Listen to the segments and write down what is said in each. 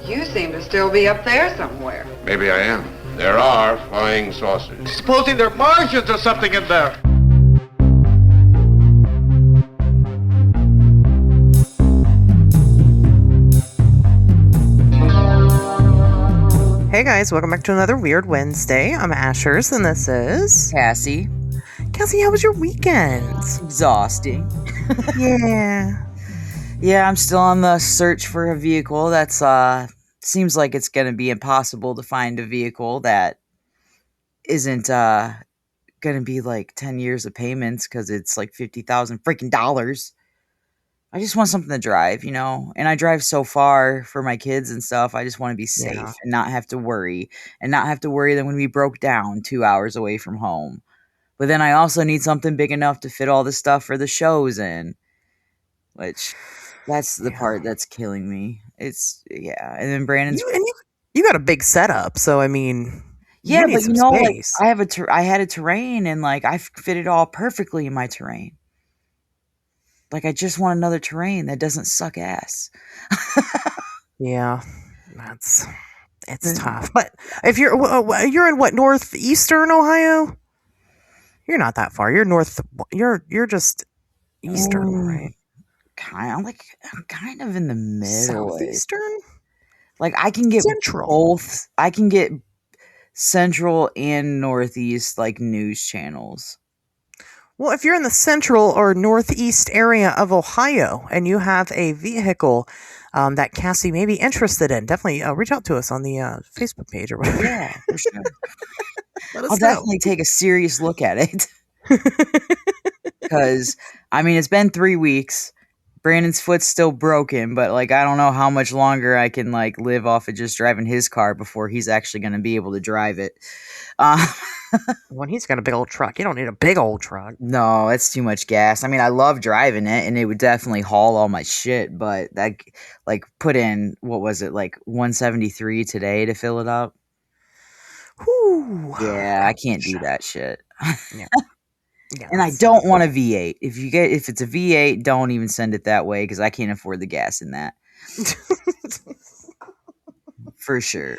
You seem to still be up there somewhere. Maybe I am. There are flying saucers. Supposing they're Martians or something in there. Hey guys, welcome back to another Weird Wednesday. I'm SubmitWeird and this is Cassie. Cassie, how was your weekend? Exhausting. Yeah. Yeah, I'm still on the search for a vehicle. That's seems like it's gonna be impossible to find a vehicle that isn't gonna be like 10 years of payments because it's like $50,000 freaking dollars. I just want something to drive, and I drive so far for my kids and stuff. I just want to be safe and not have to worry that when we broke down 2 hours away from home. But then I also need something big enough to fit all the stuff for the shows in, which that's the part that's killing me. And then Brandon's you got a big setup, so I mean, yeah, you need but some space. space. I had a terrain, and like I fit it all perfectly in my terrain. Like, I just want another terrain that doesn't suck ass. Yeah, it's tough. But if you're in what, northeastern Ohio? You're not that far. You're north. You're just eastern, right? I'm kind of in the middle. Southeastern. Like I can get central. Both. I can get central and northeast like news channels. Well, if you're in the central or northeast area of Ohio and you have a vehicle that Cassie may be interested in, definitely reach out to us on the Facebook page or whatever. Yeah, for sure. I'll definitely take a serious look at it. Because, I mean, it's been 3 weeks. Brandon's foot's still broken, but like I don't know how much longer I can like live off of just driving his car before he's actually going to be able to drive it. When he's got a big old truck, you don't need a big old truck. No, it's too much gas. I mean, I love driving it, and it would definitely haul all my shit. But that, like, put in what was it, like 173 today to fill it up? Whew. Yeah, I can't do that shit. Yeah. Yeah, and I don't want a V8. If it's a V8, don't even send it that way because I can't afford the gas in that. For sure.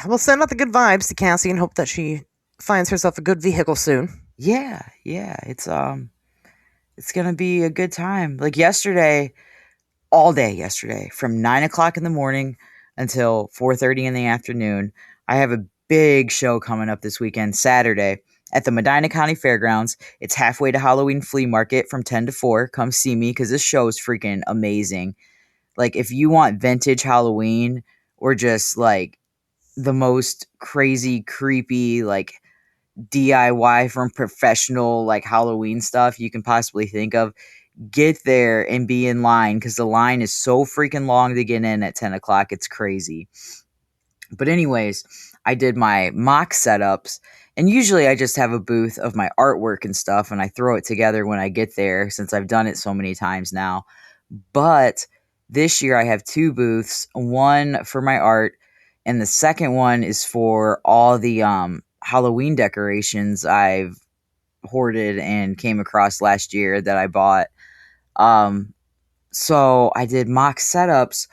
We'll send out the good vibes to Cassie and hope that she finds herself a good vehicle soon. Yeah. It's gonna be a good time. Like yesterday, all day yesterday, from 9:00 in the morning until 4:30 in the afternoon. I have a big show coming up this weekend, Saturday, at the Medina County Fairgrounds. It's halfway to Halloween flea market from 10 to 4. Come see me because this show is freaking amazing. Like, if you want vintage Halloween or just like the most crazy, creepy, like DIY from professional, like Halloween stuff you can possibly think of, get there and be in line because the line is so freaking long to get in at 10 o'clock. It's crazy. But anyways, I did my mock setups, and usually I just have a booth of my artwork and stuff, and I throw it together when I get there since I've done it so many times now. But this year I have 2 booths, one for my art, and the second one is for all the Halloween decorations I've hoarded and came across last year that I bought. So I did mock setups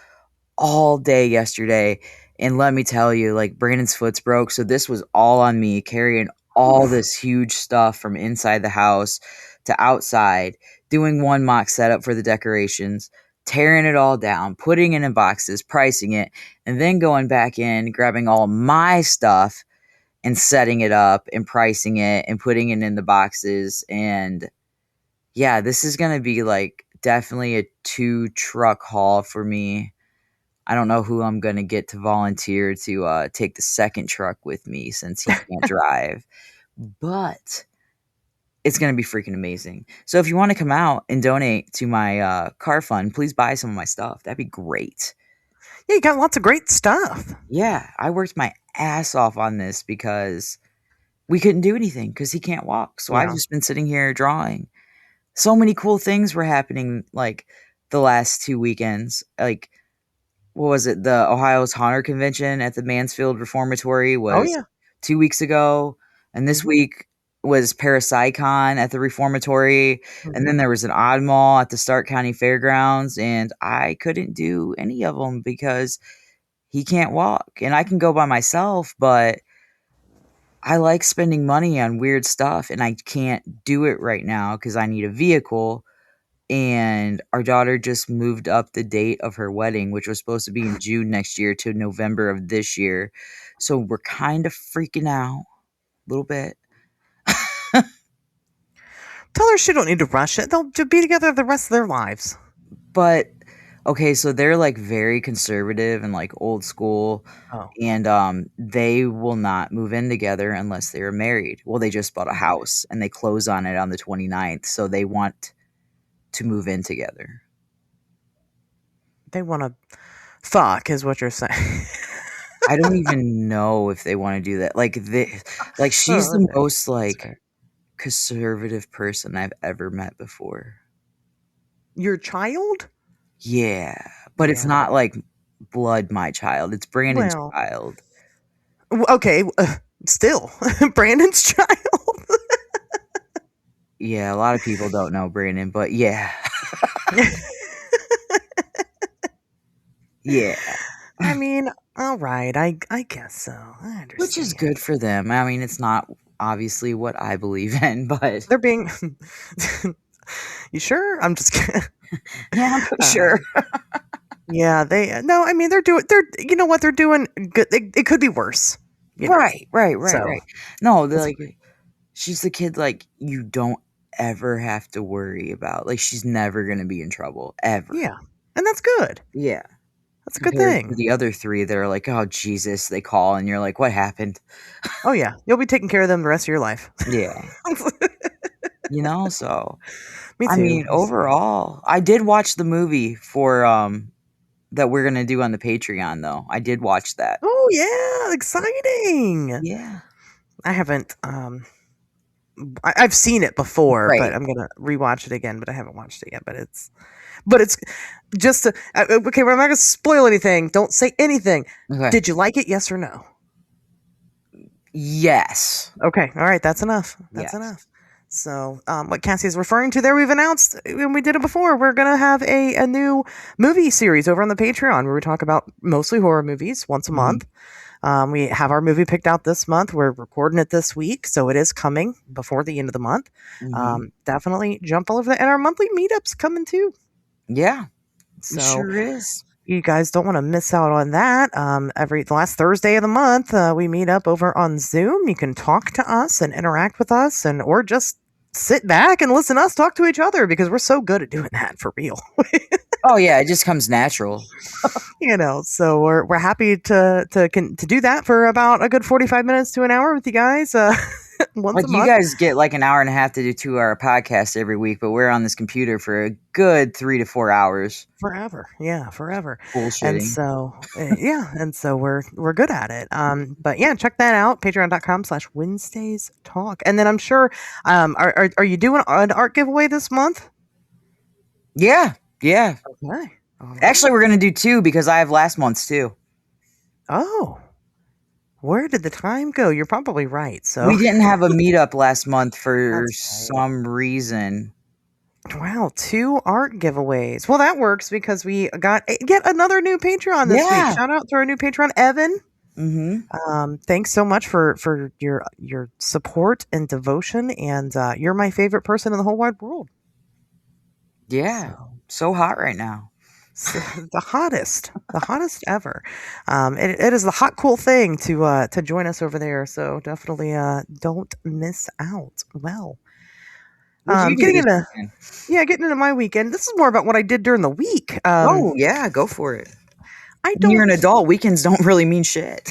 all day yesterday. And let me tell you, like, Brandon's foot's broke, so this was all on me, carrying all this huge stuff from inside the house to outside, doing one mock setup for the decorations, tearing it all down, putting it in boxes, pricing it, and then going back in, grabbing all my stuff and setting it up and pricing it and putting it in the boxes. And yeah, this is going to be like definitely a 2-truck haul for me. I don't know who I'm going to get to volunteer to take the second truck with me since he can't drive. But it's going to be freaking amazing. So if you want to come out and donate to my car fund, please buy some of my stuff. That'd be great. Yeah, you got lots of great stuff. Yeah, I worked my ass off on this because we couldn't do anything because he can't walk. So I've just been sitting here drawing. So many cool things were happening like the last 2 weekends. Like, what was it? The Ohio's Honor Convention at the Mansfield Reformatory was 2 weeks ago. And this week was Parapsychon at the Reformatory, and then there was an Oddmall at the Stark County Fairgrounds, and I couldn't do any of them because he can't walk, and I can go by myself, but I like spending money on weird stuff, and I can't do it right now because I need a vehicle. And our daughter just moved up the date of her wedding, which was supposed to be in June next year, to November of this year. So we're kind of freaking out a little bit. Tell her she don't need to rush it. They'll be together the rest of their lives. But okay, so they're like very conservative and like old school. Oh. And they will not move in together unless they are married. Well, they just bought a house and they close on it on the 29th, so they want to move in together. They want to fuck, is what you're saying. I don't even know if they want to do that. Like she's the most like conservative person I've ever met before. Your child? Yeah, but it's not like blood my child. It's Brandon's child. Okay, still Brandon's child. Yeah, a lot of people don't know Brandon, but yeah. Yeah. I mean, all right. I guess so. I understand. Which is good for them. I mean, it's not obviously what I believe in, but they're being. You sure? I'm just kidding. Yeah, I'm sure. Yeah, no. I mean, they're doing. You know what? They're doing good. It could be worse. Right. So. No, like she's the kid like you don't ever have to worry about. Like she's never gonna be in trouble ever. Yeah, and that's good. Yeah. That's a good thing. The other three that are like, oh, Jesus, they call, and you're like, what happened? Oh, yeah. You'll be taking care of them the rest of your life. Yeah. So. Me too. I mean, overall, I did watch the movie for, that we're going to do on the Patreon, though. I did watch that. Oh, yeah. Exciting. Yeah. I haven't, I've seen it before, Right. but I'm going to rewatch it again, but I haven't watched it yet, but it's just okay. We're not gonna spoil anything. Don't say anything. Okay. Did you like it? Yes or no? Yes. Okay. All right. That's enough. That's enough. So, what Cassie is referring to there, we've announced, and we did it before. We're gonna have a new movie series over on the Patreon where we talk about mostly horror movies once a month. We have our movie picked out this month. We're recording it this week, so it is coming before the end of the month. Definitely jump all over that, and our monthly meetups coming too. Yeah, so it sure is. You guys don't want to miss out on that. The last Thursday of the month, we meet up over on Zoom. You can talk to us and interact with us, or just sit back and listen to us talk to each other because we're so good at doing that for real. Oh yeah, it just comes natural. So we're happy to do that for about a good 45 minutes to an hour with you guys. Once a month. You guys get like an hour and a half to do 2-hour podcasts every week, but we're on this computer for a good 3 to 4 hours. Forever. Yeah, forever. Bullshitting. And so we're good at it. But yeah, check that out. Patreon.com/Wednesdays Talk. And then I'm sure, are you doing an art giveaway this month? Yeah. Okay. Actually, we're going to do 2 because I have last month's too. Oh. Where did the time go? You're probably right. So we didn't have a meetup last month for some reason. Wow, 2 art giveaways. Well, that works because we got yet another new Patreon this week. Shout out to our new Patreon, Evan. Thanks so much for your support and devotion, and you're my favorite person in the whole wide world. Yeah, so hot right now. The hottest ever. It is the hot, cool thing to join us over there. So definitely don't miss out. Well, getting into my weekend. This is more about what I did during the week. Go for it. When you're an adult, weekends don't really mean shit.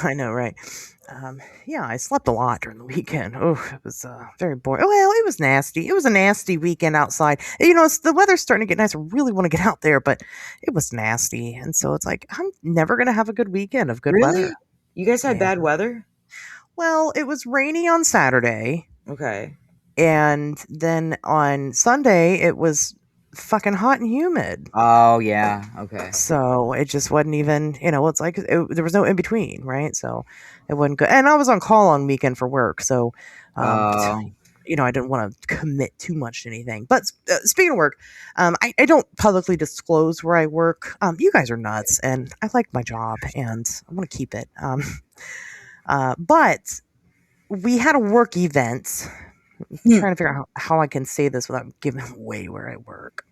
I know, right? I slept a lot during the weekend. Oh, it was very boring. Well, it was nasty. It was a nasty weekend outside. The weather's starting to get nice. I really want to get out there, but it was nasty. And so it's like, I'm never going to have a good weekend of good weather. You guys had bad weather? Well, it was rainy on Saturday. Okay. And then on Sunday, it was fucking hot and humid. Oh yeah. Okay. So it just wasn't even, it's like there was no in between, right? So it wasn't good. And I was on call on weekend for work, so Oh. I didn't want to commit too much to anything. But speaking of work, I don't publicly disclose where I work. You guys are nuts, and I like my job, and I want to keep it. But we had a work event. I'm trying to figure out how I can say this without giving away where I work.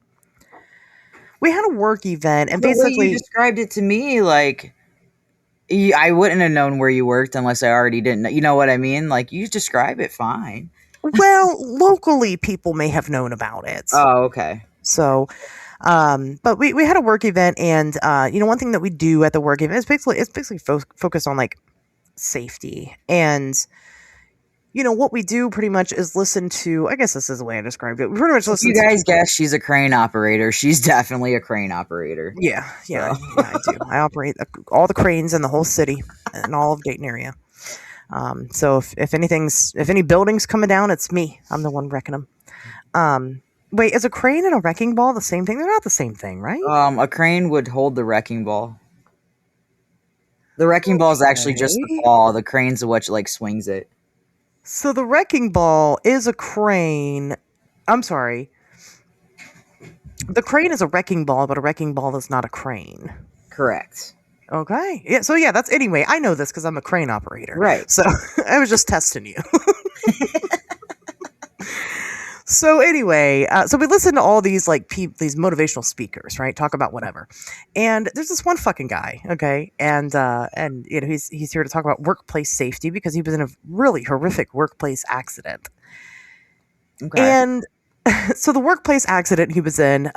We had a work event, and The way basically you described it to me, like I wouldn't have known where you worked unless I already didn't know. You know what I mean? Like you describe it fine. well, locally people may have known about it. Oh, okay. So, but we had a work event, and one thing that we do at the work event is basically focused on like safety, and what we do pretty much is listen to. I guess this is the way I described it. We pretty much listen. You guys guess she's a crane operator. She's definitely a crane operator. Yeah, I do. I operate all the cranes in the whole city and all of Dayton area. So if any buildings coming down, it's me. I'm the one wrecking them. Wait, is a crane and a wrecking ball the same thing? They're not the same thing, right? A crane would hold the wrecking ball. The wrecking ball is actually just the ball. The crane's what like swings it. So the wrecking ball is a crane. I'm sorry. The crane is a wrecking ball, but a wrecking ball is not a crane. Correct. Okay. Yeah. So yeah, that's anyway. I know this because I'm a crane operator. Right. So I was just testing you. So anyway, so we listen to all these these motivational speakers, right? Talk about whatever. And there's this one fucking guy, okay? And he's here to talk about workplace safety because he was in a really horrific workplace accident. Okay. And so the workplace accident he was in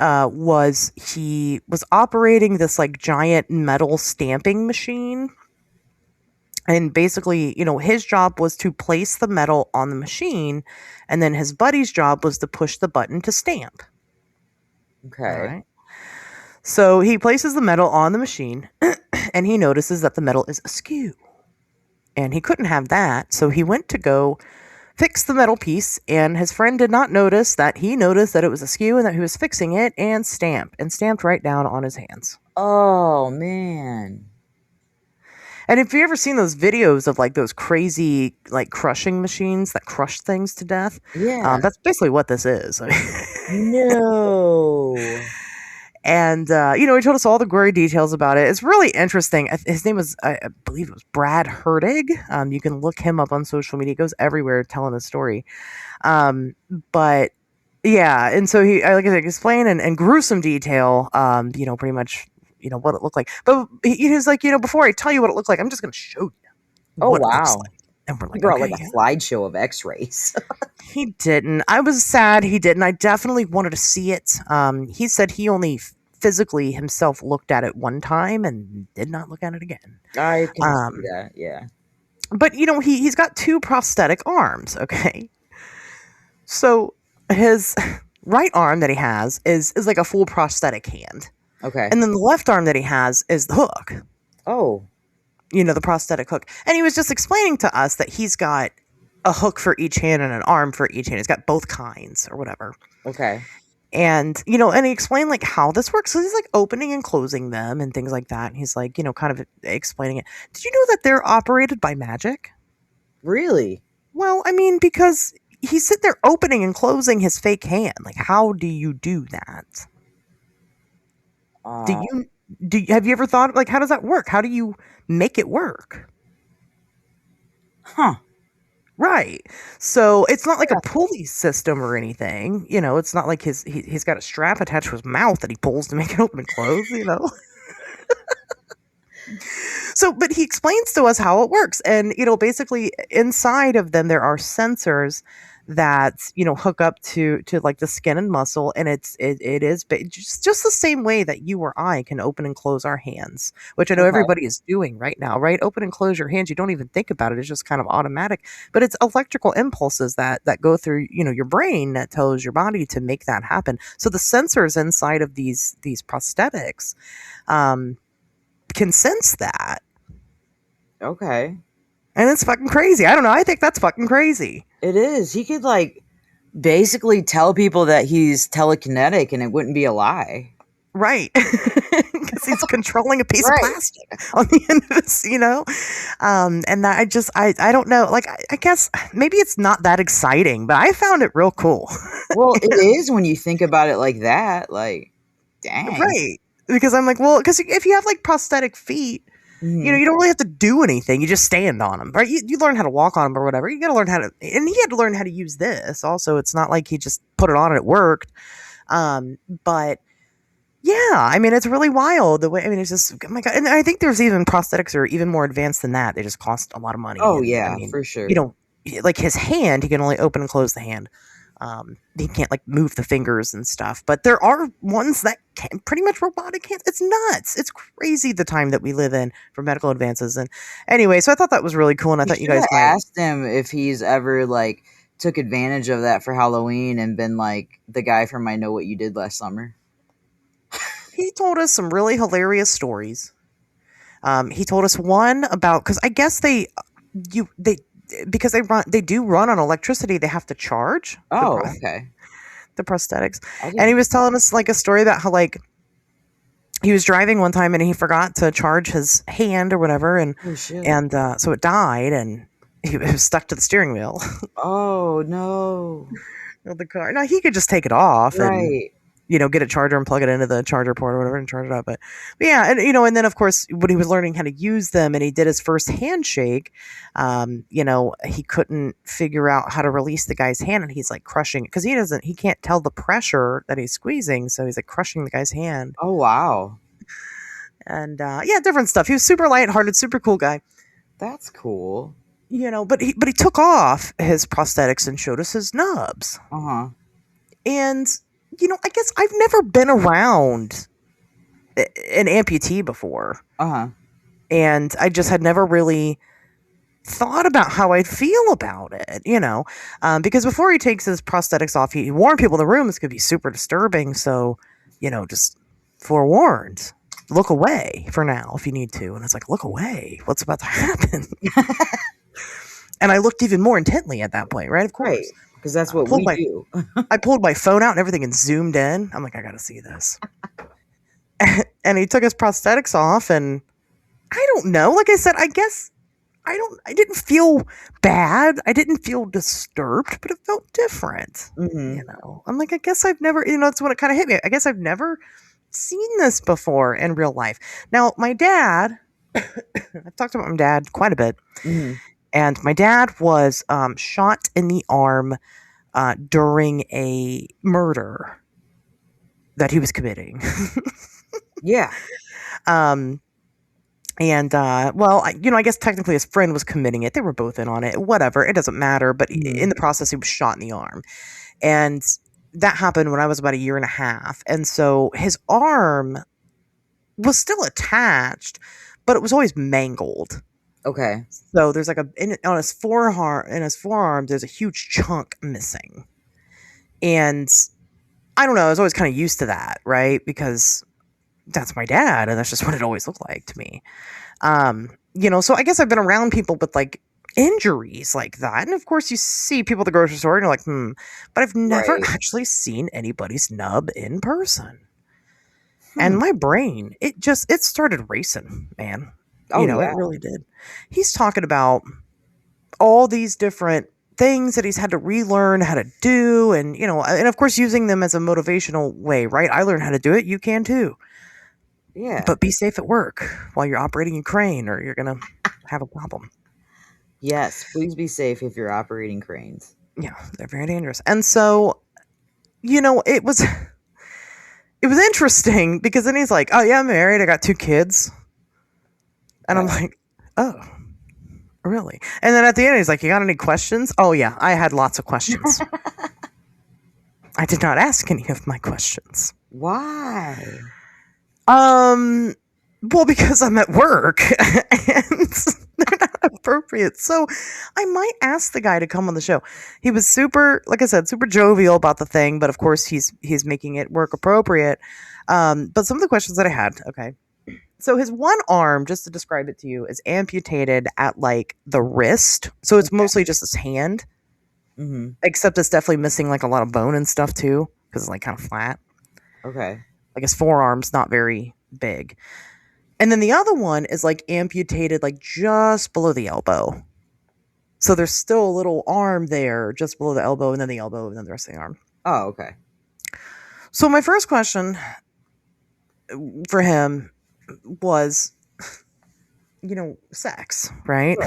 he was operating this like giant metal stamping machine. And basically, his job was to place the metal on the machine, and then his buddy's job was to push the button to stamp. Okay. All right. So he places the metal on the machine, and he notices that the metal is askew. And he couldn't have that, so he went to go fix the metal piece, and his friend did not notice that he noticed that it was askew and that he was fixing it, and stamped right down on his hands. Oh, man. And if you ever seen those videos of like those crazy like crushing machines that crush things to death, Yeah. that's basically what this is. No. And he told us all the gory details about it. It's really interesting. His name was, I believe it was Brad Hertig. You can look him up on social media. He goes everywhere telling his story. But yeah, and so he, like I said, explain in gruesome detail, pretty much. What it looked like. But he was like, before I tell you what it looked like, I'm just going to show you. Oh, what it wow. looks like. And we're like, He brought okay, like a slideshow of x-rays. He didn't. I was sad he didn't. I definitely wanted to see it. He said he only physically himself looked at it one time and did not look at it again. I can see that, yeah. But, he's got two prosthetic arms, okay? So his right arm that he has is like a full prosthetic hand. Okay. And then the left arm that he has is the hook. Oh. The prosthetic hook. And he was just explaining to us that he's got a hook for each hand and an arm for each hand. He's got both kinds or whatever. Okay. And, and he explained like how this works. So he's like opening and closing them and things like that. And he's like, kind of explaining it. Did you know that they're operated by magic? Really? Well, I mean, because he's sitting there opening and closing his fake hand. Like, how do you do that? Have you ever thought, like, how does that work? How do you make it work? Huh. Right. So it's not like a pulley system or anything. It's not like he's got a strap attached to his mouth that he pulls to make it open and close, So, but he explains to us how it works. And, basically inside of them, there are sensors that, hook up to like the skin and muscle. And it is just the same way that you or I can open and close our hands, which I know everybody is doing right now, right? Open and close your hands. You don't even think about it. It's just kind of automatic, but it's electrical impulses that go through, your brain that tells your body to make that happen. So the sensors inside of these prosthetics, can sense that. Okay. And it's fucking crazy. I don't know. I think that's fucking crazy. It is. He could like basically tell people that he's telekinetic and it wouldn't be a lie. Right. Because he's controlling a piece Right. of plastic on the end of this, and that I don't know. Like, I guess maybe it's not that exciting, but I found it real cool. Well, it is when you think about it like that. Like, dang. Right. Because I'm like, well, because if you have like prosthetic feet, Mhm. you don't really have to do anything. You just stand on them, right? You learn how to walk on them or whatever. You got to learn how to, and he had to learn how to use this. Also, it's not like he just put it on and it worked. But yeah, I mean, it's really wild the way. I mean, it's just, oh my God. And I think there's even prosthetics that are even more advanced than that. They just cost a lot of money. Oh, And, yeah, I mean, for sure. like his hand, he can only open and close the hand. He can't like move the fingers and stuff. But there are ones that can pretty much robotic hands. It's nuts. It's crazy the time that we live in for medical advances. And anyway, so I thought that was really cool. And I thought you guys shoulda might asked him if he's ever like took advantage of that for Halloween and been like the guy from I Know What You Did Last Summer. He told us some really hilarious stories. He told us one about, because I guess because they do run on electricity, they have to charge Oh, okay. the prosthetics. I And he didn't- was telling us like a story about how like he was driving one time and he forgot to charge his hand or whatever, and Oh shit. so it died and he was stuck to the steering wheel Oh no. of the car. Now he could just take it off and Right. get a charger and plug it into the charger port or whatever and charge it up. But yeah, and and then of course when he was learning how to use them and he did his first handshake, he couldn't figure out how to release the guy's hand and he's like crushing, because he can't tell the pressure that he's squeezing, so he's like crushing the guy's hand. Oh wow. And different stuff. He was super lighthearted, super cool guy. That's cool. But he took off his prosthetics and showed us his nubs. Uh-huh. And I guess I've never been around an amputee before. Uh-huh. And I just had never really thought about how I'd feel about it, because before he takes his prosthetics off, he warned people in the room this could be super disturbing. So, just forewarned, look away for now if you need to. And it's like, look away. What's about to happen? And I looked even more intently at that point, right? Of course. Right. Because that's what we do. I pulled my phone out and everything and zoomed in. I'm like, I gotta see this. And he took his prosthetics off, and I don't know. Like I said, I guess I didn't feel bad. I didn't feel disturbed, but it felt different. Mhm. I'm like, I guess I've never, that's when it kind of hit me. I guess I've never seen this before in real life. Now, my dad, I've talked about my dad quite a bit. Mhm. And my dad was shot in the arm during a murder that he was committing. Yeah. I guess technically his friend was committing it. They were both in on it. Whatever, it doesn't matter. But in the process, he was shot in the arm. And that happened when I was about 1.5 years. And so his arm was still attached, but it was always mangled. Okay. So there's like on his forearm, there's a huge chunk missing. And I don't know, I was always kind of used to that, right? Because that's my dad, and that's just what it always looked like to me. So I guess I've been around people with like injuries like that. And of course you see people at the grocery store and you're like, but I've never actually seen anybody's nub in person. And my brain, it started racing, man. It really did. He's talking about all these different things that he's had to relearn how to do, and and of course using them as a motivational way, right? I learned how to do it, you can too. Yeah. But be safe at work while you're operating a crane, or you're gonna have a problem. Yes, please be safe if you're operating cranes. Yeah, they're very dangerous. And so, it was interesting because then he's like, "Oh yeah, I'm married. I got 2 kids." And I'm like, "Oh, really?" And then at the end, he's like, "You got any questions?" Oh yeah, I had lots of questions. I did not ask any of my questions. Why? Well, because I'm at work and they're not appropriate. So I might ask the guy to come on the show. He was super, like I said, super jovial about the thing, but of course he's making it work appropriate. But some of the questions that I had, okay. So his one arm, just to describe it to you, is amputated at like the wrist. So it's mostly just his hand. Mm-hmm. except it's definitely missing like a lot of bone and stuff too, because it's like kind of flat. Okay. Like his forearm's not very big. And then the other one is like amputated like just below the elbow. So there's still a little arm there just below the elbow, and then the elbow, and then the rest of the arm. Oh, okay. So my first question for him was, sex, right?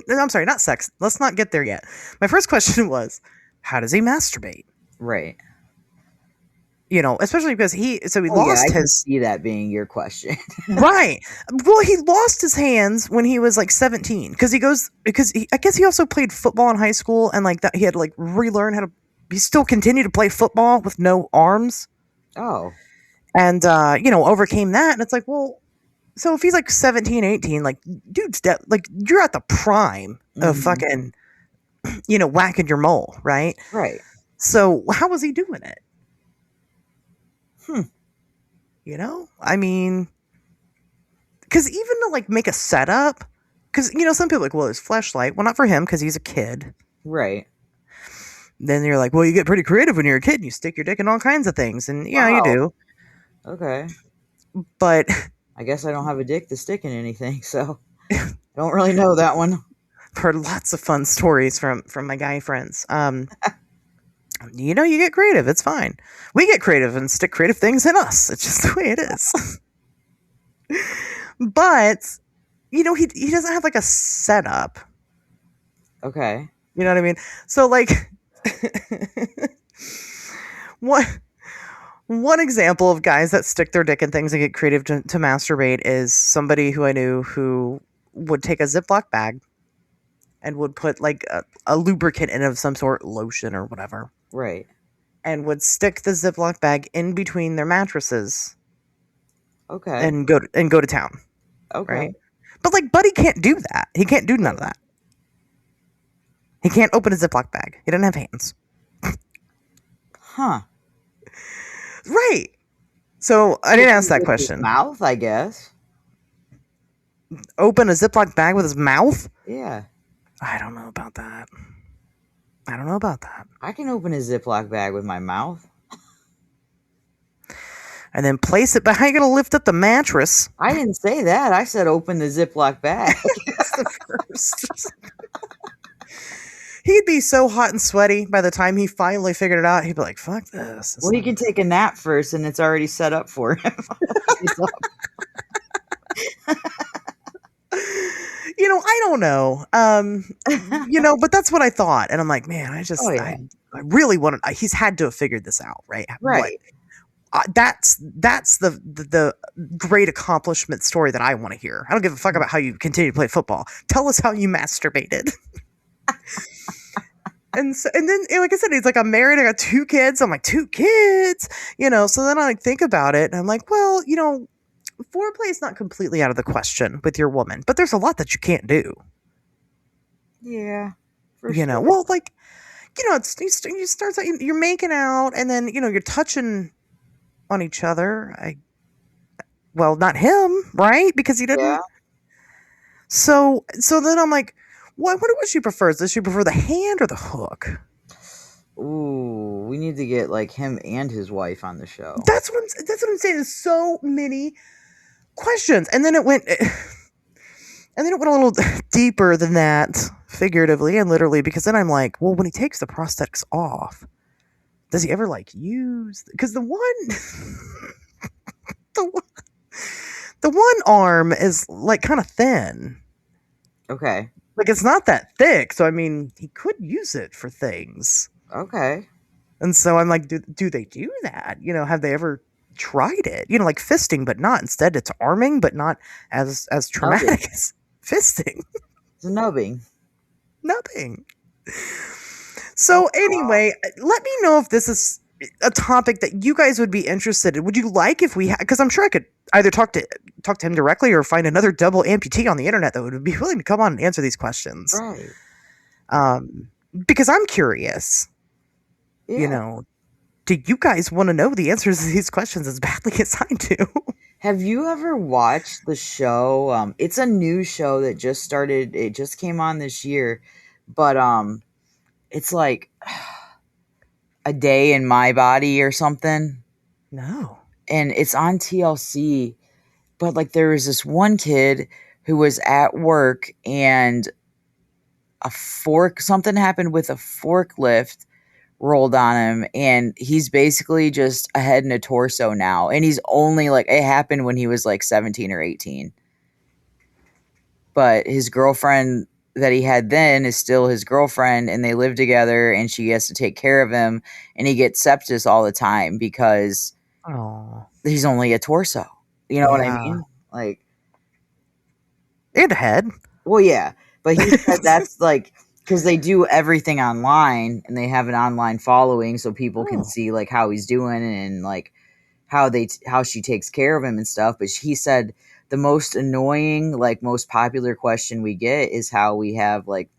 I'm sorry, not sex. Let's not get there yet. My first question was, how does he masturbate? Right. Especially because he I lost can his see that being your question. right. Well, he lost his hands when he was like 17 I guess he also played football in high school, and like that he had to like relearn how to. He still continued to play football with no arms. Oh. And overcame that, and it's like, well, so if he's like 17, 18, like, dude's like, you're at the prime of fucking, whacking your mole, right? Right. So how was he doing it? I mean, because even to like make a setup, because some people are like, well, it's fleshlight. Well, not for him because he's a kid. Right. Then you're like, well, you get pretty creative when you're a kid and you stick your dick in all kinds of things, and yeah, you do. Okay. But I guess I don't have a dick to stick in anything, so I don't really know that one. Heard lots of fun stories from my guy friends. You get creative. It's fine. We get creative and stick creative things in us. It's just the way it is. But, he doesn't have like a setup. Okay. You know what I mean? So like, one example of guys that stick their dick in things and get creative to masturbate is somebody who I knew who would take a Ziploc bag and would put like a lubricant in of some sort, lotion or whatever. Right. And would stick the Ziploc bag in between their mattresses. Okay. And go to town. Okay. Right? But like Buddy can't do that. He can't do none of that. He can't open a Ziploc bag. He doesn't have hands. Huh. Right. So I didn't ask that question. His mouth, I guess. Open a Ziploc bag with his mouth? Yeah. I don't know about that. I can open a Ziploc bag with my mouth. And then place it, but how are you going to lift up the mattress? I didn't say that. I said open the Ziploc bag. That's the first. He'd be so hot and sweaty by the time he finally figured it out. He'd be like, fuck this. Well, he can take a nap first, and it's already set up for him. I don't know. But that's what I thought. And I'm like, man, I really wanted, he's had to have figured this out, right? Right. That's the great accomplishment story that I want to hear. I don't give a fuck about how you continue to play football. Tell us how you masturbated. And then, like I said, he's like, I'm married. I got 2 kids. I'm like, 2 kids, so then I like think about it and I'm like, well, foreplay is not completely out of the question with your woman, but there's a lot that you can't do. Yeah. Well, like, you start, you're making out and then, you're touching on each other. Well, not him, right? Because he didn't. Yeah. So then I'm like, what she prefers? Does she prefer the hand or the hook? Ooh, we need to get like him and his wife on the show. That's what I'm saying. There's so many questions, and then it went a little deeper than that, figuratively and literally. Because then I'm like, well, when he takes the prosthetics off, does he ever like use? Because the one arm is like kind of thin. Okay. Like it's not that thick, so I mean, he could use it for things. Okay. And so I'm like, do they do that? Have they ever tried it? Like fisting, but not. Instead, it's arming, but not as traumatic as fisting. It's nubbing. Nothing. So anyway, let me know if this is a topic that you guys would be interested in. Would you like if we because I'm sure I could either talk to him directly or find another double amputee on the internet that would be willing to come on and answer these questions. Right. Because I'm curious. Yeah. Do you guys want to know the answers to these questions as badly as I do? Have you ever watched the show? It's a new show that just started. It just came on this year, but It's like A Day in My Body or something. No. And it's on TLC. But like there was this one kid who was at work and something happened with a forklift rolled on him, and he's basically just a head and a torso now. And he's only like, it happened when he was like 17 or 18. But his girlfriend that he had then is still his girlfriend, and they live together, and she has to take care of him, and he gets sepsis all the time because he's only a torso. You know what I mean? Like, and a head. Well, yeah, but he said that's like because they do everything online, and they have an online following, so people can see like how he's doing and like how she takes care of him and stuff. But he said the most annoying, like most popular question we get is how we have like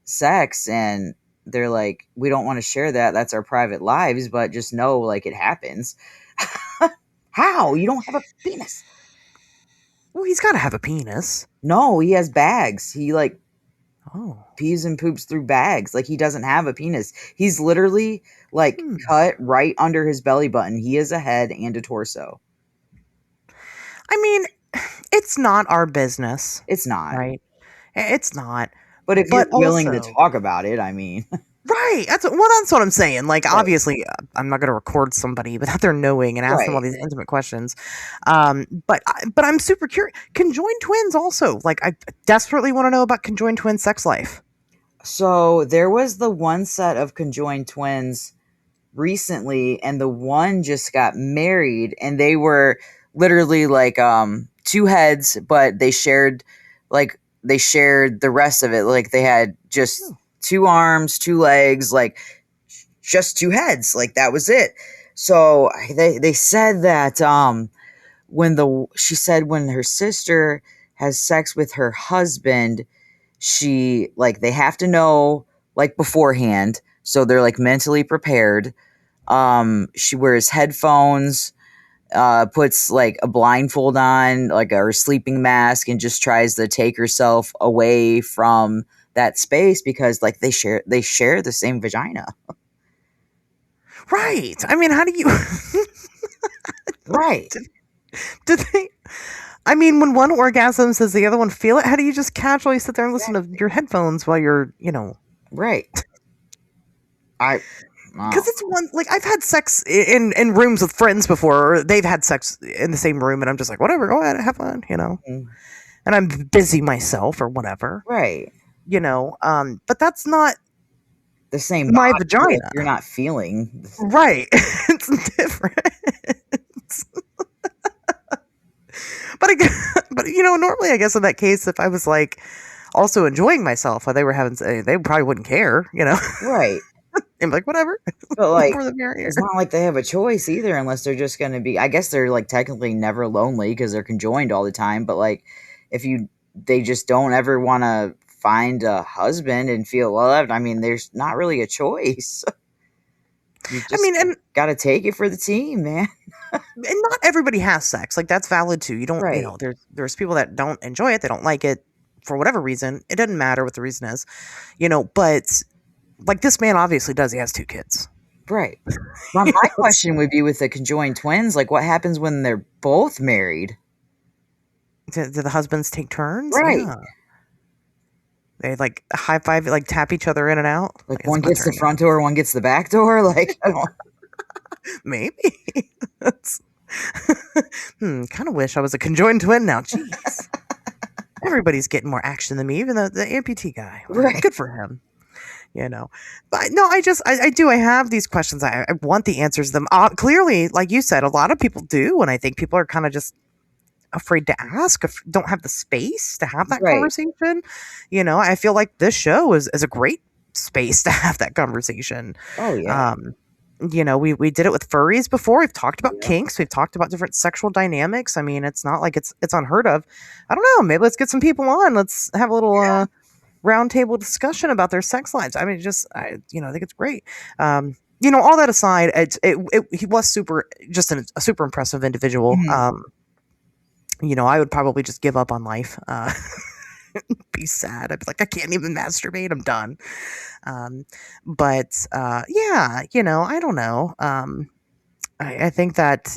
sex, and they're like, we don't want to share that. That's our private lives, but just know like it happens. How? You don't have a penis? Well, he's got to have a penis. No, he has bags. He like pees and poops through bags. Like he doesn't have a penis. He's literally like cut right under his belly button. He is a head and a torso. I mean, it's not our business. It's not. Right? It's not. But if you're willing to talk about it, I mean. Right. That's what I'm saying. Like, obviously, I'm not going to record somebody without their knowing and ask them all these intimate questions. But I'm super curious. Conjoined twins also. Like, I desperately want to know about conjoined twin sex life. So there was the one set of conjoined twins recently, and the one just got married, and they were literally like two heads, but they shared the rest of it. Like they had just two arms, two legs, like just two heads. Like that was it. So they said that when her sister has sex with her husband, they have to know like beforehand, so they're like mentally prepared. She wears headphones, puts like a blindfold on, like a sleeping mask, and just tries to take herself away from that space because like they share the same vagina. Right. I mean, how do you right. Do they I mean, when one orgasms, does the other one feel it? How do you just casually sit there and listen to your headphones while you're, right? Because it's one, like, I've had sex in rooms with friends before, or they've had sex in the same room, and I'm just like, whatever, go ahead, have fun, And I'm busy myself or whatever. Right. But that's not the same. My vagina. You're not feeling. Right. It's different. But normally I guess in that case, if I was like also enjoying myself while they were having, they probably wouldn't care, Right. I'm like, whatever. But like, it's not like they have a choice either, unless they're just going to be. I guess they're like technically never lonely because they're conjoined all the time. But like, they just don't ever want to find a husband and feel loved. I mean, there's not really a choice. You just got to take it for the team, man. And not everybody has sex. Like that's valid too. You don't, there's people that don't enjoy it. They don't like it for whatever reason. It doesn't matter what the reason is, but like this man obviously does. He has two kids. Right. Well, my question would be with the conjoined twins, like what happens when they're both married? Do the husbands take turns? Right. Yeah. They like high five, like tap each other in and out. Like one gets the front door, one gets the back door. Like, I don't. Maybe. Kind of wish I was a conjoined twin now. Jeez. Everybody's getting more action than me, even the amputee guy. Right. Good for him. But no, I have these questions. I want the answers to them. Clearly, like you said, a lot of people do. And I think people are kind of just afraid to ask, don't have the space to have that conversation. I feel like this show is a great space to have that conversation. Oh yeah. We did it with furries before. We've talked about kinks. We've talked about different sexual dynamics. I mean, it's not like it's unheard of. I don't know. Maybe let's get some people on. Let's have a little roundtable discussion about their sex lives. I mean, I think it's great. All that aside, he was a super impressive individual. Mm-hmm. I would probably just give up on life. be sad. I'd be like, I can't even masturbate. I'm done. But yeah, I don't know. I think that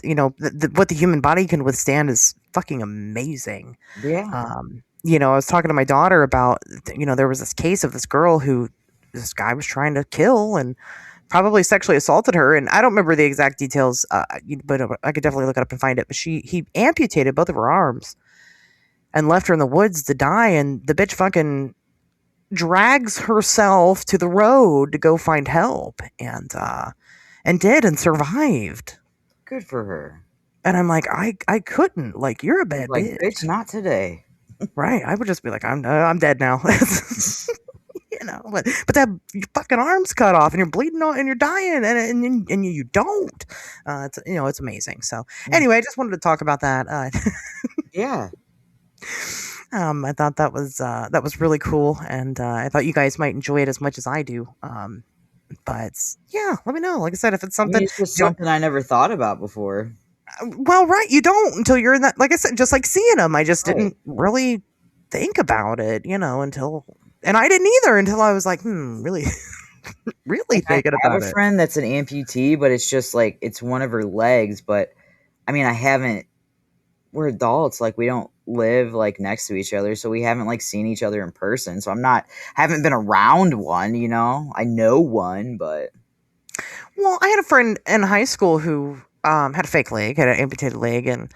what the human body can withstand is fucking amazing. Yeah. I was talking to my daughter about, there was this case of this girl who this guy was trying to kill and probably sexually assaulted her. And I don't remember the exact details, but I could definitely look it up and find it. But he amputated both of her arms and left her in the woods to die. And the bitch fucking drags herself to the road to go find help and did and survived. Good for her. And I'm like, I couldn't. Like, you're a bad Like, bitch. bitch, not today. Right. I would just be like, I'm dead now. But that your fucking arm's cut off and you're bleeding and you're dying and you don't. It's amazing. So anyway, I just wanted to talk about that. Yeah. I thought that was really cool, and I thought you guys might enjoy it as much as I do. But yeah, let me know. Like I said, if it's something, it's just something I never thought about before. Well, right, you don't until you're in that. Like I said, just like seeing them, I just didn't really think about it, until, and I didn't either until I was like, really, really thinking about it. I have a friend that's an amputee, but it's just like it's one of her legs. But I mean, we're adults, like we don't live like next to each other, so we haven't like seen each other in person. So haven't been around one, I know one, but well, I had a friend in high school who had a fake leg, had an amputated leg, and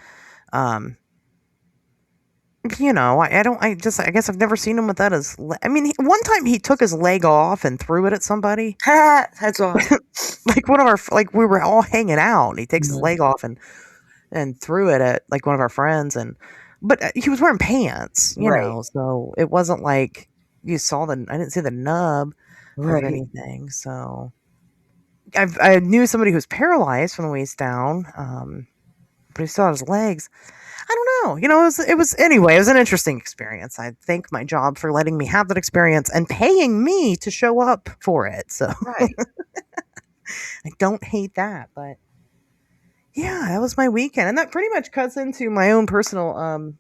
I guess I've never seen him with that as. I mean, one time he took his leg off and threw it at somebody. That's awesome. Like one of our, like we were all hanging out, and he takes his leg off and threw it at like one of our friends, but he was wearing pants, so it wasn't like you saw I didn't see the nub or anything. So I knew somebody who was paralyzed from the waist down, but he still had his legs. I don't know. It was anyway, it was an interesting experience. I thank my job for letting me have that experience and paying me to show up for it. So Right. I don't hate that, but yeah, that was my weekend. And that pretty much cuts into my own personal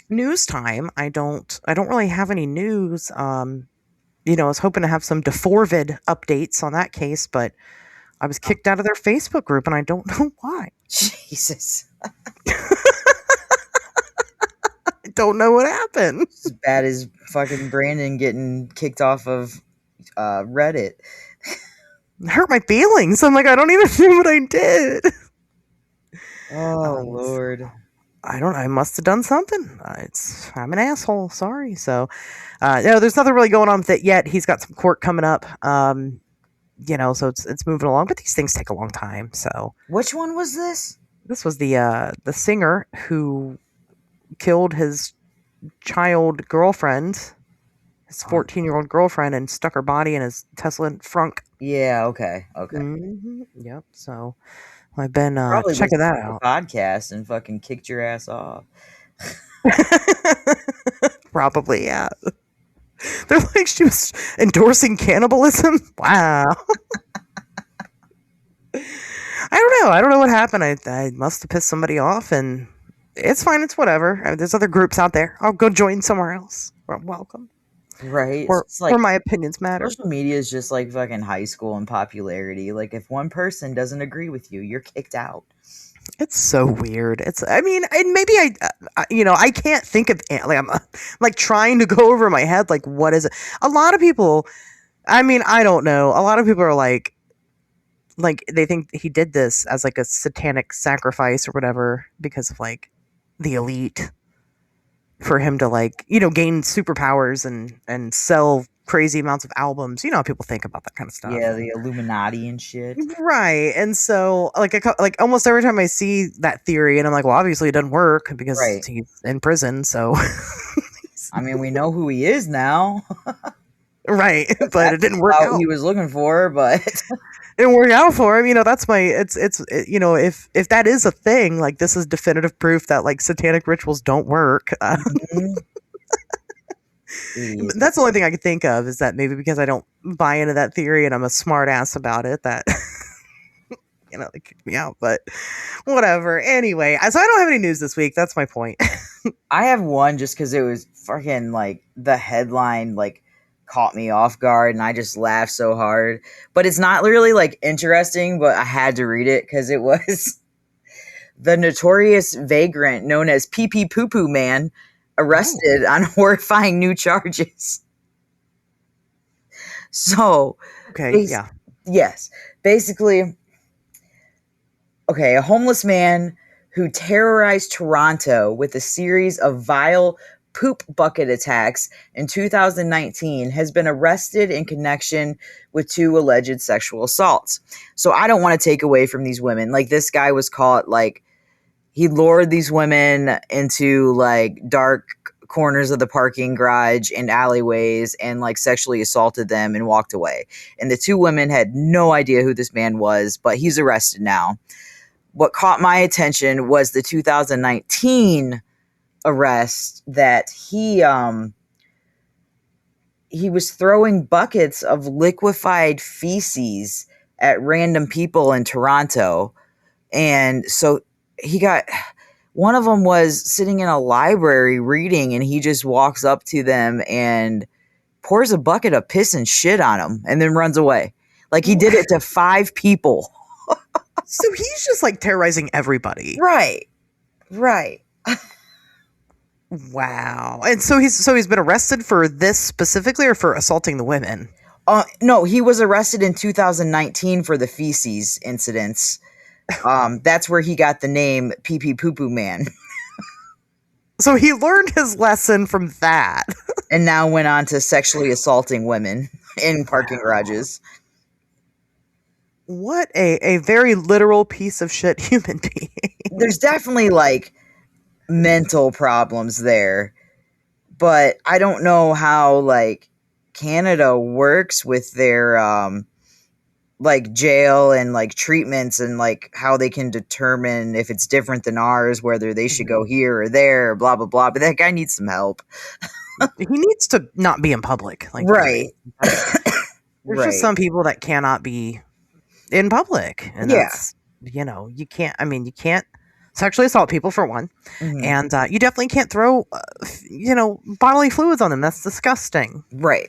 news time. I don't really have any news. I was hoping to have some DeForvid updates on that case, but I was kicked out of their Facebook group and I don't know why. Jesus. I don't know what happened. As bad as fucking Brandon getting kicked off of Reddit. It hurt my feelings. I'm like, I don't even know what I did. Oh, Lord. I must have done something. I'm an asshole. Sorry. So, there's nothing really going on with it yet. He's got some court coming up. So it's moving along, but these things take a long time. So, which one was this? This was the singer who killed his child girlfriend, his 14-year-old girlfriend, and stuck her body in his Tesla frunk. Yeah. Okay. Mm-hmm. Yep. So I've been Probably checking that out. Podcast and fucking kicked your ass off. Probably, yeah. They're like, she was endorsing cannibalism. Wow. I don't know what happened. I must have pissed somebody off, and it's fine. It's whatever. There's other groups out there. I'll go join somewhere else. Welcome. Right. Where my opinions matter. Social media is just like fucking high school in popularity. Like if one person doesn't agree with you, you're kicked out. It's so weird. And maybe I can't think of, like, I'm like trying to go over my head, like, what is it? A lot of people, I don't know. A lot of people are like they think he did this as like a satanic sacrifice or whatever because of like the elite, for him to like, gain superpowers and sell crazy amounts of albums. You know how people think about that kind of stuff. Yeah, the Illuminati and shit. Right. And so like almost every time I see that theory, and I'm like, well, obviously it doesn't work because he's in prison. So we know who he is now. Right. But it didn't work out. He was looking for, but it didn't work out for him. That's if that is a thing, like this is definitive proof that like satanic rituals don't work. That's the only thing I could think of, is that maybe because I don't buy into that theory and I'm a smart ass about it, that They kicked me out, but whatever. Anyway, so I don't have any news this week. That's my point. I have one just because it was fucking like the headline like caught me off guard and I just laughed so hard. But it's not really like interesting, but I had to read it because it was the notorious vagrant known as Pee Pee Poo Poo Man arrested on horrifying new charges. So, Okay, yeah. Yes. Basically, okay, a homeless man who terrorized Toronto with a series of vile poop bucket attacks in 2019 has been arrested in connection with 2 alleged sexual assaults. So I don't want to take away from these women. Like, this guy was caught, like, he lured these women into, like, dark corners of the parking garage and alleyways and, like, sexually assaulted them and walked away. And the 2 women had no idea who this man was, but he's arrested now. What caught my attention was the 2019 arrest that he was throwing buckets of liquefied feces at random people in Toronto. And so one of them was sitting in a library reading, and he just walks up to them and pours a bucket of piss and shit on them and then runs away. Like, he did it to 5 people. So he's just like terrorizing everybody. Right. Wow. And so he's been arrested for this specifically, or for assaulting the women? No, he was arrested in 2019 for the feces incidents. That's where he got the name Pee Pee Poo Poo Man. So he learned his lesson from that. And now went on to sexually assaulting women in parking garages. What a very literal piece of shit human being. There's definitely like mental problems there, but I don't know how like Canada works with their like jail and like treatments and like how they can determine if it's different than ours, whether they should go here or there, blah blah blah. But that guy needs some help. He needs to not be in public, like, right. There's just some people that cannot be in public, and that's, you can't sexually assault people, for one, and you definitely can't throw bodily fluids on them. That's disgusting. Right.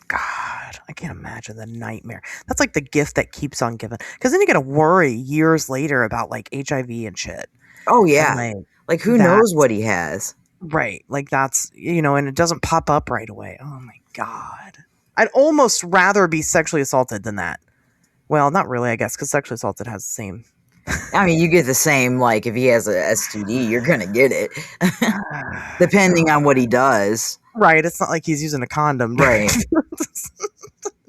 God, I can't imagine the nightmare. That's like the gift that keeps on giving, because then you gotta worry years later about like HIV and shit. Oh yeah, and, like who knows what he has. Right, like that's, and it doesn't pop up right away. Oh my God, I'd almost rather be sexually assaulted than that. Well, not really, I guess, because sexually assaulted has the same. I mean, you get the same, like, if he has a STD, you're going to get it. Depending on what he does. Right, it's not like he's using a condom. Right.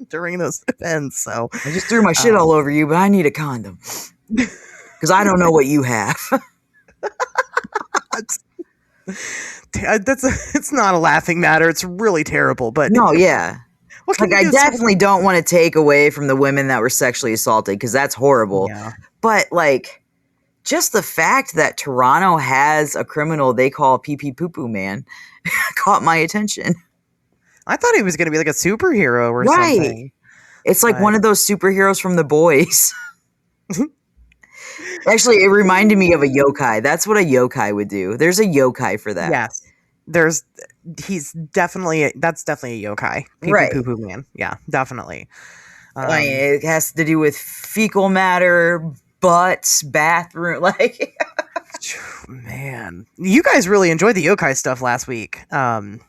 During those events, so. I just threw my shit all over you, but I need a condom. Because I don't know what you have. It's not a laughing matter. It's really terrible, but. No, yeah. Like, I definitely don't want to take away from the women that were sexually assaulted, because that's horrible. Yeah. But, like, just the fact that Toronto has a criminal they call Pee Pee Poo Poo Man caught my attention. I thought he was going to be like a superhero or something. It's like one of those superheroes from The Boys. Actually, it reminded me of a yokai. That's what a yokai would do. There's a yokai for that. Yes. That's definitely a yokai. Pee Pee Poo Poo Man. Yeah, definitely. It has to do with fecal matter, butts, bathroom, like. Man, you guys really enjoyed the yokai stuff last week. We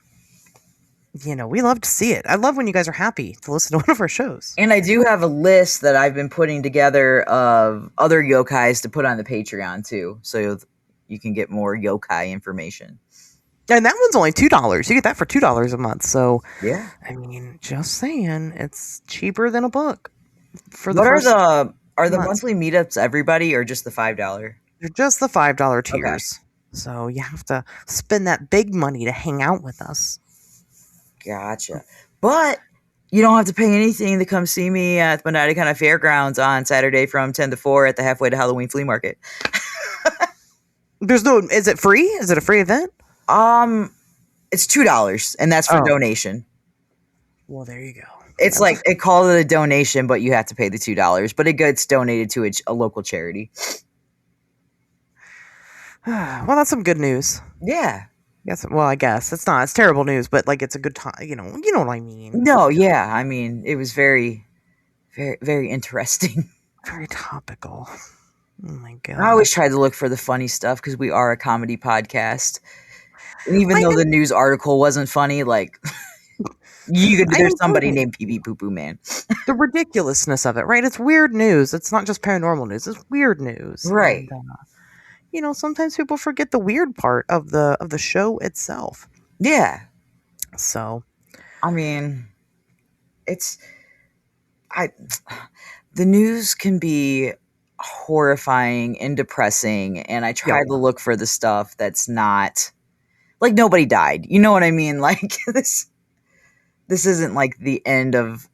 love to see it. I love when you guys are happy to listen to one of our shows. And I do have a list that I've been putting together of other yokais to put on the Patreon too, so you can get more yokai information. And that one's only $2. You get that for $2 a month. So yeah, I mean, just saying, it's cheaper than a book. Are the monthly meetups everybody or just the $5? They're just the $5 tiers. Okay. So you have to spend that big money to hang out with us. Gotcha. But you don't have to pay anything to come see me at the Bonaiticana Fairgrounds on Saturday from 10 to 4 at the Halfway to Halloween Flea Market. Is it free? Is it a free event? It's $2, and that's for donation. Well, there you go. It's like it calls it a donation, but you have to pay the $2. But it gets donated to a local charity. Well, that's some good news. Yeah. Yes. Well, I guess it's not. It's terrible news, but like it's a good time. You know what I mean. No, yeah. I mean, it was very, very, very interesting. Very topical. Oh my god. I always try to look for the funny stuff because we are a comedy podcast. And even though the news article wasn't funny, like there's somebody named Pee Pee Poo Poo Man. The ridiculousness of it, right? It's weird news. It's not just paranormal news. It's weird news, right? And, sometimes people forget the weird part of the show itself. Yeah. So, I mean, the news can be horrifying and depressing, and I try to look for the stuff that's not like nobody died. You know what I mean? Like this isn't like the end of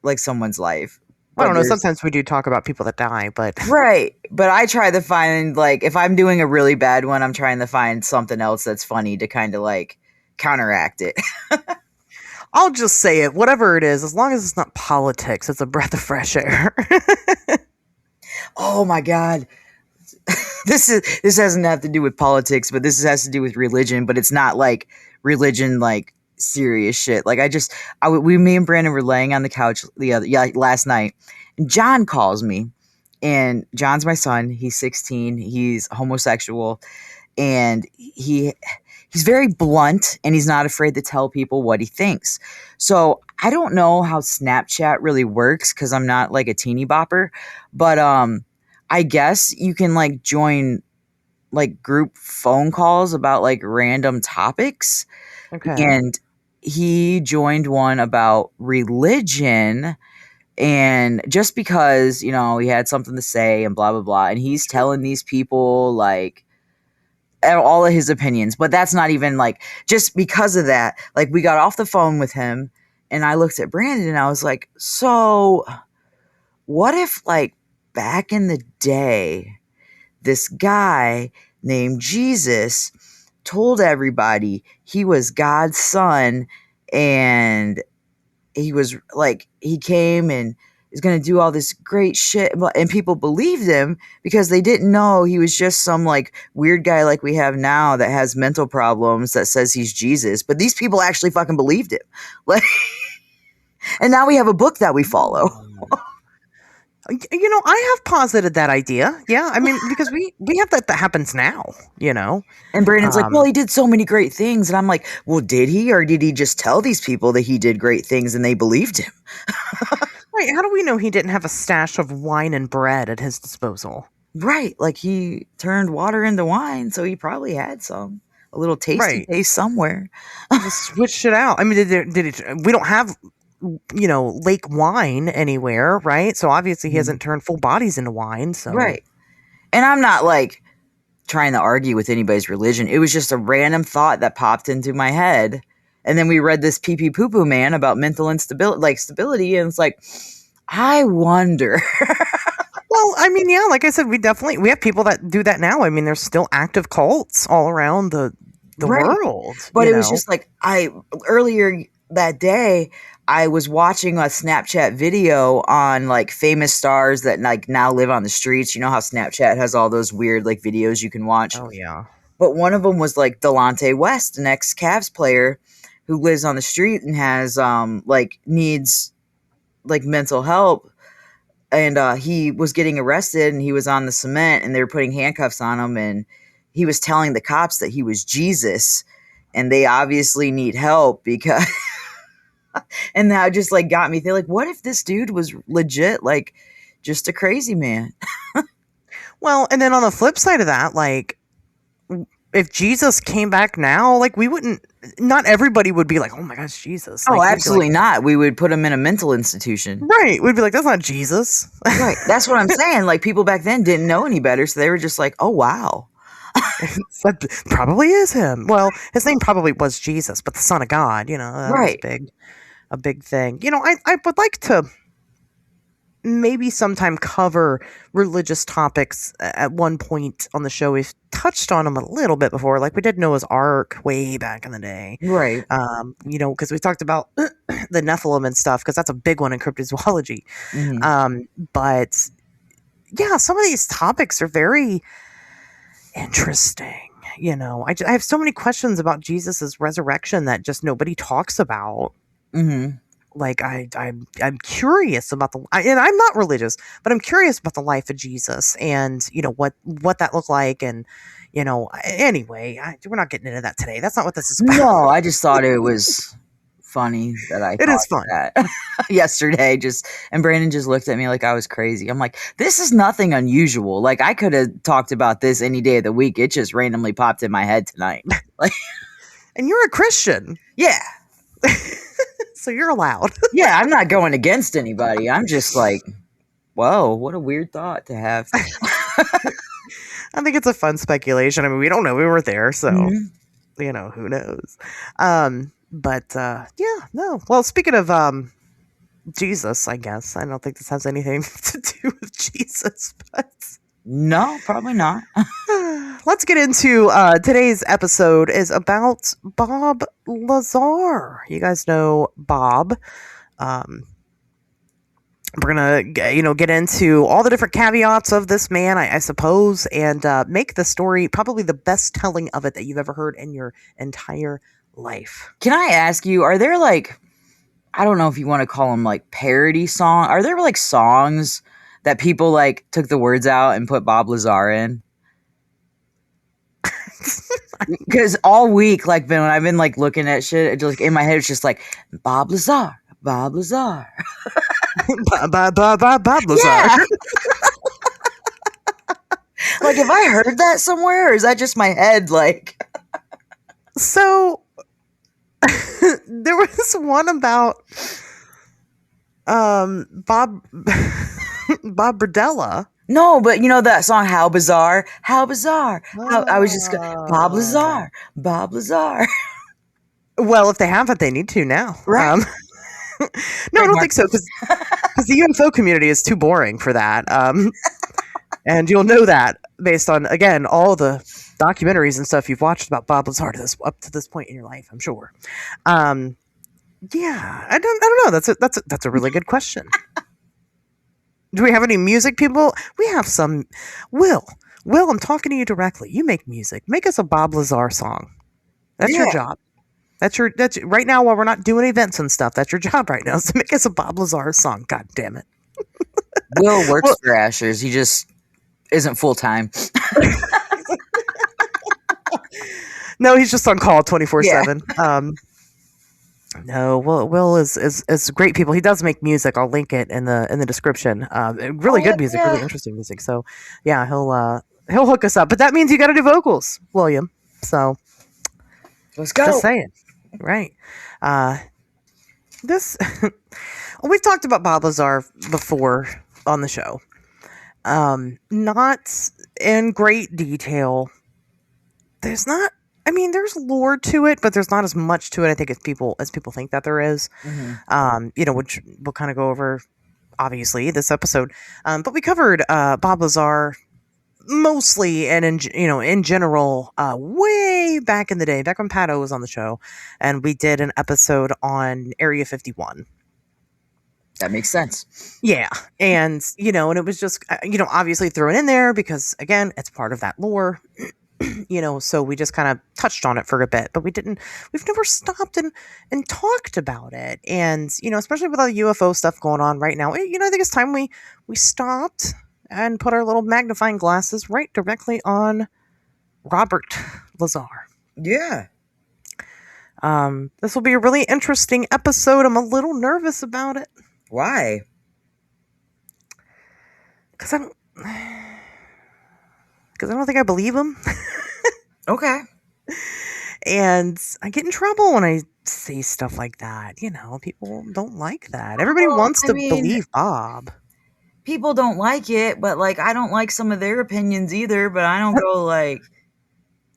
like someone's life. I don't know. Sometimes we do talk about people that die, but right. But I try to find like if I'm doing a really bad one, I'm trying to find something else that's funny to kind of like counteract it. I'll just say it, whatever it is, as long as it's not politics, it's a breath of fresh air. Oh my god. This doesn't have to do with politics, but this has to do with religion, but it's not like religion like serious shit. Like me and Brandon were laying on the couch last night, and John calls me, and John's my son. He's 16. He's homosexual, and he's very blunt, and he's not afraid to tell people what he thinks. So I don't know how Snapchat really works because I'm not like a teeny bopper, but I guess you can like join like group phone calls about like random topics. Okay. And he joined one about religion, and just because, he had something to say and blah, blah, blah. And he's telling these people like all of his opinions, but that's not even like, just because of that, like we got off the phone with him and I looked at Brandon and I was like, so what if like back in the day, this guy named Jesus told everybody he was God's son, and he was like, he came and is going to do all this great shit, and people believed him because they didn't know he was just some like weird guy like we have now that has mental problems that says he's Jesus, but these people actually fucking believed him. Like, and now we have a book that we follow. I have posited that idea. Yeah, I mean, because we have that happens now, And Brandon's like, well, he did so many great things. And I'm like, well, did he? Or did he just tell these people that he did great things and they believed him? Right. How do we know he didn't have a stash of wine and bread at his disposal? Right. Like he turned water into wine, so he probably had a little tasty taste somewhere. Just switched it out. I mean, we don't have lake wine anywhere, right? So obviously he hasn't turned full bodies into wine. So right. And I'm not like trying to argue with anybody's religion. It was just a random thought that popped into my head. And then we read this Pee Pee Poo Poo Man about mental instability, like stability, and it's like, I wonder. Well, I mean, yeah, like I said, we have people that do that now. I mean, there's still active cults all around the world. But it was just like earlier that day, I was watching a Snapchat video on like famous stars that like now live on the streets. You know how Snapchat has all those weird like videos you can watch? Oh, yeah. But one of them was like Delonte West, an ex-Cavs player who lives on the street and has like needs like mental help. And he was getting arrested and he was on the cement and they were putting handcuffs on him. And he was telling the cops that he was Jesus and they obviously need help because... And that just like got me thinking, like, what if this dude was legit, like, just a crazy man? Well, and then on the flip side of that, like, if Jesus came back now, like, not everybody would be like, oh my gosh, Jesus. Oh, like, absolutely not. We would put him in a mental institution. Right. We'd be like, that's not Jesus. Right. That's what I'm saying. Like, people back then didn't know any better, so they were just like, oh, wow. That probably is him. Well, his name probably was Jesus, but the Son of God, that was a big thing. I would like to maybe sometime cover religious topics at one point on the show. We've touched on them a little bit before, like we did Noah's Ark way back in the day. Right. Because we talked about the Nephilim and stuff, because that's a big one in cryptozoology. But yeah, some of these topics are very interesting. I have so many questions about Jesus's resurrection that just nobody talks about. Like I'm curious about and I'm not religious, but I'm curious about the life of Jesus and what that looked like. And anyway, we're not getting into that today. That's not what this is about. No, I just thought it was funny that it is fun that yesterday. And Brandon just looked at me like I was crazy. I'm like, this is nothing unusual. Like, I could have talked about this any day of the week. It just randomly popped in my head tonight. Like, and you're a Christian. Yeah. So you're allowed. Yeah, I'm not going against anybody. I'm just like, whoa, what a weird thought to have. I think it's a fun speculation. I mean, we don't know. We weren't there, so who knows? No. Well, speaking of Jesus, I guess I don't think this has anything to do with Jesus, but no, probably not. Let's get into today's episode is about Bob Lazar. You guys know Bob. We're gonna get into all the different caveats of this man, I suppose, and make the story probably the best telling of it that you've ever heard in your entire life. Can I ask you, are there like, I don't know if you want to call them like parody song, are there like songs that people like took the words out and put Bob Lazar in? Because all week, like when I've been like looking at shit, it just, in my head it's just like Bob Lazar, Bob Lazar. Bob Lazar. Yeah. Like, have I heard that somewhere, or is that just my head? Like, so there was one about Bob Berdella. No, but you know that song, How Bizarre? How Bizarre. I was just Bob Lazar, Bob Lazar. Well, if they haven't, they need to now. Right. No, I don't think so, because the UFO community is too boring for that. And you'll know that based on, again, all the documentaries and stuff you've watched about Bob Lazar up to this point in your life, I'm sure. Yeah, I don't know. That's a really good question. Do we have any music people? We have some. Will, I'm talking to you directly. You make music. Make us a Bob Lazar song. That's your job. That's right now, while we're not doing events and stuff, that's your job right now, is to make us a Bob Lazar song. God damn it. Will works for Asher's. He just isn't full time. No, he's just on call 24/7. No, Will is great people. He does make music. I'll link it in the description. Really good music, really interesting music. So yeah, he'll hook us up. But that means you got to do vocals, William. So let's go. Just saying, right? We've talked about Bob Lazar before on the show. Not in great detail. There's lore to it, but there's not as much to it, I think, as people think that there is. Which we'll kind of go over, obviously, this episode. But we covered Bob Lazar mostly and in general way back in the day, back when Pato was on the show, and we did an episode on Area 51. That makes sense. Yeah. And and it was just obviously thrown in there because, again, it's part of that lore. So we just kind of touched on it for a bit, but we've never stopped and talked about it. And, especially with all the UFO stuff going on right now, I think it's time we stopped and put our little magnifying glasses right directly on Robert Lazar. Yeah. This will be a really interesting episode. I'm a little nervous about it. Why? Because I don't think I believe him. Okay. And I get in trouble when I say stuff like that. People don't like that. Everybody wants to believe Bob. People don't like it, but like I don't like some of their opinions either, but I don't go like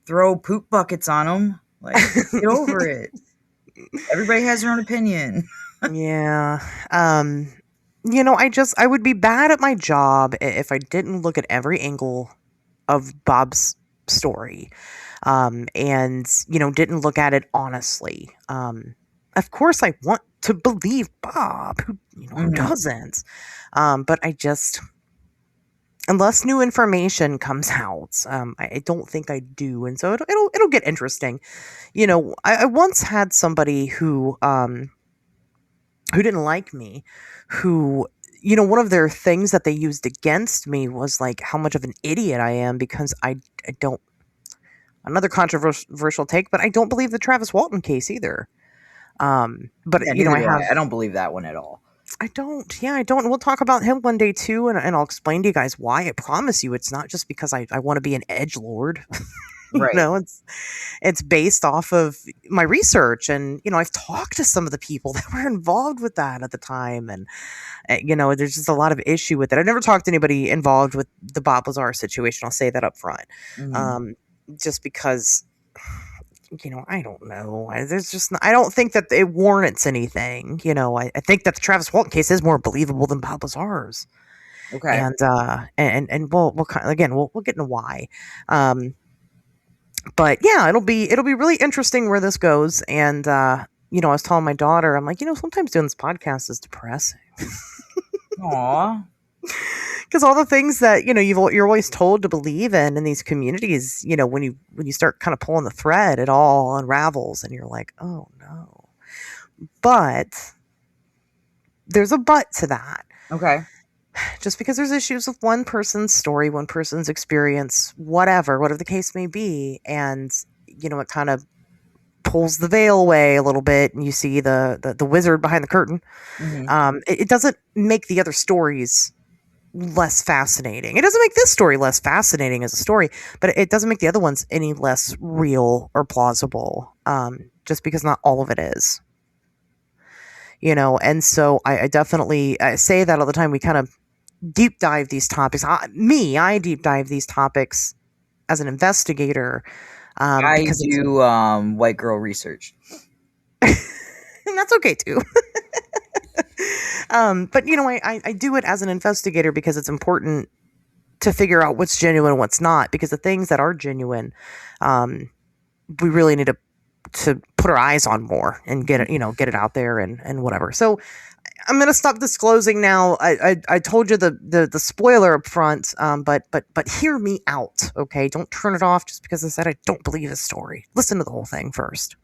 throw poop buckets on them. Like, get over it. Everybody has their own opinion. Yeah. I would be bad at my job if I didn't look at every angle of Bob's story, and didn't look at it honestly. Of course, I want to believe Bob, who doesn't? But I just, unless new information comes out, I don't think I do, and so it'll get interesting. I once had somebody who didn't like me, who one of their things that they used against me was like how much of an idiot I am because I don't. Another controversial take, but I don't believe the Travis Walton case either. But I don't believe that one at all. I don't. Yeah, I don't. We'll talk about him one day too, and I'll explain to you guys why. I promise you, it's not just because I want to be an edgelord. Right. It's based off of my research, and I've talked to some of the people that were involved with that at the time, and there's just a lot of issue with it. I've never talked to anybody involved with the Bob Lazar situation. I'll say that up front, just because. I don't know. I don't think that it warrants anything. I think that the Travis Walton case is more believable than Bob Lazar's. Okay. And we'll get into why. But yeah, it'll be really interesting where this goes. And I was telling my daughter, I'm like, sometimes doing this podcast is depressing. Aw. Because all the things that you're always told to believe in these communities, when you start kind of pulling the thread, it all unravels, and you're like, oh no. But there's a but to that. Okay. Just because there's issues with one person's story, one person's experience, whatever the case may be, and it kind of pulls the veil away a little bit, and you see the wizard behind the curtain. It doesn't make the other stories less fascinating. It doesn't make this story less fascinating as a story, but it doesn't make the other ones any less real or plausible, just because not all of it is. And so I definitely say that all the time. We kind of deep dive these topics. I deep dive these topics as an investigator. I do white girl research. And that's okay too. But I do it as an investigator because it's important to figure out what's genuine and what's not, because the things that are genuine, we really need to put our eyes on more and get it out there and whatever. So I'm going to stop disclosing now. I told you the spoiler up front, but hear me out. Okay. Don't turn it off just because I said I don't believe the story. Listen to the whole thing first.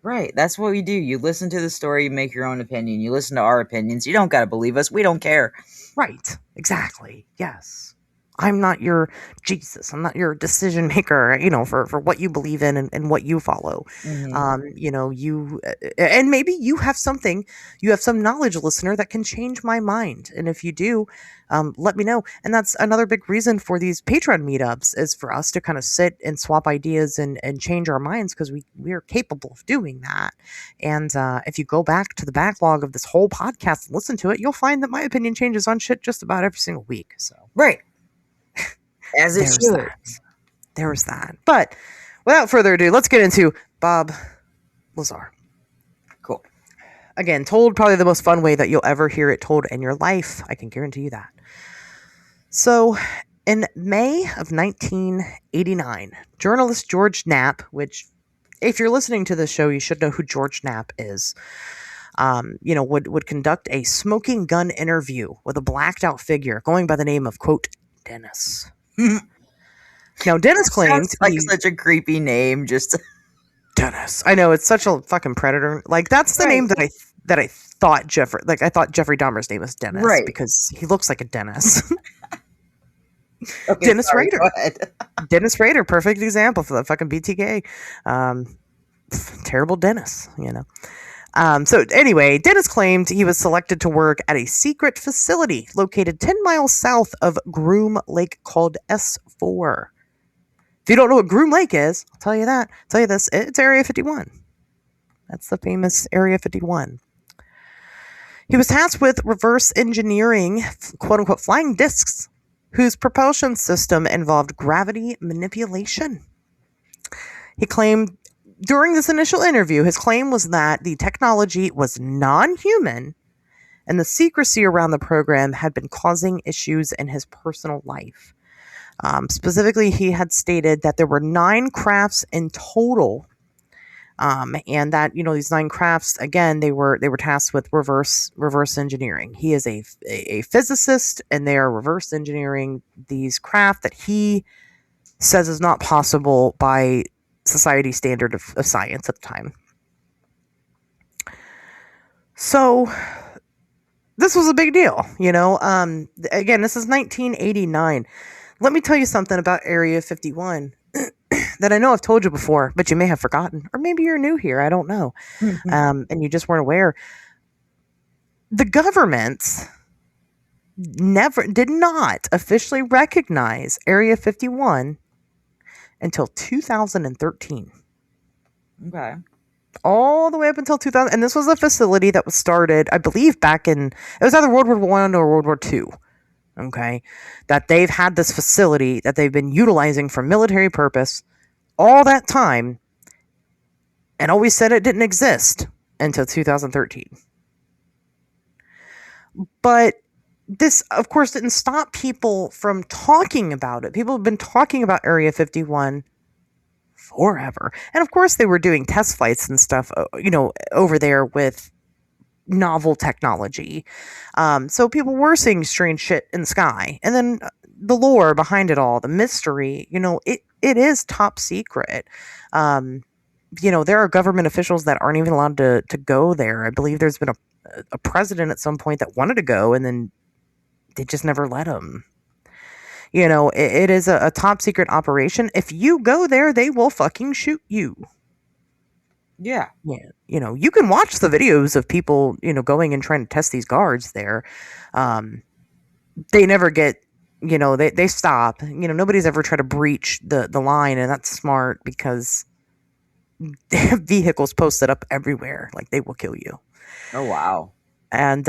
Right. That's what we do. You listen to the story, you make your own opinion. You listen to our opinions. You don't got to believe us. We don't care. Right. Exactly. Yes. I'm not your Jesus. I'm not your decision maker, for what you believe in and what you follow. You, and maybe you have some knowledge, listener, that can change my mind. And if you do, let me know. And that's another big reason for these Patreon meetups, is for us to kind of sit and swap ideas and change our minds, because we are capable of doing that. And if you go back to the backlog of this whole podcast and listen to it, you'll find that my opinion changes on shit just about every single week. So right. As it should. There's that. But without further ado, let's get into Bob Lazar. Cool. Again, told probably the most fun way that you'll ever hear it told in your life. I can guarantee you that. So, in May of 1989, journalist George Knapp, which, if you're listening to this show, you should know who George Knapp is, would conduct a smoking gun interview with a blacked out figure going by the name of, quote, Dennis. Now, Dennis claims like such a creepy name, just Dennis. I know, it's such a fucking predator. Like, that's the name that I thought Jeffrey. Like, I thought Jeffrey Dahmer's name was Dennis, right? Because he looks like a Dennis. Okay, Dennis sorry, Rader. Dennis Rader, perfect example for the fucking BTK. Terrible Dennis, So anyway, Dennis claimed he was selected to work at a secret facility located 10 miles south of Groom Lake called S4. If you don't know what Groom Lake is, I'll tell you that. I'll tell you this, it's Area 51. That's the famous Area 51. He was tasked with reverse engineering, quote-unquote, flying discs, whose propulsion system involved gravity manipulation. He claimed during this initial interview, his claim was that the technology was non-human and the secrecy around the program had been causing issues in his personal life. Specifically, he had stated that there were 9 crafts in total, and that these 9 crafts, again, they were tasked with reverse engineering. He is a physicist, and they are reverse engineering these craft that he says is not possible by society standard of science at the time. So this was a big deal, again, this is 1989. Let me tell you something about Area 51 that I know I've told you before, but you may have forgotten, or maybe you're new here. I don't know. And you just weren't aware. The government did not officially recognize Area 51 until 2013. Okay. All the way up until 2000. And this was a facility that was started, I believe, it was either World War I or World War II. Okay. That they've had this facility that they've been utilizing for military purpose all that time, and always said it didn't exist until 2013. But this, of course, didn't stop people from talking about it. People have been talking about Area 51 forever. And of course, they were doing test flights and stuff, over there with novel technology. So people were seeing strange shit in the sky. And then the lore behind it all, the mystery, it is top secret. There are government officials that aren't even allowed to go there. I believe there's been a president at some point that wanted to go, and then they just never let him. It is a top secret operation. If you go there, they will fucking shoot you. Yeah. Yeah. You can watch the videos of people, going and trying to test these guards there. They never get, they stop. Nobody's ever tried to breach the line, and that's smart because they have vehicles posted up everywhere. Like, they will kill you. Oh, wow. And,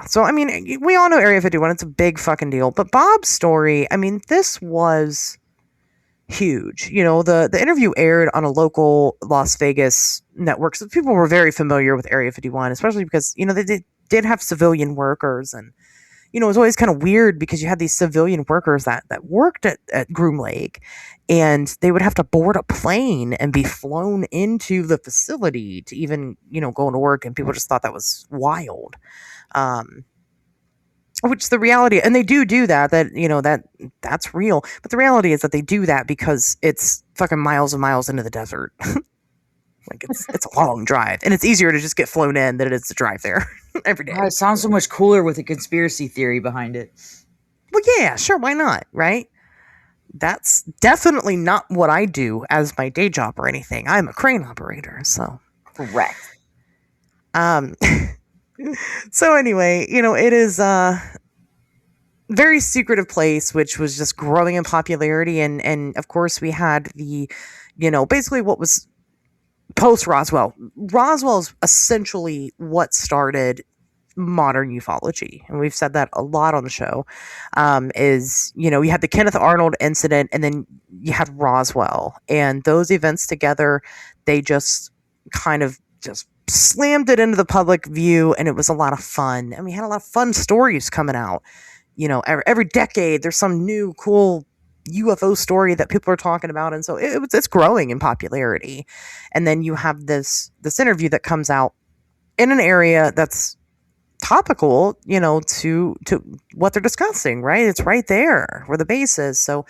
so, I mean, we all know Area 51. It's a big fucking deal. But Bob's story, I mean, this was huge. The interview aired on a local Las Vegas network. So people were very familiar with Area 51, especially because, they did have civilian workers. And, it was always kind of weird because you had these civilian workers that worked at Groom Lake, and they would have to board a plane and be flown into the facility to even, go into work. And people just thought that was wild. Which the reality, and they do that's real. But the reality is that they do that because it's fucking miles and miles into the desert. Like, it's a long drive, and it's easier to just get flown in than it is to drive there every day. It sounds so much cooler with a conspiracy theory behind it. Well, yeah, sure, why not, right? That's definitely not what I do as my day job or anything. I'm a crane operator, so. Correct. So anyway, it is a very secretive place, which was just growing in popularity. And of course, we had the, basically what was post-Roswell. Roswell is essentially what started modern ufology. And we've said that a lot on the show. You had the Kenneth Arnold incident, and then you had Roswell. And those events together, they just kind of just slammed it into the public view, and it was a lot of fun. And we had a lot of fun stories coming out. Every decade there's some new cool UFO story that people are talking about, and so it's growing in popularity. And then you have this interview that comes out in an area that's topical, to what they're discussing, right? It's right there where the base is. So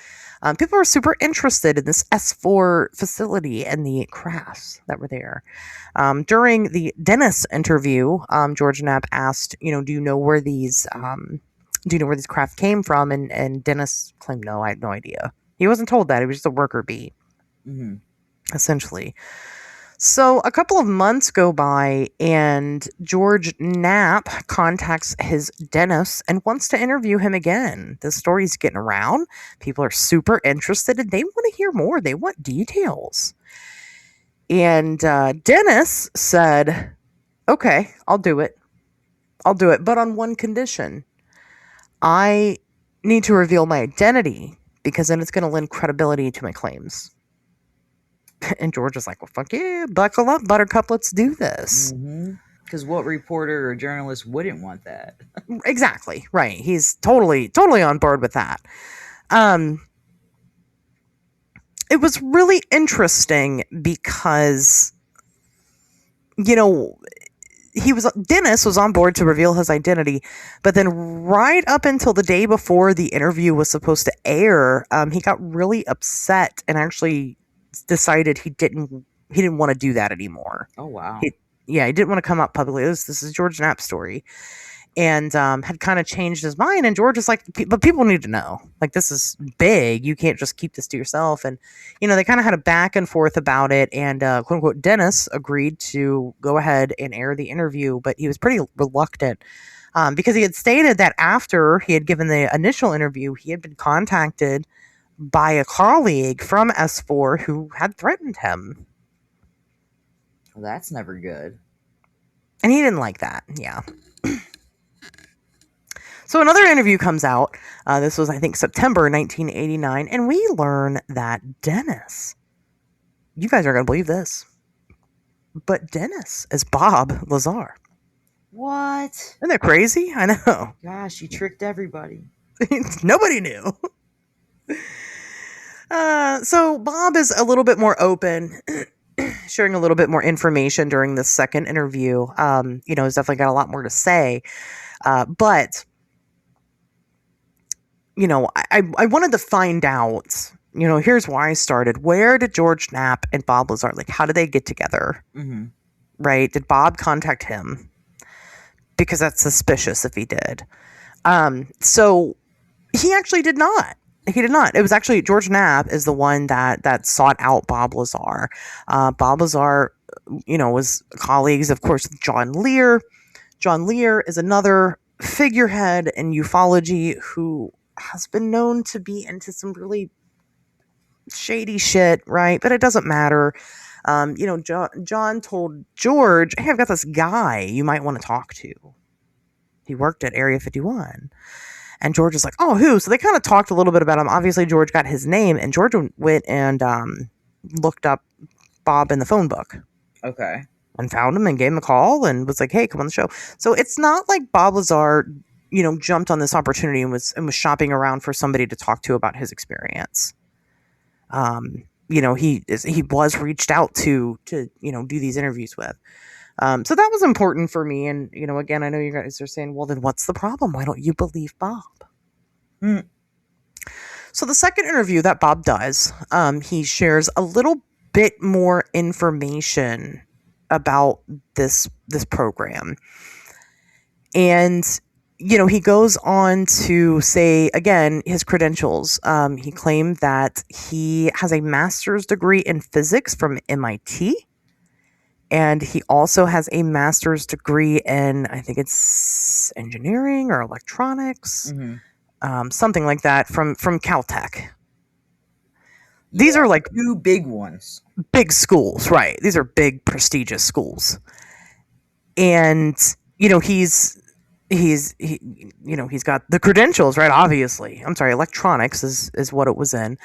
people are super interested in this S4 facility and the crafts that were there. During the Dennis interview, George Knapp asked, do you know where these craft came from? And Dennis claimed, no, I had no idea. He wasn't told that. He was just a worker bee, essentially. So a couple of months go by, and George Knapp contacts his Dennis and wants to interview him again. The story's getting around. People are super interested, and they want to hear more. They want details. And Dennis said, okay, I'll do it. But on one condition. I need to reveal my identity, because then it's going to lend credibility to my claims. And George was like, well, fuck yeah, buckle up, buttercup, let's do this. Because Because what reporter or journalist wouldn't want that? Exactly. Right. He's totally on board with that. It was really interesting because, Dennis was on board to reveal his identity, but then right up until the day before the interview was supposed to air, he got really upset and actually decided he didn't want to do that anymore. Oh, wow. He didn't want to come out publicly. This is George Knapp's story. And had kind of changed his mind. And George is like, but people need to know. Like, this is big. You can't just keep this to yourself. And, they kind of had a back and forth about it. And, quote unquote, Dennis agreed to go ahead and air the interview. But he was pretty reluctant because he had stated that after he had given the initial interview, he had been contacted by a colleague from S4 who had threatened him. Well, that's never good. And he didn't like that. Yeah. So another interview comes out. This was, I think, September 1989. And we learn that Dennis, you guys aren't going to believe this, but Dennis is Bob Lazar. What? Isn't that crazy? I know. Gosh, you tricked everybody. Nobody knew. So Bob is a little bit more open, sharing a little bit more information during the second interview. He's definitely got a lot more to say. But I wanted to find out, here's why I started. Where did George Knapp and Bob Lazar, like, how did they get together? Mm-hmm. Right? Did Bob contact him? Because that's suspicious if he did. So he actually did not. He did not. It was actually George Knapp is the one that sought out Bob Lazar. Bob Lazar, was colleagues, of course, with John Lear. John Lear is another figurehead in ufology who has been known to be into some really shady shit, right? But it doesn't matter. John told George, hey, I've got this guy you might want to talk to. He worked at Area 51. And George is like, oh, who? So they kind of talked a little bit about him. Obviously, George got his name, and George went and looked up Bob in the phone book. Okay. And found him and gave him a call and was like, hey, come on the show. So it's not like Bob Lazar, jumped on this opportunity and was shopping around for somebody to talk to about his experience. He was reached out to do these interviews with. So that was important for me. And, again, I know you guys are saying, well, then what's the problem? Why don't you believe Bob? So the second interview that Bob does, he shares a little bit more information about this program. And, he goes on to say, again, his credentials. He claimed that he has a master's degree in physics from MIT. And he also has a master's degree in, I think it's engineering or electronics, something like that from Caltech. These are like two big ones. Big schools, right? These are big, prestigious schools. And, he's got the credentials, right? Obviously. I'm sorry, electronics is what it was in.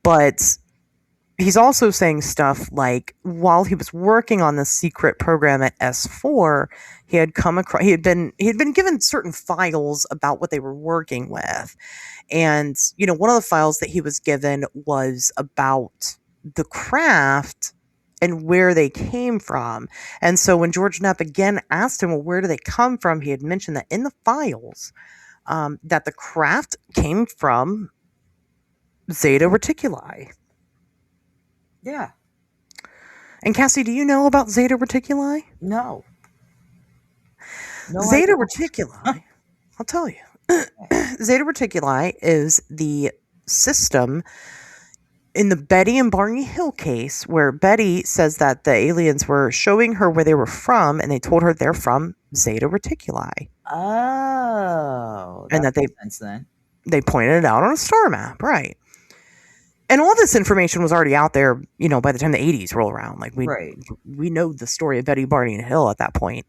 But he's also saying stuff like while he was working on the secret program at S4, he had been given certain files about what they were working with. And, one of the files that he was given was about the craft and where they came from. And so when George Knapp again asked him, well, where do they come from? He had mentioned that in the files, that the craft came from Zeta Reticuli. Yeah. And Cassie, do you know about Zeta Reticuli? No. Zeta Reticuli, I'll tell you. Zeta Reticuli is the system in the Betty and Barney Hill case where Betty says that the aliens were showing her where they were from, and they told her they're from Zeta Reticuli. Oh. And that makes sense then. They pointed it out on a star map, right? And all this information was already out there, by the time the 80s roll around. Like we know the story of Betty, Barney, and Hill at that point.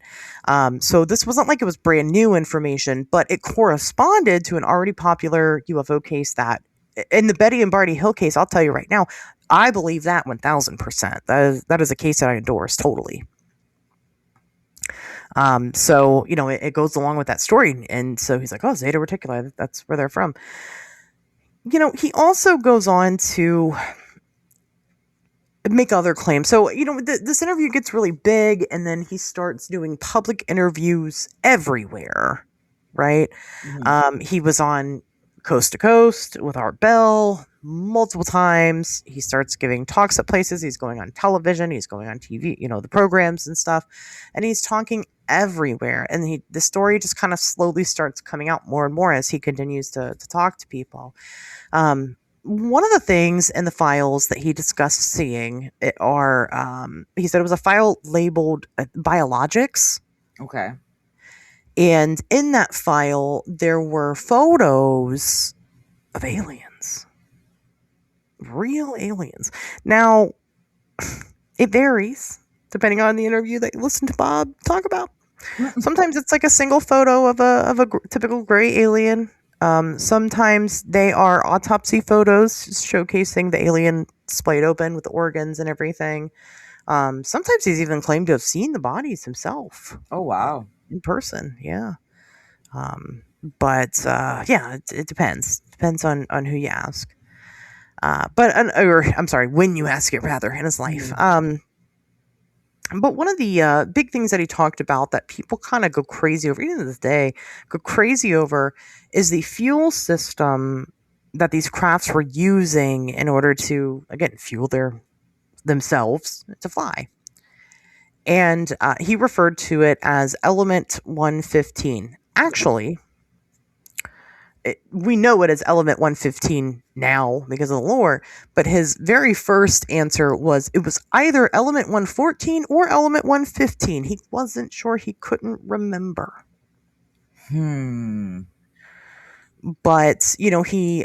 So this wasn't like it was brand new information, but it corresponded to an already popular UFO case that, in the Betty and Barney Hill case, I'll tell you right now, I believe that 1000%. That is a case that I endorse totally. So, it goes along with that story. And so he's like, oh, Zeta Reticuli, that's where they're from. He also goes on to make other claims. So, this interview gets really big, and then he starts doing public interviews everywhere, right? He was on Coast to Coast with Art Bell multiple times. He starts giving talks at places. He's going on television. He's going on TV, the programs and stuff. And he's talking everywhere. And the story just kind of slowly starts coming out more and more as he continues to talk to people. One of the things in the files that he discussed seeing are, he said it was a file labeled biologics. Okay. And in that file, there were photos of aliens. Real aliens. Now, it varies depending on the interview that you listen to Bob talk about. Sometimes it's like a single photo of a typical gray alien. Sometimes they are autopsy photos showcasing the alien splayed open with the organs and everything. Sometimes he's even claimed to have seen the bodies himself. Oh, wow. In person, yeah. It depends. Depends on who you ask. When you ask it, rather, in his life. But one of the big things that he talked about that people kind of go crazy over, even to this day, is the fuel system that these crafts were using in order to, again, fuel themselves to fly. And he referred to it as Element 115. Actually, we know it as Element 115 now because of the lore, but his very first answer was it was either Element 114 or Element 115. He wasn't sure. He couldn't remember. But, he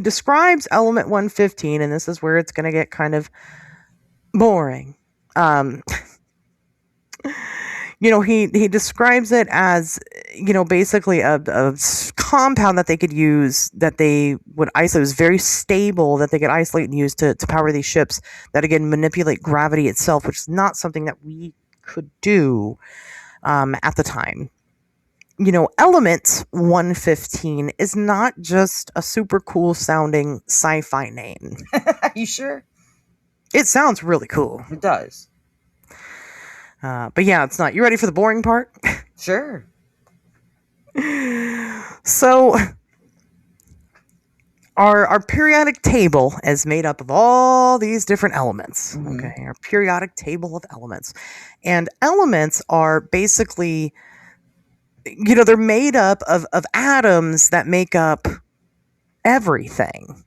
describes Element 115, and this is where it's going to get kind of boring. He describes it as, basically a compound that they could use, that they would isolate. It was very stable, that they could isolate and use to power these ships that, again, manipulate gravity itself, which is not something that we could do at the time. Element 115 is not just a super cool sounding sci-fi name. You sure? It sounds really cool. It does. But yeah, it's not. You ready for the boring part? Sure. So, our periodic table is made up of all these different elements. Okay, our periodic table of elements. And elements are basically, they're made up of atoms that make up everything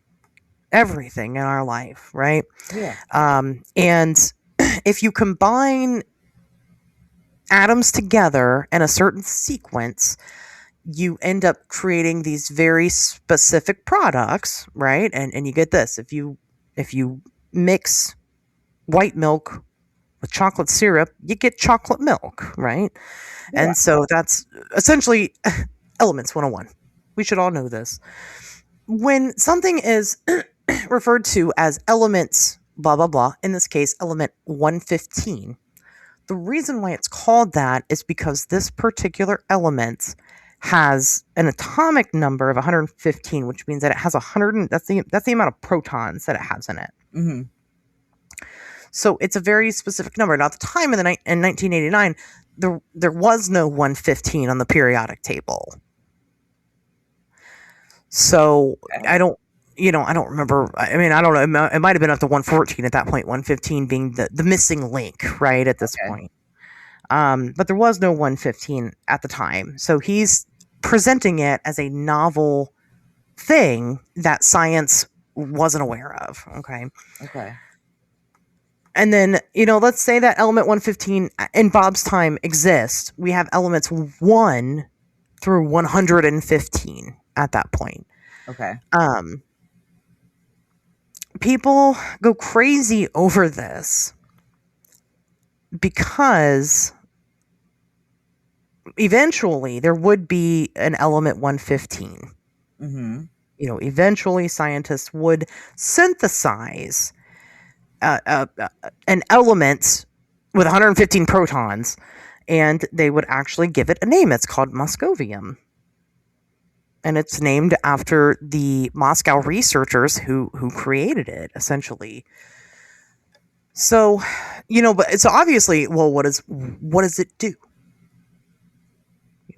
in our life, right? Yeah. And if you combine atoms together in a certain sequence, you end up creating these very specific products, right? And you get this. If you mix white milk with chocolate syrup, you get chocolate milk, right? Yeah. And so that's essentially Elements 101. We should all know this. When something is referred to as elements blah blah blah, in this case element 115, the reason why it's called that is because this particular element has an atomic number of 115, which means that it has 100. That's the amount of protons that it has in it. So it's a very specific number. Now, at the time in 1989, there was no 115 on the periodic table. So I don't remember. I mean, I don't know. It might have been up to 114 at that point. 115 being the missing link, right, at this point. But there was no 115 at the time. So he's presenting it as a novel thing that science wasn't aware of. Okay. And then, let's say that element 115 in Bob's time exists. We have elements 1 through 115 at that point. Okay. People go crazy over this because eventually there would be an element 115. Eventually scientists would synthesize an element with 115 protons, and they would actually give it a name. It's called Moscovium. And it's named after the Moscow researchers who created it, essentially. So, but it's obviously, well, what does it do?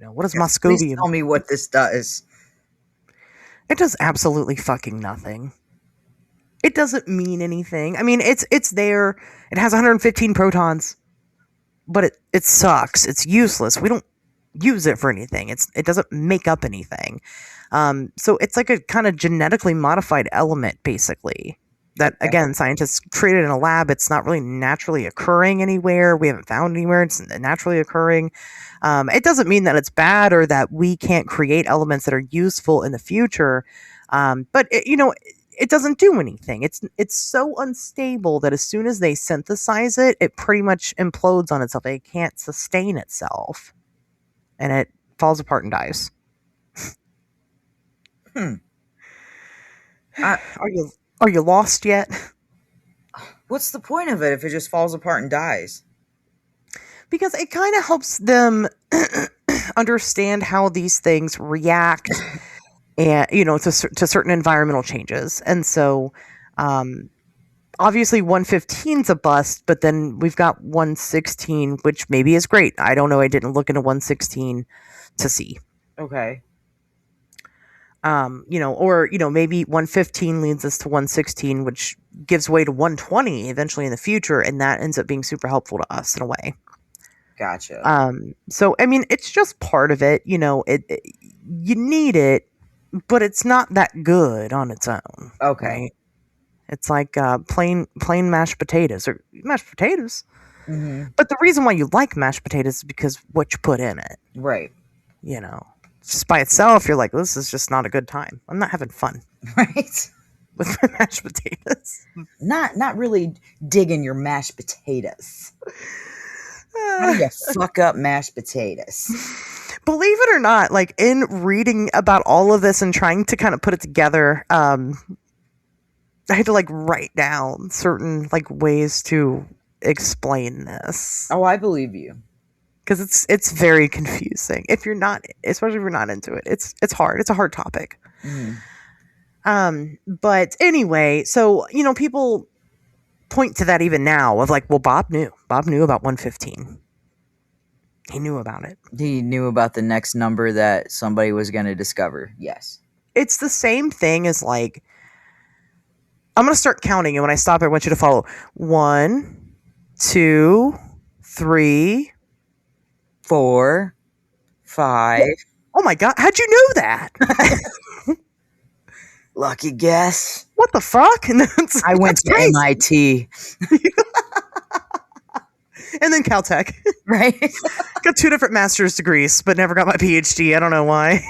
What does Moscovium? Please tell me what this does. It does absolutely fucking nothing. It doesn't mean anything. I mean, it's there. It has 115 protons, but it sucks. It's useless. We don't use it for anything. It doesn't make up anything. So it's like a kind of genetically modified element, basically, that, again, scientists created in a lab. It's not really naturally occurring anywhere. We haven't found anywhere it's naturally occurring. It doesn't mean that it's bad or that we can't create elements that are useful in the future. But it doesn't do anything. It's so unstable that as soon as they synthesize it, it pretty much implodes on itself. It can't sustain itself, and it falls apart and dies. Are you lost yet? What's the point of it if it just falls apart and dies? Because it kind of helps them understand how these things react, and to certain environmental changes. And so, obviously, 115's a bust, but then we've got 116, which maybe is great. I don't know. I didn't look into 116 to see. Okay. Maybe 115 leads us to 116, which gives way to 120 eventually in the future, and that ends up being super helpful to us in a way. Gotcha. So I mean, it's just part of it. You need it, but it's not that good on its own. Okay. Right? It's like plain mashed potatoes or mashed potatoes. Mm-hmm. But the reason why you like mashed potatoes is because what you put in it. Right. Just by itself, you're like, this is just not a good time. I'm not having fun. Right. With my mashed potatoes. Not really digging your mashed potatoes. How do you fuck up mashed potatoes? Believe it or not, like in reading about all of this and trying to kind of put it together, I had to like write down certain like ways to explain this. Oh, I believe you. Because it's very confusing especially if you're not into it. It's hard. It's a hard topic. But anyway, so people point to that even now of like, well, Bob knew about 115. He knew about it. He knew about the next number that somebody was going to discover. Yes. It's the same thing as like, I'm going to start counting, and when I stop, I want you to follow. 1, 2, 3, 4, 5. Oh my God. How'd you know that? Lucky guess. What the fuck? I went to crazy. MIT. And then Caltech. Right? Got 2 different master's degrees, but never got my PhD. I don't know why.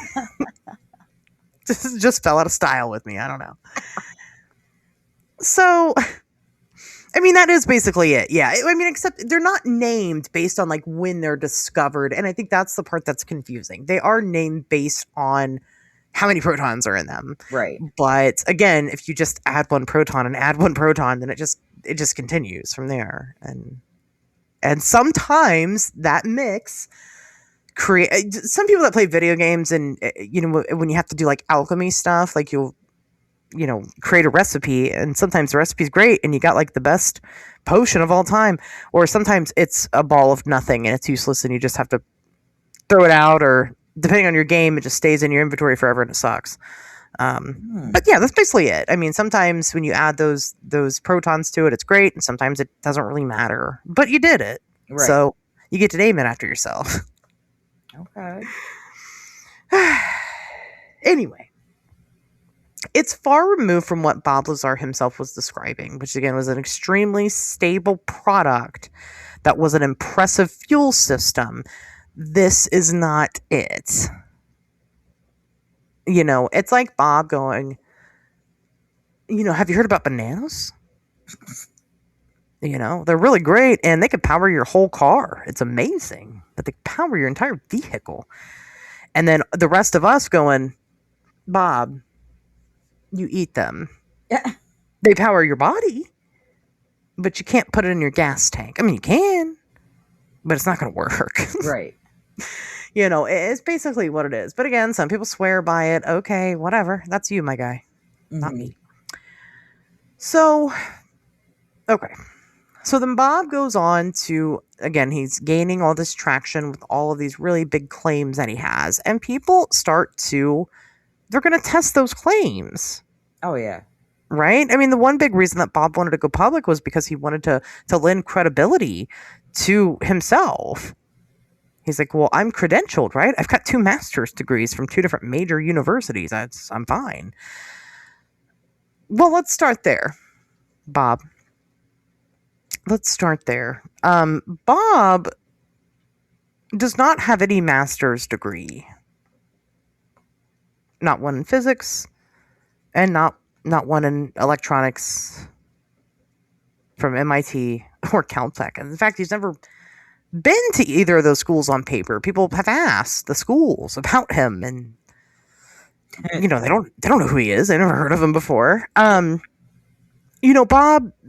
just fell out of style with me. I don't know. So, I mean, that is basically it. Yeah. I mean, except they're not named based on like when they're discovered. And I think that's the part that's confusing. They are named based on how many protons are in them. Right. But again, if you just add one proton, then it just continues from there. And sometimes that mix create some people that play video games, and when you have to do like alchemy stuff, like you'll create a recipe, and sometimes the recipe's great and you got like the best potion of all time, or sometimes it's a ball of nothing and it's useless and you just have to throw it out, or depending on your game, it just stays in your inventory forever and it sucks. But yeah, that's basically it. I mean, sometimes when you add those protons to it, it's great, and sometimes it doesn't really matter. But you did it, Right. So you get to name it after yourself. Okay. Anyway, it's far removed from what Bob Lazar himself was describing, which again was an extremely stable product that was an impressive fuel system. This is not it. It's like Bob going, have you heard about bananas? They're really great and they could power your whole car. It's amazing that they power your entire vehicle. And then the rest of us going, Bob, you eat them. They power your body, but you can't put it in your gas tank. I mean, you can, but it's not going to work. Right. It's basically what it is. But again, some people swear by it. Okay, whatever. That's you, my guy, not me. So, okay. So then Bob goes on to, again, he's gaining all this traction with all of these really big claims that he has. And people they're going to test those claims. Oh, yeah. Right? I mean, the one big reason that Bob wanted to go public was because he wanted to lend credibility to himself. He's like, well, I'm credentialed, right? I've got 2 master's degrees from 2 different major universities. I'm fine. Well, let's start there, Bob. Let's start there. Bob does not have any master's degree. Not one in physics, and not one in electronics from MIT or Caltech. And in fact, he's never been to either of those schools on paper. People have asked the schools about him, and they don't know who he is. They never heard of him before. Bob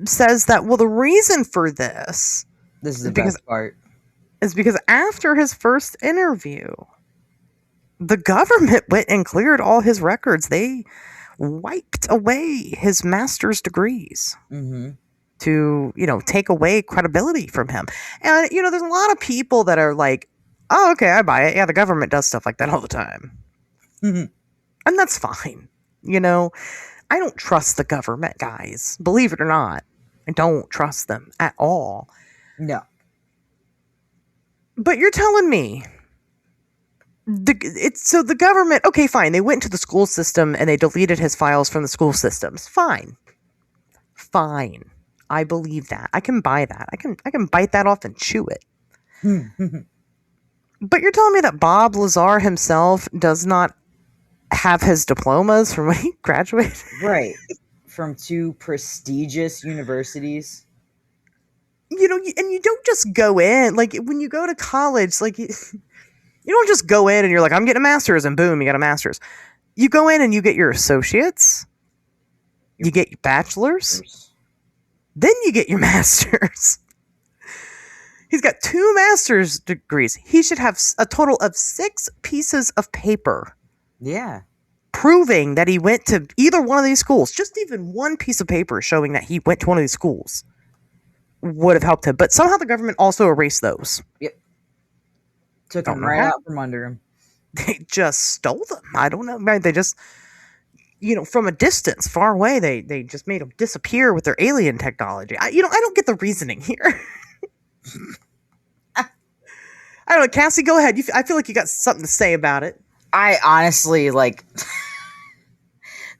says that, well, the reason for this is the best part. Is because after his first interview, the government went and cleared all his records. They wiped away his master's degrees. To, take away credibility from him. And, there's a lot of people that are like, oh, okay, I buy it. Yeah, the government does stuff like that all the time. And that's fine. I don't trust the government, guys. Believe it or not. I don't trust them at all. No. But you're telling me, so the government, okay, fine. They went to the school system and they deleted his files from the school systems. Fine. I believe that. I can buy that. I can bite that off and chew it. But you're telling me that Bob Lazar himself does not have his diplomas from when he graduated? Right. From 2 prestigious universities. And you don't just go in. Like, when you go to college, like, you don't just go in and you're like, I'm getting a master's, and boom, you got a master's. You go in and you get your associates. You get your bachelor's. Then you get your master's. He's got 2 master's degrees. He should have a total of 6 pieces of paper. Yeah. Proving that he went to either one of these schools. Just even one piece of paper showing that he went to one of these schools would have helped him. But somehow the government also erased those. Yep. Took them right out from under him. They just stole them. I don't know. They just... from a distance, far away, they just made them disappear with their alien technology. I don't get the reasoning here. I don't know, Cassie, go ahead. I feel like you got something to say about it. I honestly,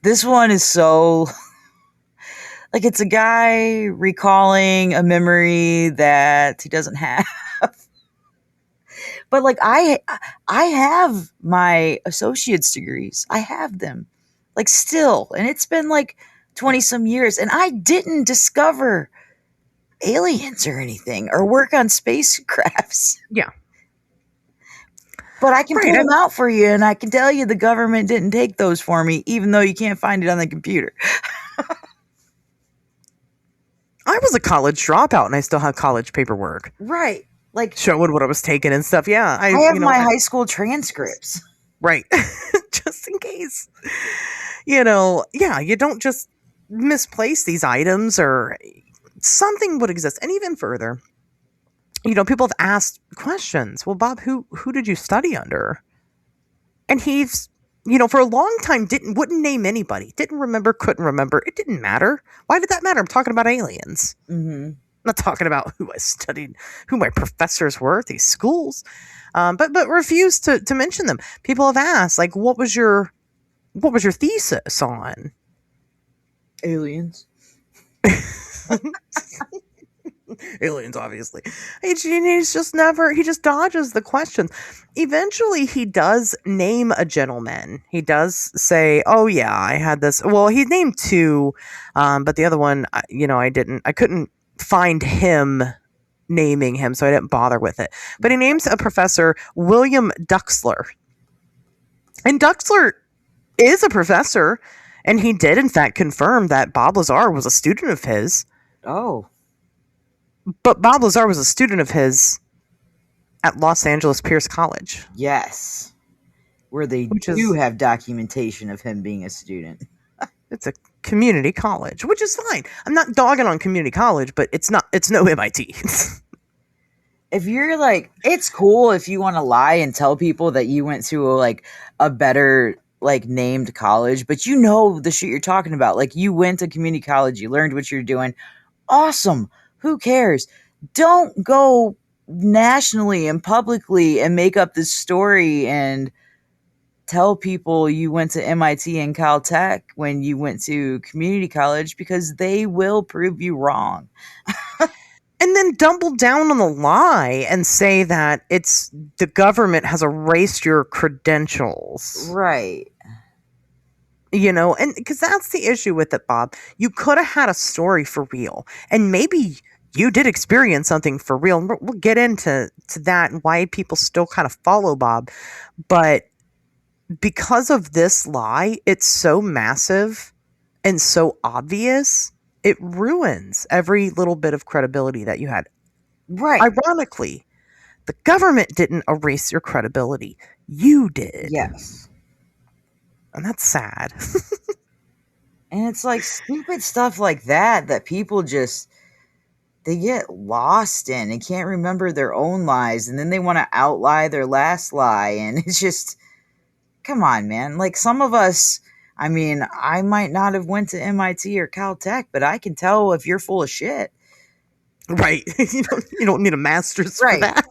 this one is so, it's a guy recalling a memory that he doesn't have. But, I have my associate's degrees. I have them. Still, and it's been 20 some years, and I didn't discover aliens or anything or work on spacecrafts. Yeah. But I can pull them out for you, and I can tell you the government didn't take those for me, even though you can't find it on the computer. I was a college dropout, and I still have college paperwork. Right. Showing what I was taking and stuff. Yeah. I have my high school transcripts. Right. Just in case. You don't just misplace these items, or something would exist. And even further, people have asked questions. Well, Bob, who did you study under? And he's, for a long time wouldn't name anybody. Didn't remember, couldn't remember. It didn't matter. Why did that matter? I'm talking about aliens. I'm not talking about who I studied, who my professors were at these schools. But refused to mention them. People have asked, what was your thesis on? Aliens. Aliens, obviously. He just dodges the questions. Eventually, he does name a gentleman. He does say, oh yeah, I had this. Well, he named 2, but the other one, I couldn't find him naming him, so I didn't bother with it. But he names a professor, William Duxler. And Duxler is a professor, and he did, in fact, confirm that Bob Lazar was a student of his. Oh. But Bob Lazar was a student of his at Los Angeles Pierce College. Yes. Where they Which do is- have documentation of him being a student. It's a community college, which is fine. I'm not dogging on community college, but it's no MIT. If you're like, it's cool if you want to lie and tell people that you went to a better named college, but you know the shit you're talking about. Like, you went to community college, you learned what you're doing. Awesome. Who cares? Don't go nationally and publicly and make up this story and tell people you went to MIT and Caltech when you went to community college, because they will prove you wrong. And then double down on the lie and say that it's the government has erased your credentials. Right. And because that's the issue with it, Bob. You could have had a story for real. And maybe you did experience something for real. And we'll get into that and why people still kind of follow Bob. But because of this lie, it's so massive and so obvious, it ruins every little bit of credibility that you had. Right. Ironically, the government didn't erase your credibility. You did. Yes. And that's sad. And it's like stupid stuff like that people just, they get lost in and can't remember their own lies. And then they want to outlie their last lie. And it's just, come on, man. Like, some of us, I mean, I might not have went to MIT or Caltech, but I can tell if you're full of shit. Right. You don't need a master's Right. for that.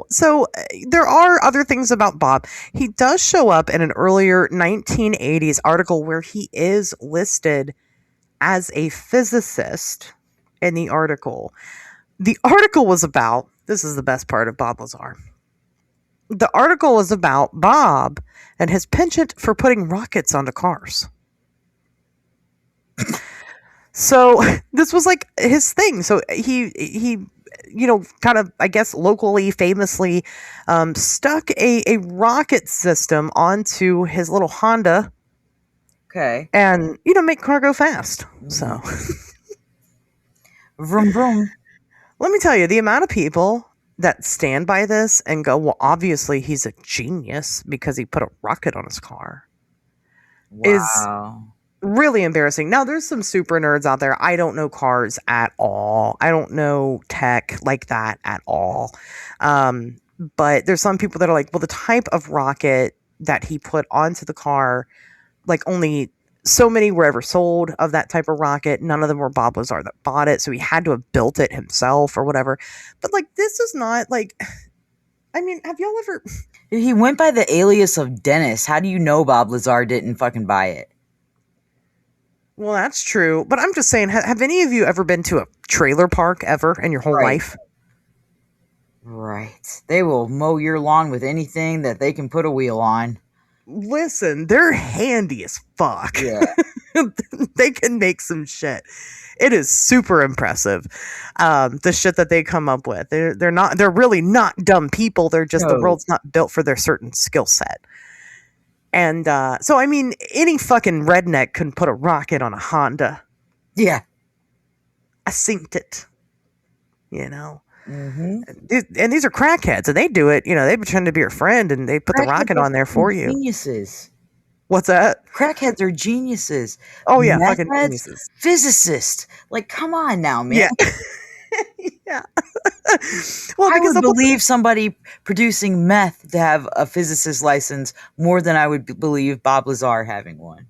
So there are other things about Bob. He does show up in an earlier 1980s article where he is listed as a physicist in the article. The article was about, this is the best part of Bob Lazar. The article was about Bob and his penchant for putting rockets onto cars. So this was like his thing. So he kind of, I guess, locally, famously stuck a rocket system onto his little Honda. Okay. And, make car go fast. So. Vroom, vroom. Let me tell you, the amount of people that stand by this and go, well, obviously he's a genius because he put a rocket on his car. Wow. Really embarrassing. Now, there's some super nerds out there. I don't know cars at all. I don't know tech like that at all. But there's some people that are like, well, the type of rocket that he put onto the car, like, only so many were ever sold of that type of rocket. None of them were Bob Lazar that bought it. So he had to have built it himself or whatever. But, like, this is not like, I mean, have y'all ever... He went by the alias of Dennis. How do you know Bob Lazar didn't fucking buy it? Well, that's true. But I'm just saying, have any of you ever been to a trailer park ever in your whole life? Right. They will mow your lawn with anything that they can put a wheel on. Listen, they're handy as fuck. Yeah. They can make some shit. It is super impressive. The shit that they come up with. They're really not dumb people. They're just, the world's not built for their certain skill set. And so, I mean, any fucking redneck can put a rocket on a Honda. Yeah. I synced it. Mm-hmm. And these are crackheads, and they do it. They pretend to be your friend, and they put the rocket on there for you. Geniuses. What's that? Crackheads are geniuses. Oh yeah, Meth fucking heads, geniuses. Physicist. Like, come on now, man. Yeah. Yeah. Well, I because would believe somebody producing meth to have a physicist license more than I would believe Bob Lazar having one.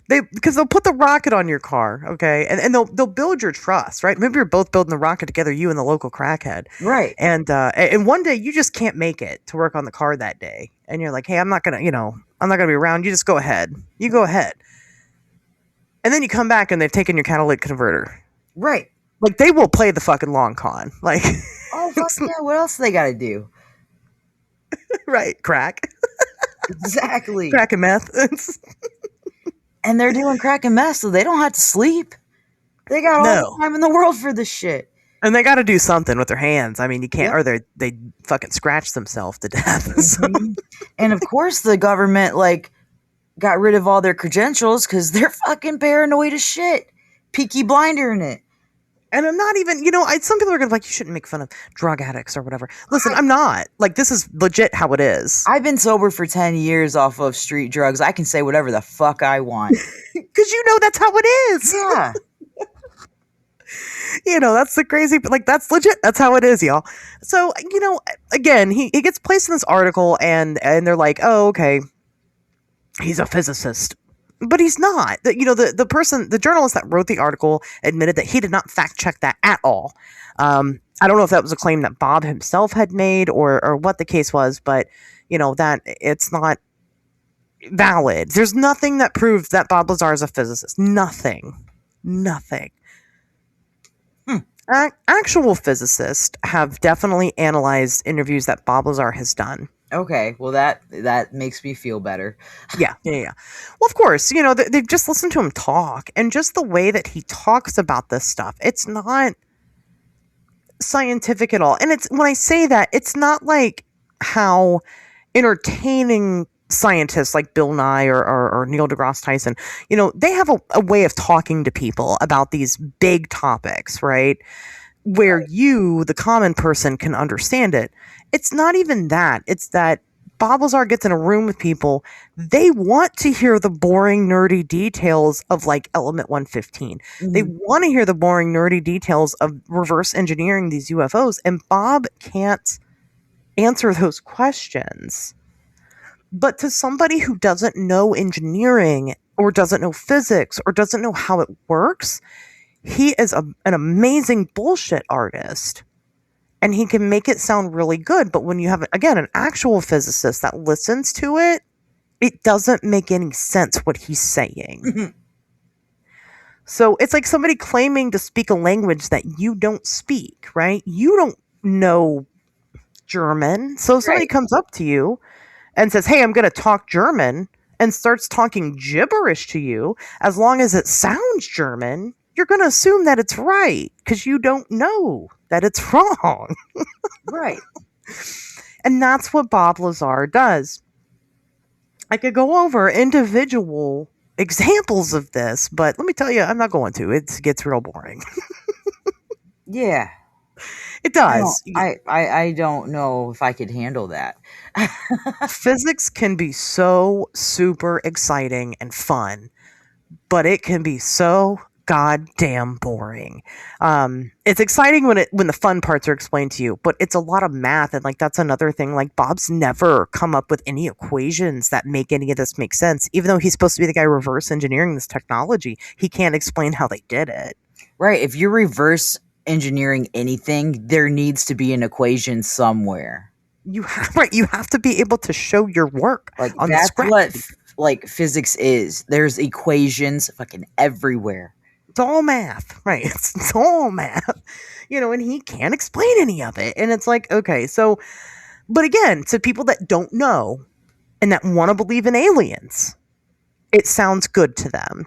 Because they'll put the rocket on your car, okay, and they'll build your trust, right? Maybe you're both building the rocket together, you and the local crackhead, right? And one day you just can't make it to work on the car that day, and you're like, hey, I'm not gonna be around. You just go ahead. You go ahead, and then you come back and they've taken your catalytic converter, right? Like, they will play the fucking long con, like. Oh fuck yeah! What else they got to do? Right, crack. Exactly. Crack and meth. And they're doing crack and meth, so they don't have to sleep. They got all the time in the world for this shit. And they got to do something with their hands. I mean, you can't, or they fucking scratch themselves to death. Mm-hmm. And of course, the government got rid of all their credentials because they're fucking paranoid as shit. Peaky Blinder in it. And I'm not even, some people are going to be like, you shouldn't make fun of drug addicts or whatever. Listen, I'm not. Like, this is legit how it is. I've been sober for 10 years off of street drugs. I can say whatever the fuck I want. Because that's how it is. Yeah. That's the crazy, like, that's legit. That's how it is, y'all. So, again, he gets placed in this article and they're like, oh, okay, he's a physicist. But he's not. The journalist that wrote the article admitted that he did not fact check that at all. I don't know if that was a claim that Bob himself had made or what the case was, but that it's not valid. There's nothing that proves that Bob Lazar is a physicist. Nothing. Actual physicists have definitely analyzed interviews that Bob Lazar has done. Okay, well that makes me feel better. Yeah. Well, of course, they've just listened to him talk, and just the way that he talks about this stuff, it's not scientific at all. And it's, when I say that, it's not like how entertaining scientists like Bill Nye or Neil deGrasse Tyson, they have a way of talking to people about these big topics, right? Where you, the common person, can understand it. It's not even that. It's that Bob Lazar gets in a room with people. They want to hear the boring, nerdy details of like Element 115. Mm-hmm. They want to hear the boring, nerdy details of reverse engineering these UFOs. And Bob can't answer those questions. But to somebody who doesn't know engineering or doesn't know physics or doesn't know how it works, he is an amazing bullshit artist. And he can make it sound really good. But when you have, again, an actual physicist that listens to it, it doesn't make any sense what he's saying. Mm-hmm. So it's like somebody claiming to speak a language that you don't speak, right? You don't know German. So if somebody comes up to you and says, hey, I'm going to talk German, and starts talking gibberish to you, as long as it sounds German, you're going to assume that it's right because you don't know that it's wrong. Right. And that's what Bob Lazar does. I could go over individual examples of this, but let me tell you, I'm not going to. It gets real boring. Yeah. It does. I don't know if I could handle that. Physics can be so super exciting and fun, but it can be so goddamn boring. It's exciting when the fun parts are explained to you, but it's a lot of math, and like that's another thing. Like Bob's never come up with any equations that make any of this make sense. Even though he's supposed to be the guy reverse engineering this technology, he can't explain how they did it. Right. If you're reverse engineering anything, there needs to be an equation somewhere. You have to be able to show your work. Like on that's the what like physics is. There's equations fucking everywhere. It's all math, right? It's all math, and he can't explain any of it. And it's like, okay, so, but again, to people that don't know and that want to believe in aliens, it sounds good to them.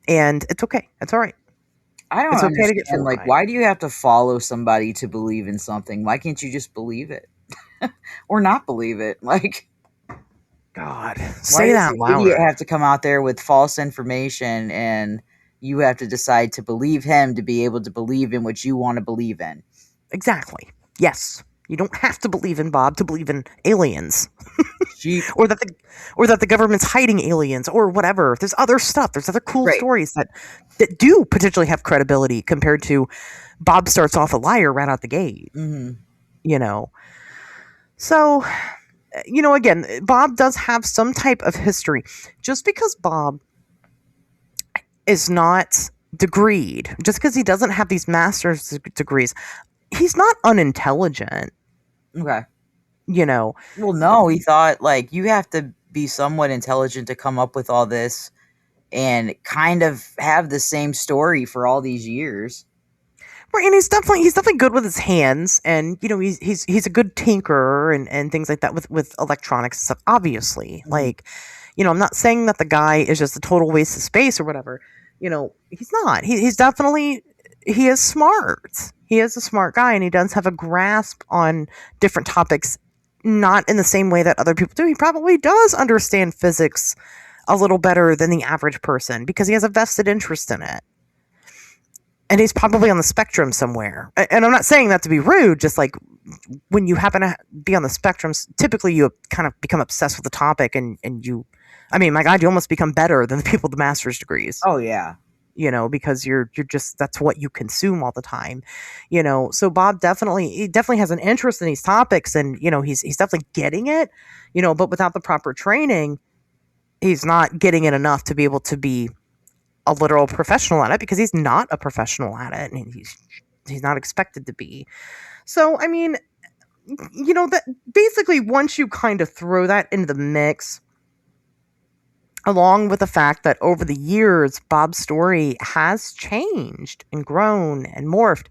And it's okay. It's all right. I don't understand. Like, why do you have to follow somebody to believe in something? Why can't you just believe it? Or not believe it? Like, God, say that louder. Why do you have to come out there with false information and you have to decide to believe him to be able to believe in what you want to believe in? Exactly. Yes. You don't have to believe in Bob to believe in aliens. or that the government's hiding aliens or whatever. There's other stuff. There's other cool stories that do potentially have credibility compared to Bob starts off a liar right out the gate. Mm-hmm. So, again, Bob does have some type of history. Just because Bob is not degreed, just because he doesn't have these master's degrees, he's not unintelligent. Okay. Well, no, he thought like you have to be somewhat intelligent to come up with all this and kind of have the same story for all these years. Right, and he's definitely good with his hands, and he's a good tinkerer and things like that with electronics and stuff. Obviously, like, I'm not saying that the guy is just a total waste of space or whatever. He's not. He's definitely, he is smart. He is a smart guy, and he does have a grasp on different topics, not in the same way that other people do. He probably does understand physics a little better than the average person because he has a vested interest in it. And he's probably on the spectrum somewhere. And I'm not saying that to be rude, just like when you happen to be on the spectrum, typically you kind of become obsessed with the topic and you, I mean, my God, you almost become better than the people with the master's degrees. Oh, yeah. You know, because you're just, that's what you consume all the time, you know. So Bob definitely has an interest in these topics, and you know, he's definitely getting it, you know, but without the proper training, he's not getting it enough to be able to be a literal professional at it, because he's not a professional at it, and he's not expected to be. So I mean, you know, that basically once you kind of throw that into the mix, along with the fact that over the years, Bob's story has changed and grown and morphed.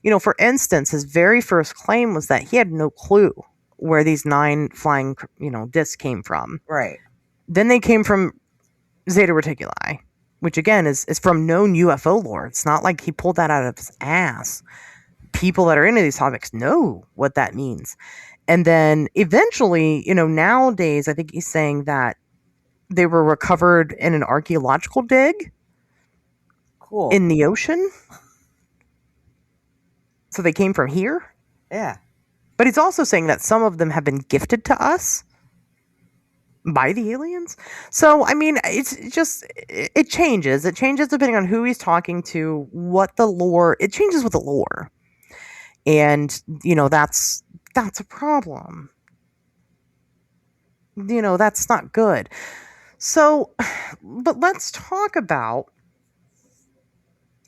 You know, for instance, his very first claim was that he had no clue where these 9 flying, you know, discs came from. Right. Then they came from Zeta Reticuli, which again is from known UFO lore. It's not like he pulled that out of his ass. People that are into these topics know what that means. And then eventually, you know, nowadays, I think he's saying that they were recovered in an archaeological dig. Cool. In the ocean. So they came from here. Yeah. But he's also saying that some of them have been gifted to us by the aliens. So, I mean, it's just, it changes. It changes depending on who he's talking to, what the lore, it changes with the lore. And, you know, that's a problem. You know, that's not good. So, but let's talk about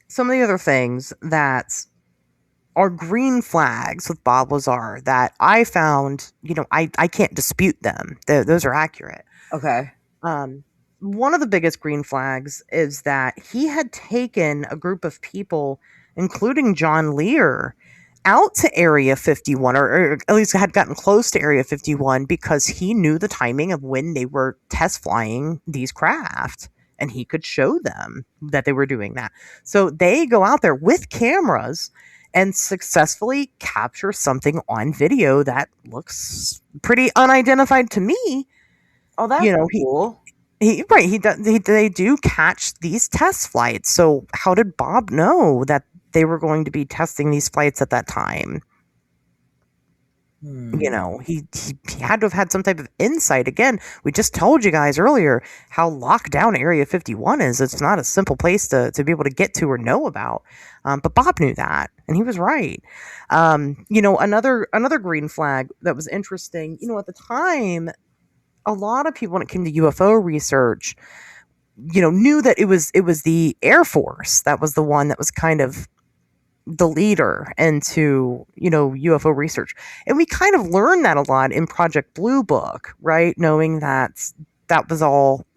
some of the other things that are green flags with Bob Lazar that I found, you know, I can't dispute them. Those are accurate. Okay. One of the biggest green flags is that he had taken a group of people, including John Lear, out to Area 51, or at least had gotten close to Area 51, because he knew the timing of when they were test flying these craft, and he could show them that they were doing that. So they go out there with cameras and successfully capture something on video that looks pretty unidentified to me. Oh, that's cool. They do catch these test flights. So how did Bob know that they were going to be testing these flights at that time? You know, he had to have had some type of insight. Again, we just told you guys earlier how locked down Area 51 is. It's not a simple place to be able to get to or know about. But Bob knew that, and he was right. You know, another green flag that was interesting, you know, at the time, a lot of people, when it came to UFO research, you know, knew that it was the Air Force that was the one that was kind of the leader into, you know, UFO research. And we kind of learned that a lot in Project Blue Book, right? Knowing that was all,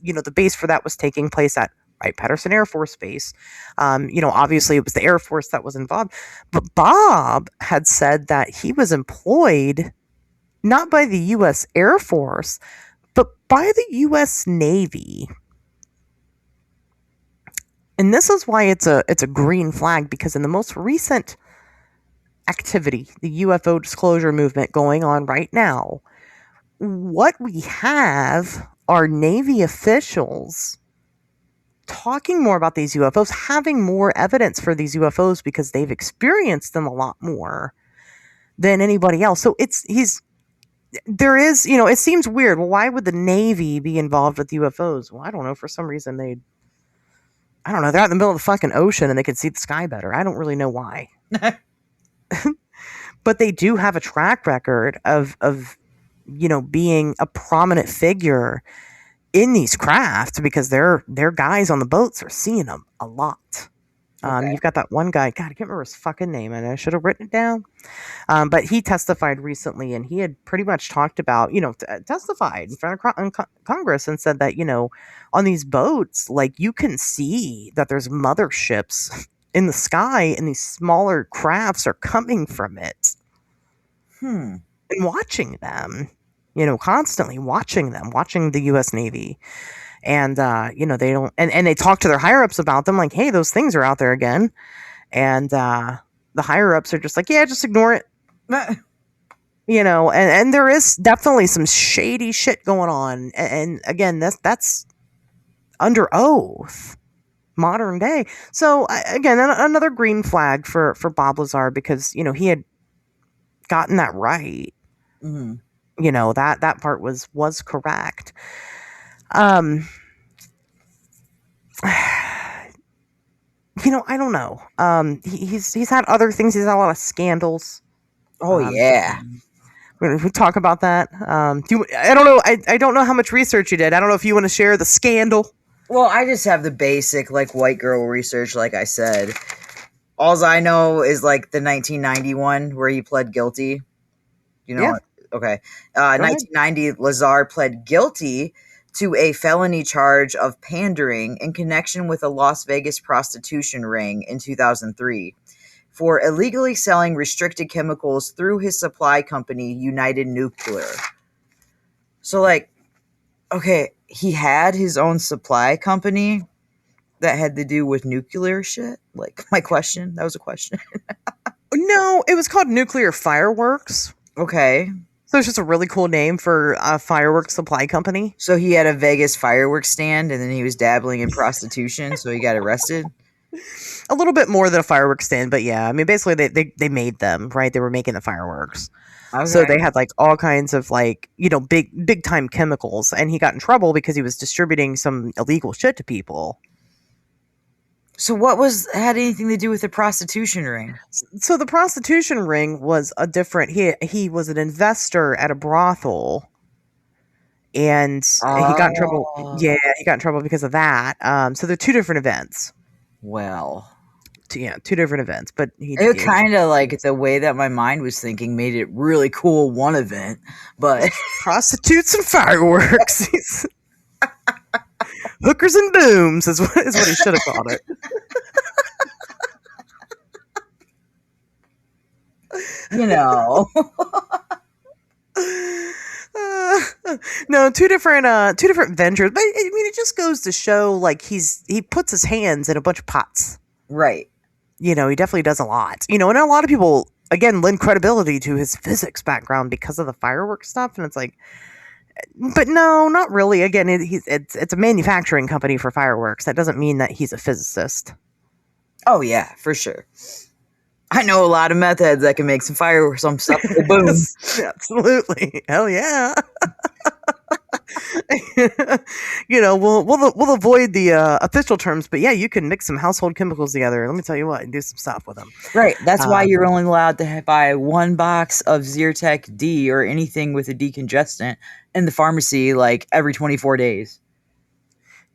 you know, the base for that was taking place at Wright-Patterson Air Force Base. You know, obviously it was the Air Force that was involved. But Bob had said that he was employed not by the U.S. Air Force, but by the U.S. Navy. And this is why it's a green flag, because in the most recent activity, the UFO disclosure movement going on right now, what we have are Navy officials talking more about these UFOs, having more evidence for these UFOs because they've experienced them a lot more than anybody else. So there is, you know, it seems weird. Well, why would the Navy be involved with UFOs? Well, I don't know. For some reason, I don't know. They're out in the middle of the fucking ocean and they can see the sky better. I don't really know why. But they do have a track record of, you know, being a prominent figure in these crafts, because their guys on the boats are seeing them a lot. You've got that one guy, God, I can't remember his fucking name, and I should have written it down. But he testified recently, and he had pretty much talked about, you know, testified in front of Congress and said that, you know, on these boats, like, you can see that there's motherships in the sky, and these smaller crafts are coming from it. And watching them, you know, constantly watching the U.S. Navy. And, you know, they don't, and they talk to their higher ups about them, like, hey, those things are out there again. And, the higher ups are just like, yeah, just ignore it. and there is definitely some shady shit going on. And again, that's under oath, modern day. So again, another green flag for Bob Lazar, because he had gotten that right. Mm-hmm. That part was correct. I don't know. He's had other things. He's had a lot of scandals. Oh yeah. We talk about that. I don't know. I don't know how much research you did. I don't know if you want to share the scandal. Well, I just have the basic white girl research, like I said. All I know is the 1991 where he pled guilty. Yeah. Okay. 1990, Lazar pled guilty to a felony charge of pandering in connection with a Las Vegas prostitution ring in 2003 for illegally selling restricted chemicals through his supply company, United Nuclear. So, okay, he had his own supply company that had to do with nuclear shit? My question? That was a question. No, it was called Nuclear Fireworks. Okay. So it's just a really cool name for a fireworks supply company. So he had a Vegas fireworks stand, and then he was dabbling in prostitution, so he got arrested? A little bit more than a fireworks stand, but yeah. I mean, basically, they made them, right? They were making the fireworks. Okay. So they had all kinds of big time chemicals, and he got in trouble because he was distributing some illegal shit to people. So what had anything to do with the prostitution ring? So the prostitution ring was a different. He was an investor at a brothel, and he got in trouble. Yeah, he got in trouble because of that. So they're two different events. Well, two different events, but it kind of the way that my mind was thinking made it really cool. One event, but prostitutes and fireworks. Hookers and booms is what he should have called it. No, two different ventures, but I mean, it just goes to show he puts his hands in a bunch of pots, right? He definitely does a lot, and a lot of people again lend credibility to his physics background because of the fireworks stuff, and it's but no, not really. Again, it's a manufacturing company for fireworks. That doesn't mean that he's a physicist. Oh yeah, for sure. I know a lot of meth heads that can make some fireworks, some stuff. Boom. Absolutely. Hell yeah. We'll avoid the official terms, but yeah, you can mix some household chemicals together. Let me tell you what, and do some stuff with them. Right. That's why you're only allowed to buy one box of Zyrtec D or anything with a decongestant in the pharmacy every 24 days.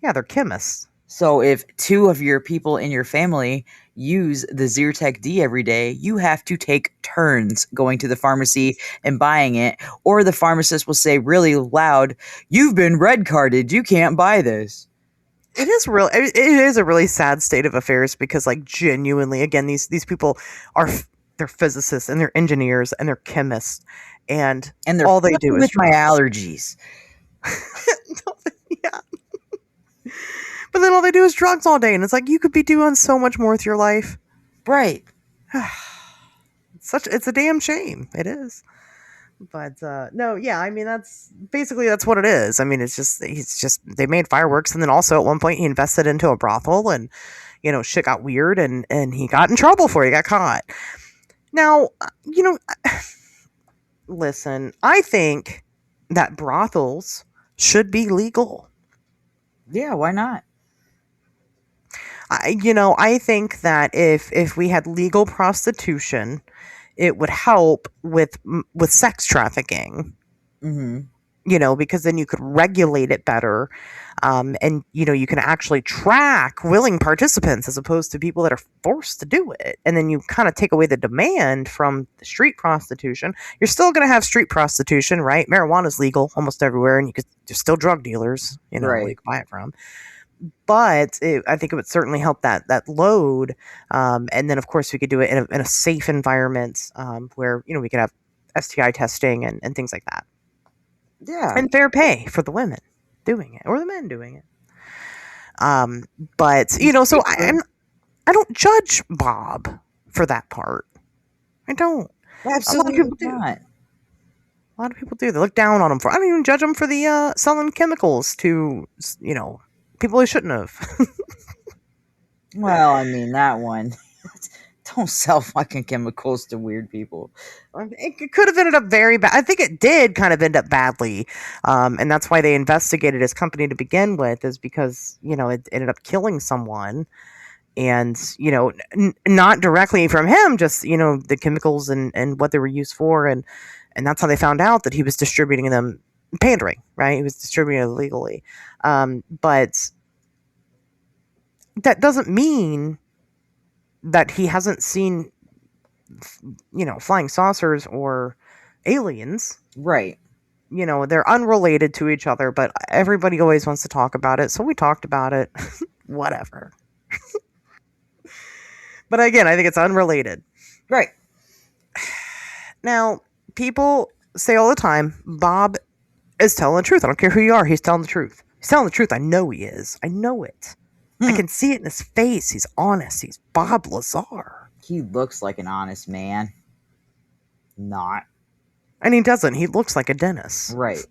Yeah, they're chemists. So if two of your people in your family use the Zyrtec D every day, you have to take turns going to the pharmacy and buying it, or the pharmacist will say really loud, "You've been red carded. You can't buy this." It is a really sad state of affairs because genuinely, again, these people they're physicists and they're engineers and they're chemists and they're all they do is with my allergies. Yeah. But then all they do is drugs all day, and it's you could be doing so much more with your life. Right. It's a damn shame. It is. But no, yeah, I mean that's what it is. I mean, they made fireworks, and then also at one point he invested into a brothel, and shit got weird, and he got in trouble for it. He got caught. Now, listen, I think that brothels should be legal. Yeah, why not? I think that if we had legal prostitution, it would help with sex trafficking. Mm-hmm. Because then you could regulate it better, and you can actually track willing participants as opposed to people that are forced to do it. And then you kind of take away the demand from the street prostitution. You're still going to have street prostitution, right? Marijuana's legal almost everywhere, and there's still drug dealers, where you can buy it from. But I think it would certainly help that load. And then, of course, we could do it in a safe environment where, we could have STI testing and things like that. Yeah. And fair pay for the women doing it or the men doing it. But, so I don't judge Bob for that part. I don't. Absolutely not. A lot of people do. They look down on him for. I don't even judge him for the selling chemicals to people he shouldn't have. Well, I mean that one. Don't sell fucking chemicals to weird people. It could have ended up very bad. I think it did kind of end up badly, and that's why they investigated his company to begin with. Is because it ended up killing someone, and not directly from him, just the chemicals and what they were used for, and that's how they found out that he was distributing them, pandering, right? He was distributing it illegally, but that doesn't mean that he hasn't seen, flying saucers or aliens. Right. They're unrelated to each other, but everybody always wants to talk about it. So we talked about it. Whatever. But again, I think it's unrelated. Right. Now, people say all the time, Bob is telling the truth. I don't care who you are. He's telling the truth. He's telling the truth. I know he is. I know it. I can see it in his face. He's honest. He's Bob Lazar. He looks like an honest man. Not. And he doesn't. He looks like a dentist. Right.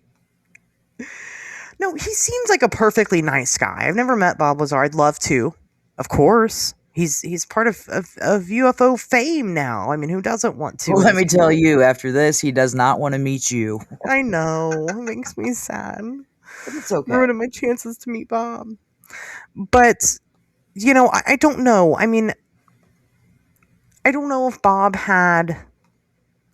No, he seems like a perfectly nice guy. I've never met Bob Lazar. I'd love to. Of course. He's part of UFO fame now. I mean, who doesn't want to? Well, let me tell you, after this, he does not want to meet you. I know. It makes me sad. But it's okay. Ruining my chances to meet Bob. But, I don't know. I mean, I don't know if Bob had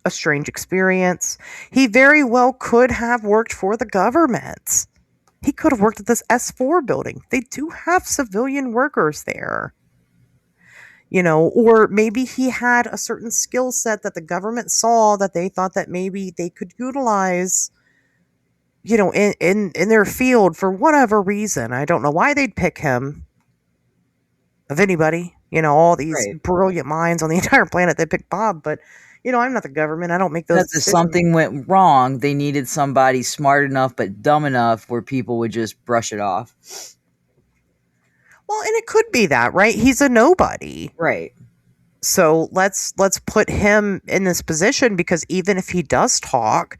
a strange experience. He very well could have worked for the government. He could have worked at this S4 building. They do have civilian workers there. Or maybe he had a certain skill set that the government saw that they thought that maybe they could utilize, in their field for whatever reason. I don't know why they'd pick him. Of anybody, all these brilliant minds on the entire planet, they pick Bob. But, I'm not the government. I don't make those decisions. If something went wrong, they needed somebody smart enough but dumb enough where people would just brush it off. Well, and it could be that, right? He's a nobody. Right. So let's put him in this position, because even if he does talk,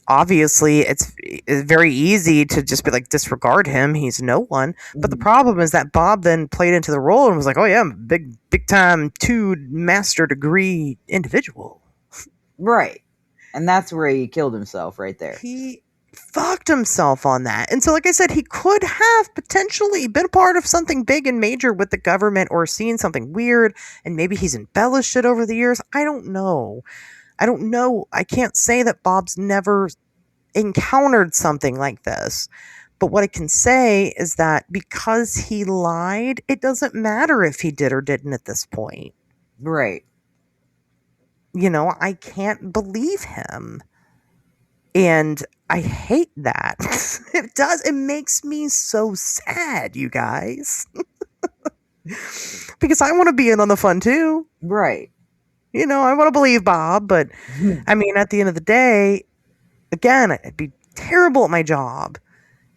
obviously it's very easy to just be like, disregard him. He's no one. But the problem is that Bob then played into the role and was like, oh yeah, I'm a big time 2 master degree individual. Right. And that's where he killed himself right there. He fucked himself on that. And so, like I said, he could have potentially been a part of something big and major with the government, or seen something weird, and maybe he's embellished it over the years. I don't know. I can't say that Bob's never encountered something like this. But what I can say is that because he lied, it doesn't matter if he did or didn't at this point. Right. I can't believe him. And I hate that. It does. It makes me so sad, you guys. Because I want to be in on the fun too. Right. I want to believe Bob, but I mean, at the end of the day, again, I'd be terrible at my job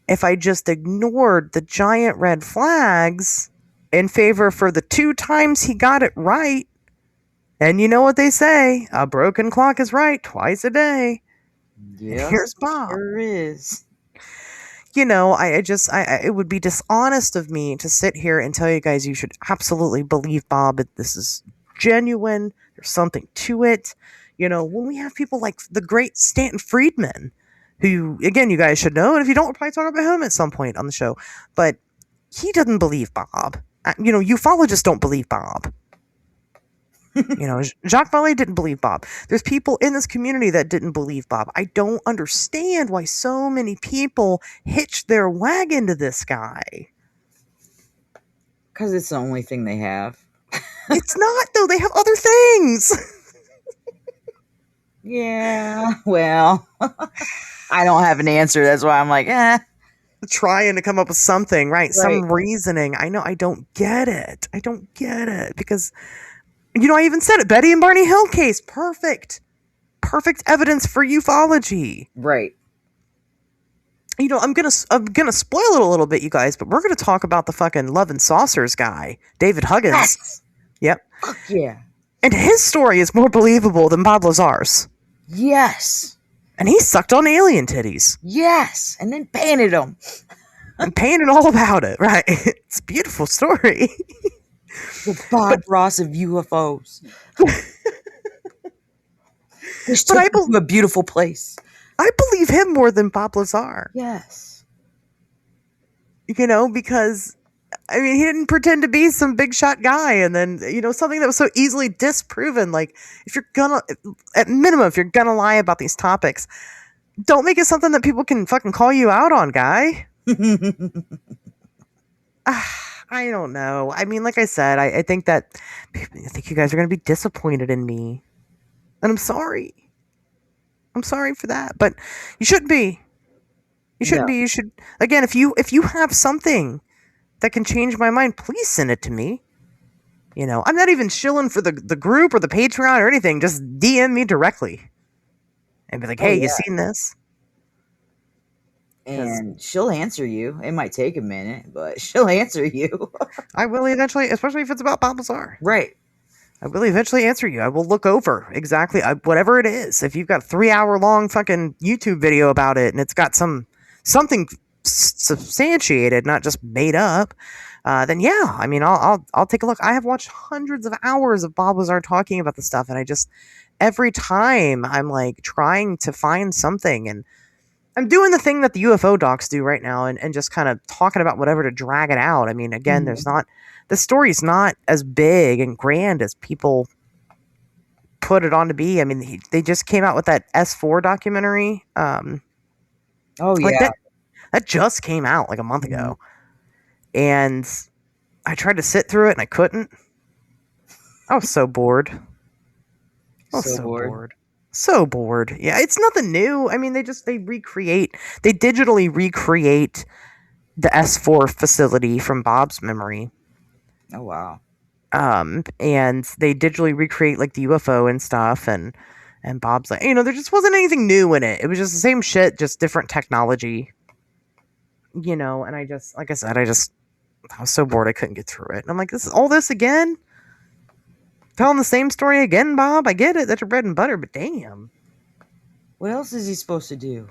if I just ignored the giant red flags in favor for the 2 times he got it right. And you know what they say, a broken clock is right twice a day. Yeah. Here's Bob. There is. It would be dishonest of me to sit here and tell you guys you should absolutely believe Bob. This is genuine. There's something to it. When we have people like the great Stanton Friedman, who, again, you guys should know, and if you don't, we'll probably talk about him at some point on the show, but he doesn't believe Bob. Ufologists don't believe Bob. Jacques Vallée didn't believe Bob. There's people in this community that didn't believe Bob. I don't understand why so many people hitched their wagon to this guy. Because it's the only thing they have. It's not, though. They have other things. Yeah, well, I don't have an answer. That's why I'm like, trying to come up with something, right? Some reasoning. I know. I don't get it. Because, I even said it. Betty and Barney Hill case. Perfect evidence for ufology. Right. I'm gonna spoil it a little bit, you guys, but we're gonna talk about the fucking Love and Saucers guy, David Huggins. Yes. Yep. Fuck yeah. And his story is more believable than Bob Lazar's. Yes. And he sucked on alien titties Yes, and then painted them. and painted all about it. Right? It's a beautiful story. The Bob Ross of UFOs. Which But took I me to a beautiful place. I believe him more than Bob Lazar. Yes. Because I mean, he didn't pretend to be some big shot guy, and then something that was so easily disproven. Like, at minimum, if you're gonna lie about these topics, don't make it something that people can fucking call you out on, guy. I don't know. I mean, like I said, I think you guys are gonna be disappointed in me, and I'm sorry. I'm sorry for that, but you shouldn't be. You shouldn't be. You should, again, if you have something that can change my mind, please send it to me. I'm not even shilling for the group or the Patreon or anything. Just DM me directly and be like, hey, you seen this? And she'll answer you. It might take a minute, but she'll answer you. I will eventually, especially if it's about Bob Lazar. Right. I will eventually answer you. I will look over exactly whatever it is. If you've got a 3-hour long fucking YouTube video about it and it's got something substantiated, not just made up, then yeah, I mean, I'll take a look. I have watched hundreds of hours of Bob Lazar talking about the stuff, and I just, every time I'm like trying to find something, and I'm doing the thing that the UFO docs do right now, and just kind of talking about whatever to drag it out. I mean, again, the story's not as big and grand as people put it on to be. I mean, they just came out with that S4 documentary. That just came out like a month ago. And I tried to sit through it and I couldn't. I was so bored. So bored. Yeah, it's nothing new. I mean, they digitally recreate the S4 facility from Bob's memory. Oh, wow. And they digitally recreate like the UFO and stuff, and Bob's like, there just wasn't anything new in it. It was just the same shit, just different technology. And I just, like I said, I was so bored I couldn't get through it. And I'm like, this again? Telling the same story again, Bob? I get it, that's your bread and butter, but damn. What else is he supposed to do?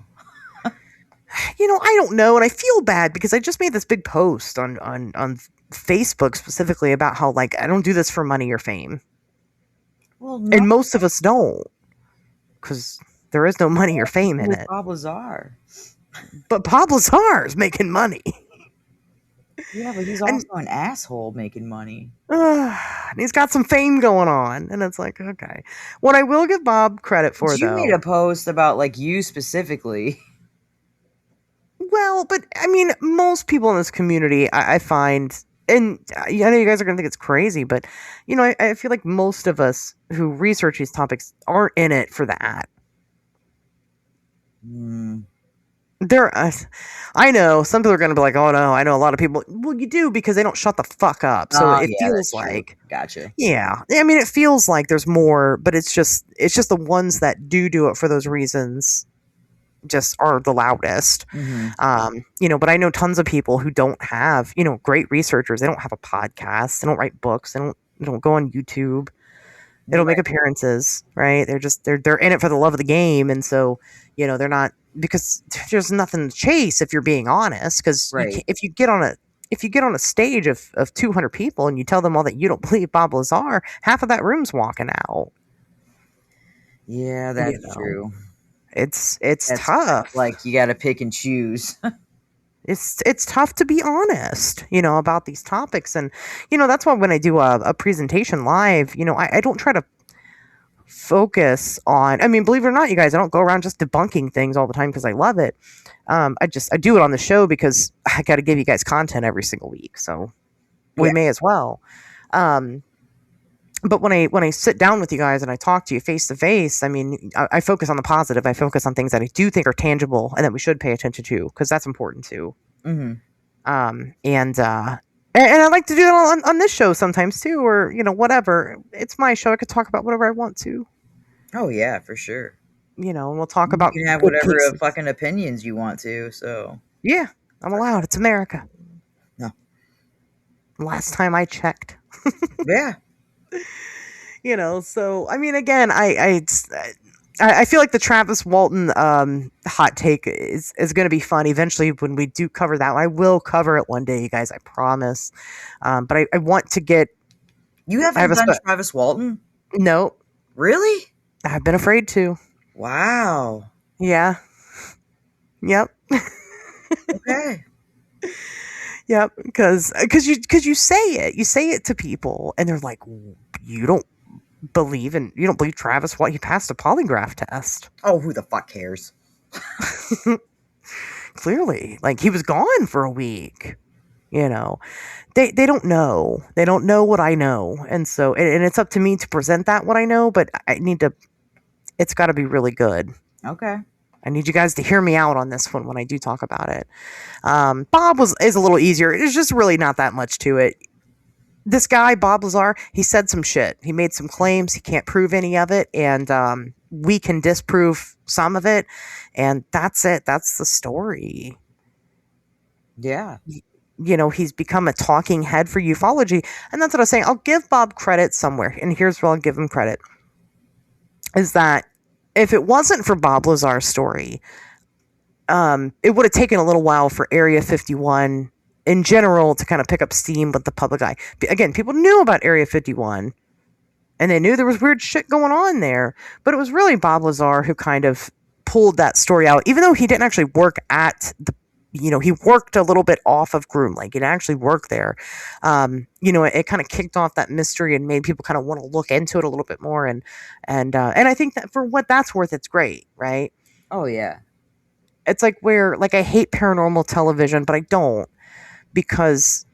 I don't know, and I feel bad because I just made this big post on Facebook specifically about how, like, I don't do this for money or fame. Well, no. And most of us don't, because there is no money or fame in it. Bob Lazar. But Bob Lazar is making money. Yeah, but he's also an asshole making money. And he's got some fame going on, and it's like, okay. What I will give Bob credit for, you made a post about, like, you specifically. Well, but, I mean, most people in this community, I find, and I know you guys are going to think it's crazy, but, I feel like most of us who research these topics aren't in it for that. I know some people are going to be like, oh no, I know a lot of people. Well, you do, because they don't shut the fuck up. So it feels like, gotcha. Yeah. I mean, it feels like there's more, but it's just the ones that do it for those reasons just are the loudest. But I know tons of people who don't have, great researchers. They don't have a podcast. They don't write books. They don't go on YouTube. They don't make appearances, right? They're in it for the love of the game. And so, they're not, because there's nothing to chase, if you're being honest. Because if you get on a stage of 200 people and you tell them all that you don't believe Bob Lazar, half of that room's walking out. Yeah, that's true. It's tough. Like, you got to pick and choose. It's tough to be honest, about these topics. And, that's why when I do a presentation live, I don't try to focus on, I mean, believe it or not, you guys, I don't go around just debunking things all the time because I love it. I do it on the show because I got to give you guys content every single week. So we may as well. But when I sit down with you guys and I talk to you face to face, I mean, I focus on the positive. I focus on things that I do think are tangible and that we should pay attention to, because that's important too. And I like to do that on this show sometimes too, or whatever. It's my show. I could talk about whatever I want to. Oh yeah, for sure. And we'll talk about. You can have whatever fucking opinions you want to. So yeah, I'm allowed. It's America. No. Last time I checked. Yeah. So I mean, again, I I feel like the Travis Walton hot take is going to be fun eventually when we do cover that one. I will cover it one day, you guys. I promise. But I want to get. You haven't done Travis Walton? No. Really? I've been afraid to. Wow. Yeah. Yep. Okay. Yep. Because you say it to people, and they're like, you don't believe Travis Walton. He passed a polygraph test. Oh, who the fuck cares? Clearly, like he was gone for a week. You know, they don't know. They don't know what I know, and so and it's up to me to present that what I know. But I need to. It's got to be really good. Okay. I need you guys to hear me out on this one when I do talk about it. Bob is a little easier. There's just really not that much to it. This guy, Bob Lazar, he said some shit. He made some claims. He can't prove any of it. And we can disprove some of it. And that's it. That's the story. Yeah. You know, he's become a talking head for ufology. And that's what I was saying. I'll give Bob credit somewhere. And here's where I'll give him credit. Is that if it wasn't for Bob Lazar's story, it would have taken a little while for Area 51 in general to kind of pick up steam with the public eye. Again, people knew about Area 51 and they knew there was weird shit going on there, but it was really Bob Lazar who kind of pulled that story out, even though he didn't actually work at the, he worked a little bit off of Groom Lake. He didn't actually work there. It kind of kicked off that mystery and made people kind of want to look into it a little bit more. And I think that for what that's worth, it's great. Right. Oh yeah. It's like I hate paranormal television, but I don't. Because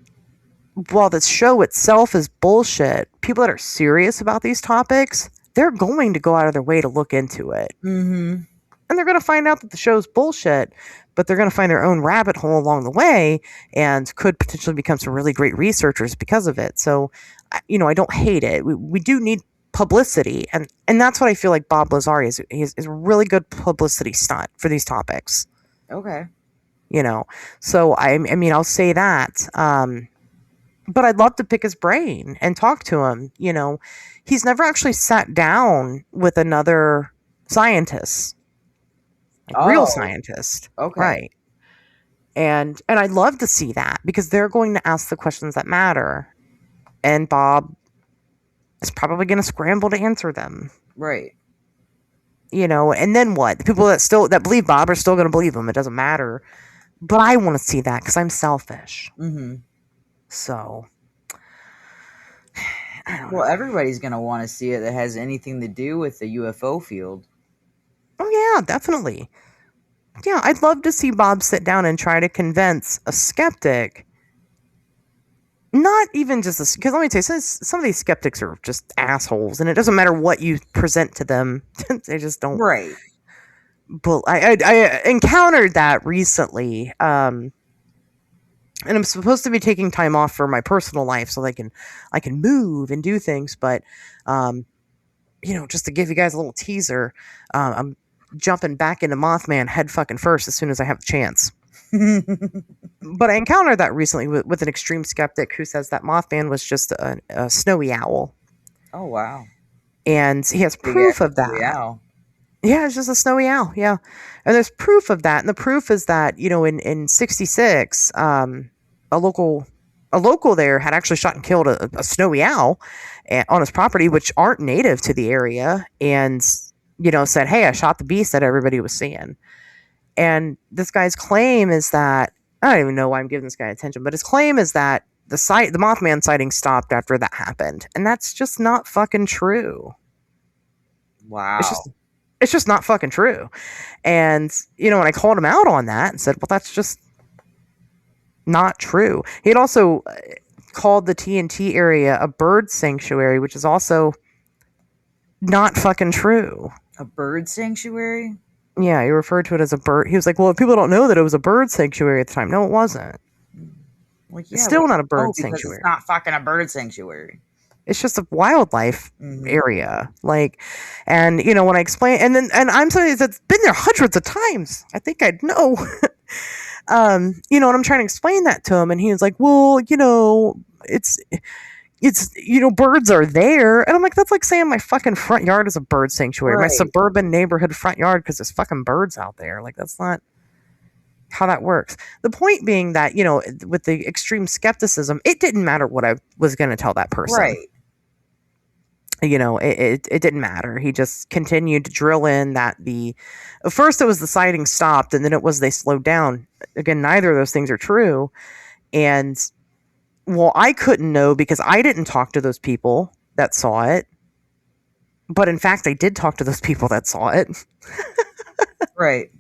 while the show itself is bullshit, people that are serious about these topics, they're going to go out of their way to look into it. Mm-hmm. And they're going to find out that the show's bullshit, but they're going to find their own rabbit hole along the way and could potentially become some really great researchers because of it. So, I don't hate it. We do need publicity. And that's what I feel like Bob Lazar is. He's a really good publicity stunt for these topics. Okay. So I'll say that. But I'd love to pick his brain and talk to him. He's never actually sat down with another scientist, real scientist. Okay. Right. And I'd love to see that because they're going to ask the questions that matter. And Bob is probably going to scramble to answer them. Right. And then what? The people that believe Bob are still going to believe him. It doesn't matter. But I want to see that because I'm selfish. Mm-hmm. So, I don't well, know. everybody's going to want to see it that has anything to do with the UFO field. Oh, yeah, definitely. Yeah, I'd love to see Bob sit down and try to convince a skeptic. Not even just because let me tell you, some of these skeptics are just assholes, and it doesn't matter what you present to them. They just don't. Right. But I encountered that recently, and I'm supposed to be taking time off for my personal life so I can move and do things. But just to give you guys a little teaser, I'm jumping back into Mothman head fucking first as soon as I have the chance. But I encountered that recently with an extreme skeptic who says that Mothman was just a snowy owl. Oh wow! And he has proof of that. Owl. Yeah, it's just a snowy owl. Yeah. And there's proof of that. And the proof is that, in 66, a local there had actually shot and killed a snowy owl on his property, which aren't native to the area. And, said, hey, I shot the beast that everybody was seeing. And this guy's claim is that, I don't even know why I'm giving this guy attention, but his claim is that the Mothman sighting stopped after that happened. And that's just not fucking true. Wow. It's just not fucking true. And, when I called him out on that and said, well, that's just not true. He had also called the TNT area a bird sanctuary, which is also not fucking true. A bird sanctuary? Yeah, he referred to it as a bird. He was like, well, people don't know that it was a bird sanctuary at the time. No, it wasn't. Well, yeah, it's still not a bird sanctuary. It's not fucking a bird sanctuary. It's just a wildlife area. And when I explain, and I'm somebody that's been there hundreds of times. I think I'd know. And I'm trying to explain that to him, and he was like, well, it's, it's, birds are there. And I'm like, that's like saying my fucking front yard is a bird sanctuary. My Right. suburban neighborhood front yard because there's fucking birds out there. Like, that's not how that works. The point being that, with the extreme skepticism, it didn't matter what I was going to tell that person. Right. It didn't matter. He just continued to drill in that first it was the sighting stopped, and then it was they slowed down. Again, neither of those things are true. And, well, I couldn't know because I didn't talk to those people that saw it. But in fact, I did talk to those people that saw it. Right.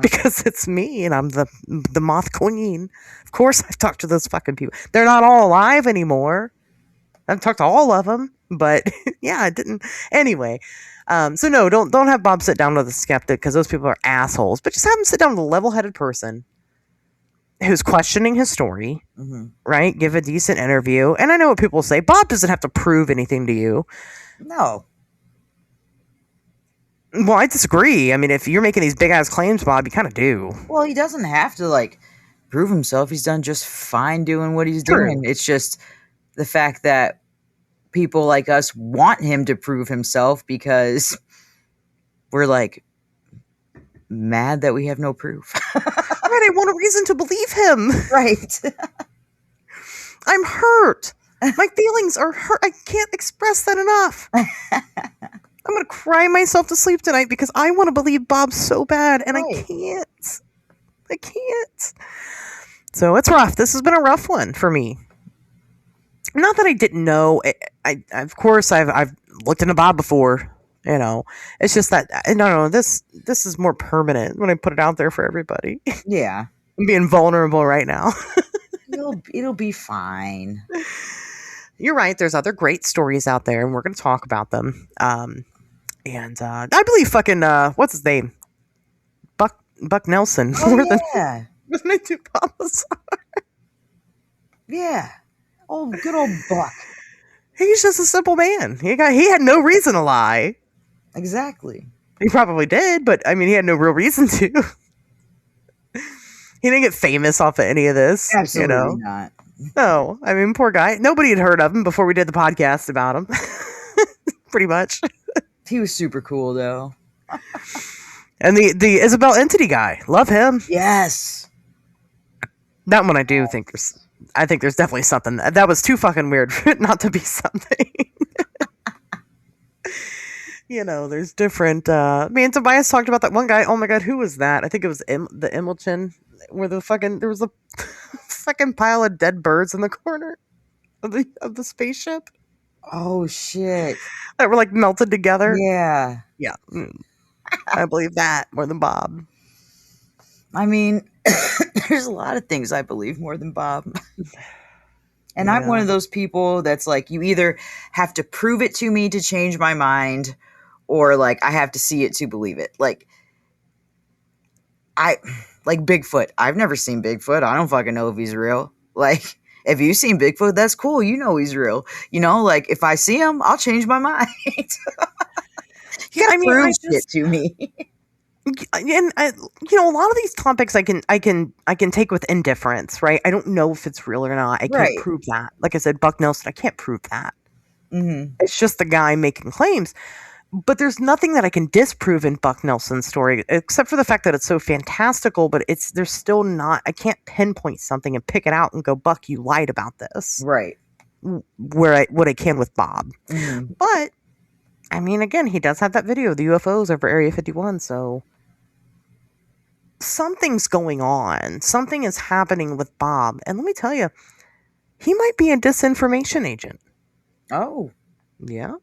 Because it's me and I'm the moth queen. Of course I've talked to those fucking people. They're not all alive anymore. I've talked to all of them, but yeah, I didn't. Anyway, so no, don't have Bob sit down with a skeptic because those people are assholes. But just have him sit down with a level-headed person who's questioning his story, right? Give a decent interview. And I know what people say. Bob doesn't have to prove anything to you. No. Well, I disagree. I mean, if you're making these big-ass claims, Bob, you kind of do. Well, he doesn't have to, prove himself. He's done just fine doing what he's True. doing. It's just the fact that people like us want him to prove himself because we're, mad that we have no proof. Right, I want a reason to believe him. Right. I'm hurt. My feelings are hurt. I can't express that enough. I'm going to cry myself to sleep tonight because I want to believe Bob so bad, and Right. I can't. So it's rough. This has been a rough one for me. Not that I didn't know. Of course, I've looked into Bob before. It's just that no. This is more permanent when I put it out there for everybody. Yeah. I'm being vulnerable right now. It'll be fine. You're right. There's other great stories out there, and we're going to talk about them. And I believe fucking what's his name, Buck Nelson. Oh, yeah. Wasn't it too Bob Lazar? Yeah. Oh, good old Buck. He's just a simple man. He had no reason to lie. Exactly. He probably did, but I mean, he had no real reason to. He didn't get famous off of any of this. Absolutely not. No, I mean, poor guy. Nobody had heard of him before we did the podcast about him. Pretty much. He was super cool, though. And the Isabel Entity guy, love him. Yes. That one I do think there's definitely something. That was too fucking weird for it not to be something. There's different. Me and Tobias talked about that one guy. Oh my god, who was that? I think it was the Immelchen, where there was a fucking pile of dead birds in the corner of the spaceship Oh, shit. that were melted together. Yeah. Yeah. I believe that more than Bob. I mean, there's a lot of things I believe more than Bob. And I'm one of those people that's you either have to prove it to me to change my mind, or I have to see it to believe it. Bigfoot. I've never seen Bigfoot. I don't fucking know if he's real. If you've seen Bigfoot, that's cool. He's real. If I see him, I'll change my mind. You gotta prove shit to me. And a lot of these topics I can take with indifference, right? I don't know if it's real or not. I can't prove that. Like I said, Buck Nelson, I can't prove that. Mm-hmm. It's just the guy making claims. But there's nothing that I can disprove in Buck Nelson's story, except for the fact that it's so fantastical, but there's still not, I can't pinpoint something and pick it out and go, Buck, you lied about this. Right. What I can with Bob. Mm-hmm. But, I mean, again, he does have that video of the UFOs over Area 51, so something's going on. Something is happening with Bob. And let me tell you, he might be a disinformation agent. Oh. Yeah.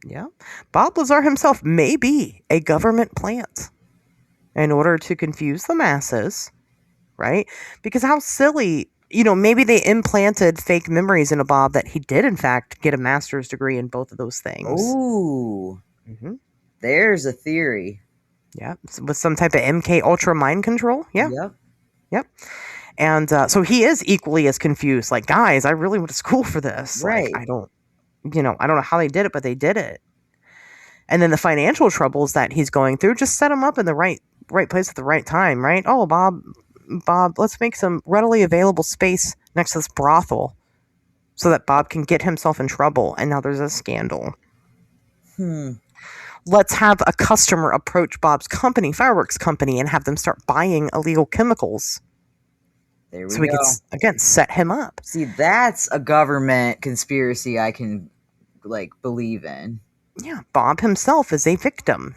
Yeah. Bob Lazar himself may be a government plant in order to confuse the masses, right? Because how silly, maybe they implanted fake memories into Bob that he did, in fact, get a master's degree in both of those things. Ooh. Mm-hmm. There's a theory. Yeah. With some type of MK Ultra mind control. Yeah. Yep. And so he is equally as confused. Guys, I really went to school for this. Right. I don't know how they did it, but they did it. And then the financial troubles that he's going through just set him up in the right place at the right time, right? Oh, Bob, let's make some readily available space next to this brothel so that Bob can get himself in trouble. And now there's a scandal. Let's have a customer approach Bob's company, fireworks company, and have them start buying illegal chemicals. There we so we go. can, again, set him up. See, that's a government conspiracy I can, believe in. Yeah, Bob himself is a victim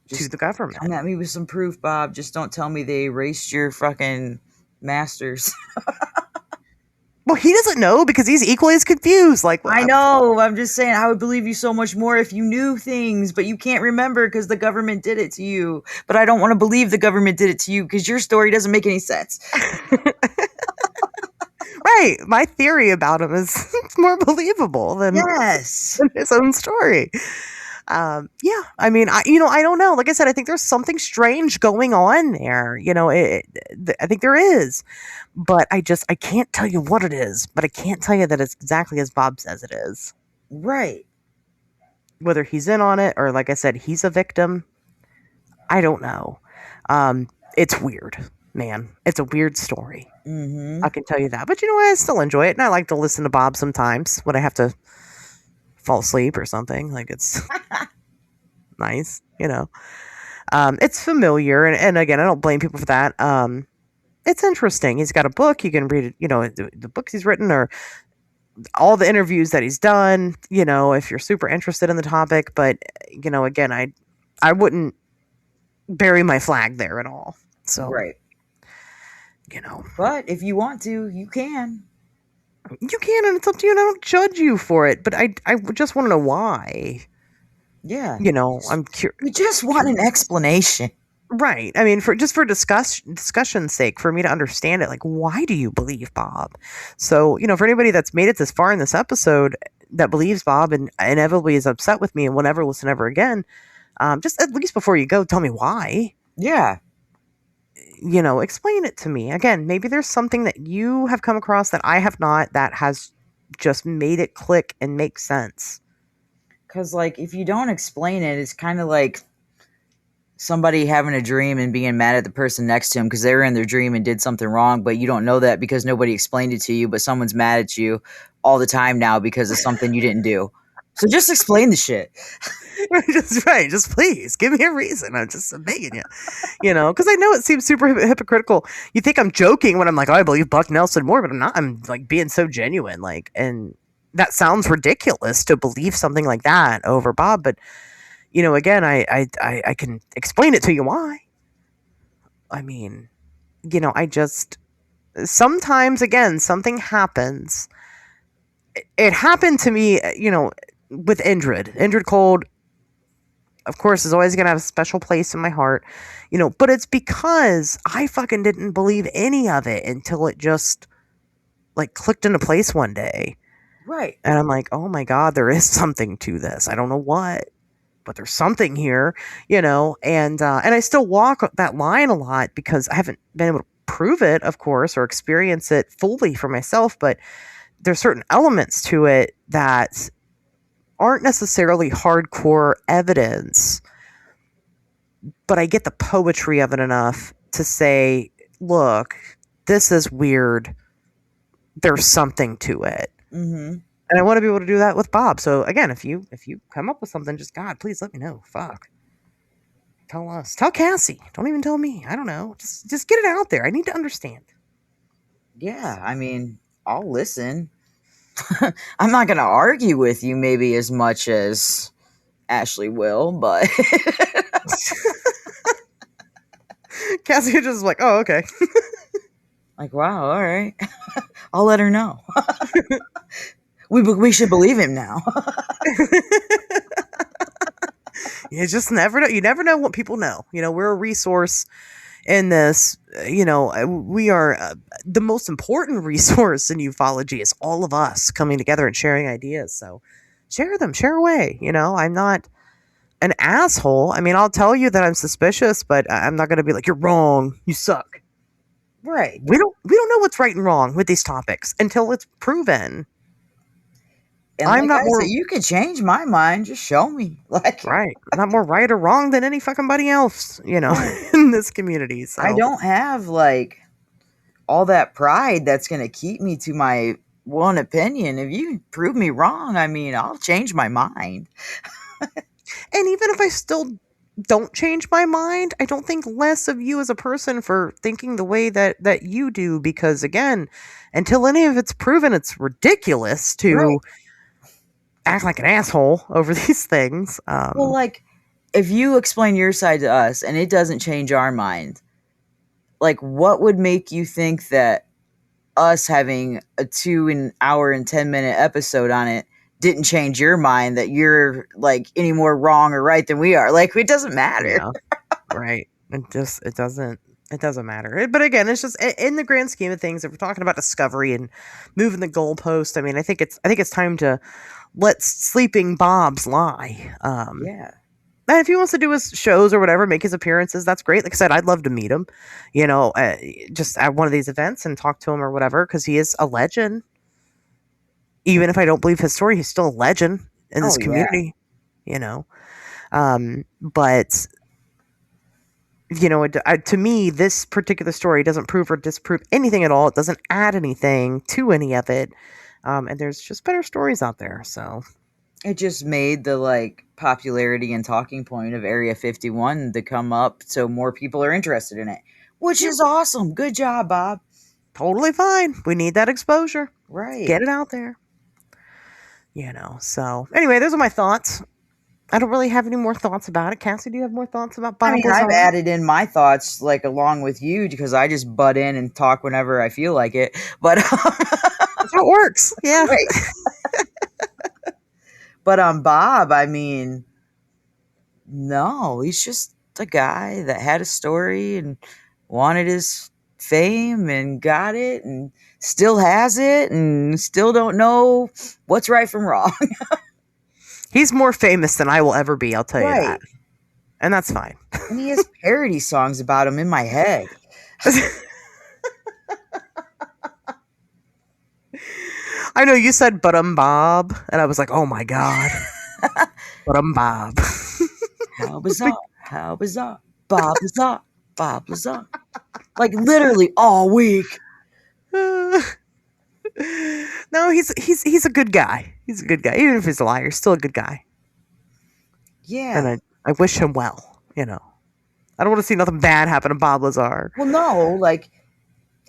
to the government. Come at me with some proof, Bob. Just don't tell me they erased your fucking masters. Well, he doesn't know because he's equally as confused. I know. I'm just saying I would believe you so much more if you knew things, but you can't remember because the government did it to you. But I don't want to believe the government did it to you because your story doesn't make any sense. Right. My theory about him is more believable than his own story. Yeah. I mean, I don't know. Like I said, I think there's something strange going on there. I think there is, but I can't tell you what it is, but I can't tell you that it's exactly as Bob says it is. Right. Whether he's in on it or, like I said, he's a victim, I don't know. It's weird, man. It's a weird story. Mm-hmm. I can tell you that. But you know what? I still enjoy it. And I like to listen to Bob sometimes when I have to fall asleep or something. It's nice, It's familiar. And again, I don't blame people for that. It's interesting. He's got a book. You can read it, the books he's written or all the interviews that he's done, if you're super interested in the topic. But, again, I wouldn't bury my flag there at all. So, right. But if you want to, you can. You can, and it's up to you, and I don't judge you for it. But I just want to know why. Yeah. I'm curious. We just want an explanation. Right. I mean, for discussion's sake, for me to understand it, why do you believe Bob? So, for anybody that's made it this far in this episode that believes Bob and inevitably is upset with me and will never listen ever again, just at least before you go, tell me why. Yeah. Explain it to me. Again, maybe there's something that you have come across that I have not that has just made it click and make sense. Because, if you don't explain it, it's kind of like somebody having a dream and being mad at the person next to him because they were in their dream and did something wrong, but you don't know that because nobody explained it to you, but someone's mad at you all the time now because of something you didn't do. So just explain the shit. Just please give me a reason. I'm just begging you, because I know it seems super hypocritical. You think I'm joking when I'm like, oh, I believe Buck Nelson more, but I'm not. I'm being so genuine, and that sounds ridiculous to believe something like that over Bob. But, again, I can explain it to you why. I mean, sometimes, again, something happens. It happened to me, with Indrid Cold, of course, is always going to have a special place in my heart, but it's because I fucking didn't believe any of it until it just clicked into place one day. Right. And I'm like, oh my God, there is something to this. I don't know what, but there's something here, and I still walk that line a lot because I haven't been able to prove it, of course, or experience it fully for myself, but there's certain elements to it that aren't necessarily hardcore evidence, but I get the poetry of it enough to say, look, this is weird. There's something to it. Mm-hmm. And I want to be able to do that with Bob. So again, if you come up with something, just God, please let me know. Fuck. Tell us. Tell Cassie. Don't even tell me. I don't know. Just get it out there. I need to understand. Yeah, I mean, I'll listen. I'm not going to argue with you maybe as much as Ashley will, but Cassie is just like, oh, okay. Wow, all right. I'll let her know. We should believe him now. You just never know. You never know what people know. We're a resource in this. We are the most important resource in ufology is all of us coming together and sharing ideas. So share them, share away. I'm not an asshole. I mean, I'll tell you that I'm suspicious, but I'm not going to be like, you're wrong. You suck. Right. We don't know what's right and wrong with these topics until it's proven. And I'm not more. You can change my mind. Just show me. Right. I'm not more right or wrong than any fucking body else, in this community. So I don't have all that pride that's going to keep me to my one opinion. If you prove me wrong, I mean, I'll change my mind. And even if I still don't change my mind, I don't think less of you as a person for thinking the way that you do, because again, until any of it's proven, it's ridiculous to Right. act like an asshole over these things. Well, like, if you explain your side to us and it doesn't change our mind, like, what would make you think that us having a 2 hour and 10-minute episode on it didn't change your mind, that you're like any more wrong or right than we are? Like, it doesn't matter. Yeah, right. It doesn't matter. But again, it's just in the grand scheme of things, if we're talking about discovery and moving the goalpost, I mean, I think it's time to let sleeping Bobs lie. Yeah. And if he wants to do his shows or whatever, make his appearances, that's great. Like I said, I'd love to meet him, just at one of these events and talk to him or whatever, because he is a legend. Even if I don't believe his story, he's still a legend in this community, But, to me, this particular story doesn't prove or disprove anything at all. It doesn't add anything to any of it. And there's just better stories out there, so... It just made the like popularity and talking point of Area 51 to come up, so more people are interested in it, which is awesome. Good job, Bob. Totally fine. We need that exposure. Right. Get it out there. So anyway, those are my thoughts. I don't really have any more thoughts about it. Cassie, do you have more thoughts about Bob? I mean, I've added in my thoughts like along with you, because I just butt in and talk whenever I feel like it. But that's how it works. Yeah. Right. But Bob, I mean, no, he's just a guy that had a story and wanted his fame and got it and still has it and still don't know what's right from wrong. He's more famous than I will ever be, I'll tell you that. And that's fine. And he has parody songs about him in my head. I know you said Bob, and I was like, oh my God. Bob. How bizarre. How bizarre. Bob Lazar. Bob Lazar. Like literally all week. No, he's a good guy. He's a good guy. Even if he's a liar, he's still a good guy. Yeah. And I wish him well, I don't want to see nothing bad happen to Bob Lazar. Well, no, like,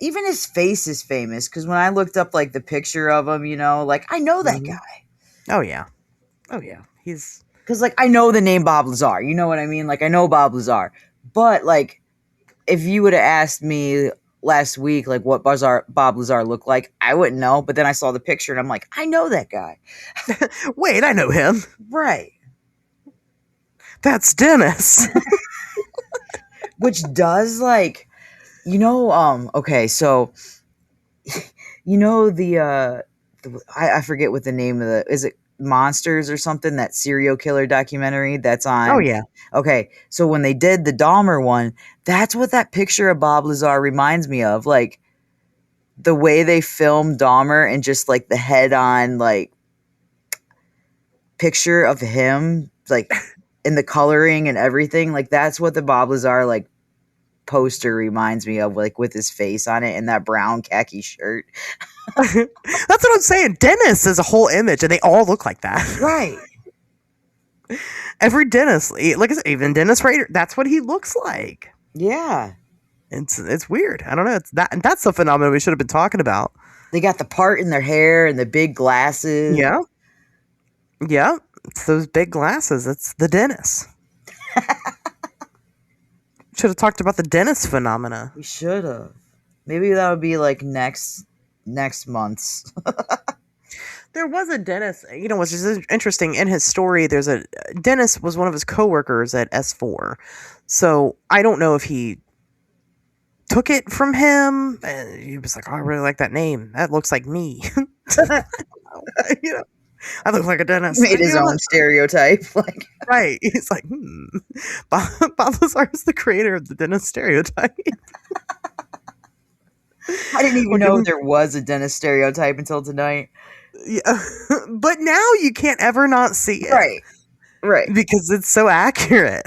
even his face is famous, because when I looked up, like, the picture of him, like, I know that guy. Oh, yeah. He's... Because, like, I know the name Bob Lazar. You know what I mean? Like, I know Bob Lazar. But, like, if you would have asked me last week, like, what Bob Lazar looked like, I wouldn't know. But then I saw the picture, and I'm like, I know that guy. Wait, I know him. Right. That's Dennis. Which does, like... okay, so, I forget what the name of is it Monsters or something, that serial killer documentary that's on? Oh, yeah. Okay, so when they did the Dahmer one, that's what that picture of Bob Lazar reminds me of, like, the way they filmed Dahmer and just, like, the head-on, like, picture of him, like, in the coloring and everything, like, that's what the Bob Lazar, like, poster reminds me of, like, with his face on it and that brown khaki shirt. That's what I'm saying. Dennis is a whole image, and they all look like that. Right. Every Dennis, like even Dennis Rader, that's what he looks like. Yeah. It's weird. I don't know. That's the phenomenon we should have been talking about. They got the part in their hair and the big glasses. Yeah. Yeah. It's those big glasses. It's the Dennis. Should have talked about the Dennis phenomena. We should have. Maybe that would be like next month's. There was a Dennis, which is interesting in his story. Dennis was one of his coworkers at S4. So I don't know if he took it from him. And he was like, oh, I really like that name. That looks like me. I look like a Dennis. Made his own stereotype. Like, right. He's like, Bob Lazar is the creator of the Dennis stereotype. I didn't even know there was a Dennis stereotype until tonight. Yeah. But now you can't ever not see it. Right. Because it's so accurate.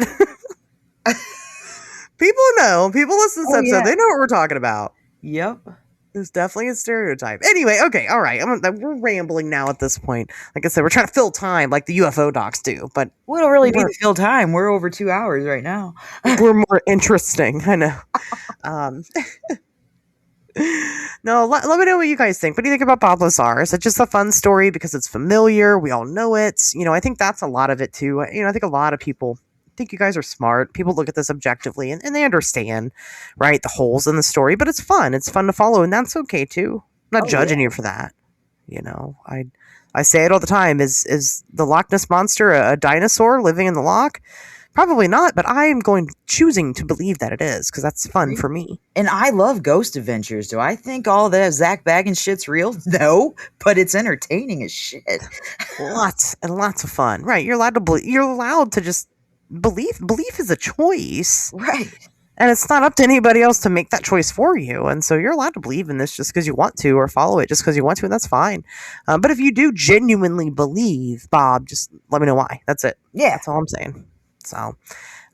People know. People listen to this episode. Yeah. They know what we're talking about. Yep. There's definitely a stereotype. Anyway, okay, all right. We're rambling now at this point. Like I said, we're trying to fill time like the UFO docs do, but We don't really need to fill time. We're over 2 hours right now. we're more interesting. I know. No, let me know what you guys think. What do you think about Bob Lazar? Is it just a fun story because it's familiar? We all know it. I think that's a lot of it too. I think a lot of people think you guys are smart. People look at this objectively and they understand, right, the holes in the story, but it's fun. It's fun to follow, and that's okay too. I'm not judging you for that. I say it all the time. Is the Loch Ness Monster a dinosaur living in the loch? Probably not, but I am choosing to believe that it is because that's fun for me. And I love ghost adventures. Do I think all that Zach Baggins shit's real? No, but it's entertaining as shit. Lots and lots of fun. Right. You're allowed to believe. You're allowed to just believe. Belief is a choice. Right. And it's not up to anybody else to make that choice for you. And so you're allowed to believe in this just because you want to, or follow it just because you want to, and that's fine. But if you do genuinely believe, Bob, just let me know why. That's it. Yeah. That's all I'm saying. So,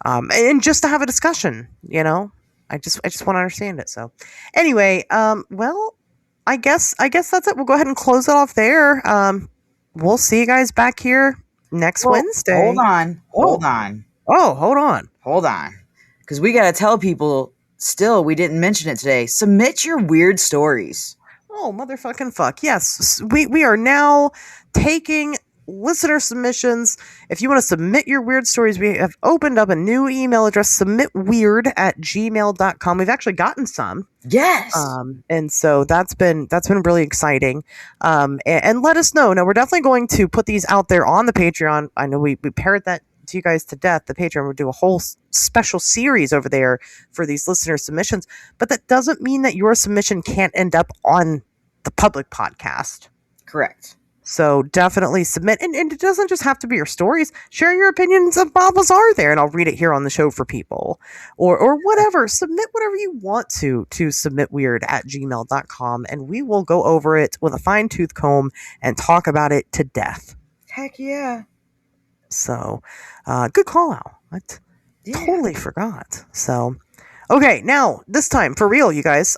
and just to have a discussion, I just want to understand it. So anyway, well, I guess that's it. We'll go ahead and close it off there. We'll see you guys back here next Wednesday. Hold on. Oh, hold on. Because we got to tell people still, we didn't mention it today. Submit your weird stories. Oh, motherfucking fuck. Yes. We are now taking listener submissions. If you want to submit your weird stories, we have opened up a new email address, SubmitWeird@gmail.com. We've actually gotten some. Yes. And so that's been really exciting. And let us know. Now, we're definitely going to put these out there on the Patreon. I know we parrot that to you guys to death. The Patreon will do a whole special series over there for these listener submissions. But that doesn't mean that your submission can't end up on the public podcast. Correct. So definitely submit. And it doesn't just have to be your stories. Share your opinions of Bob Lazar there, and I'll read it here on the show for people. Or whatever. Submit whatever you want to submitweird@gmail.com, and we will go over it with a fine-tooth comb and talk about it to death. Heck yeah. So, good call out. I totally forgot. So, okay, now, this time, for real, you guys,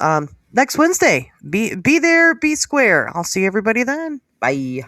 next Wednesday, be there, be square. I'll see everybody then. Bye.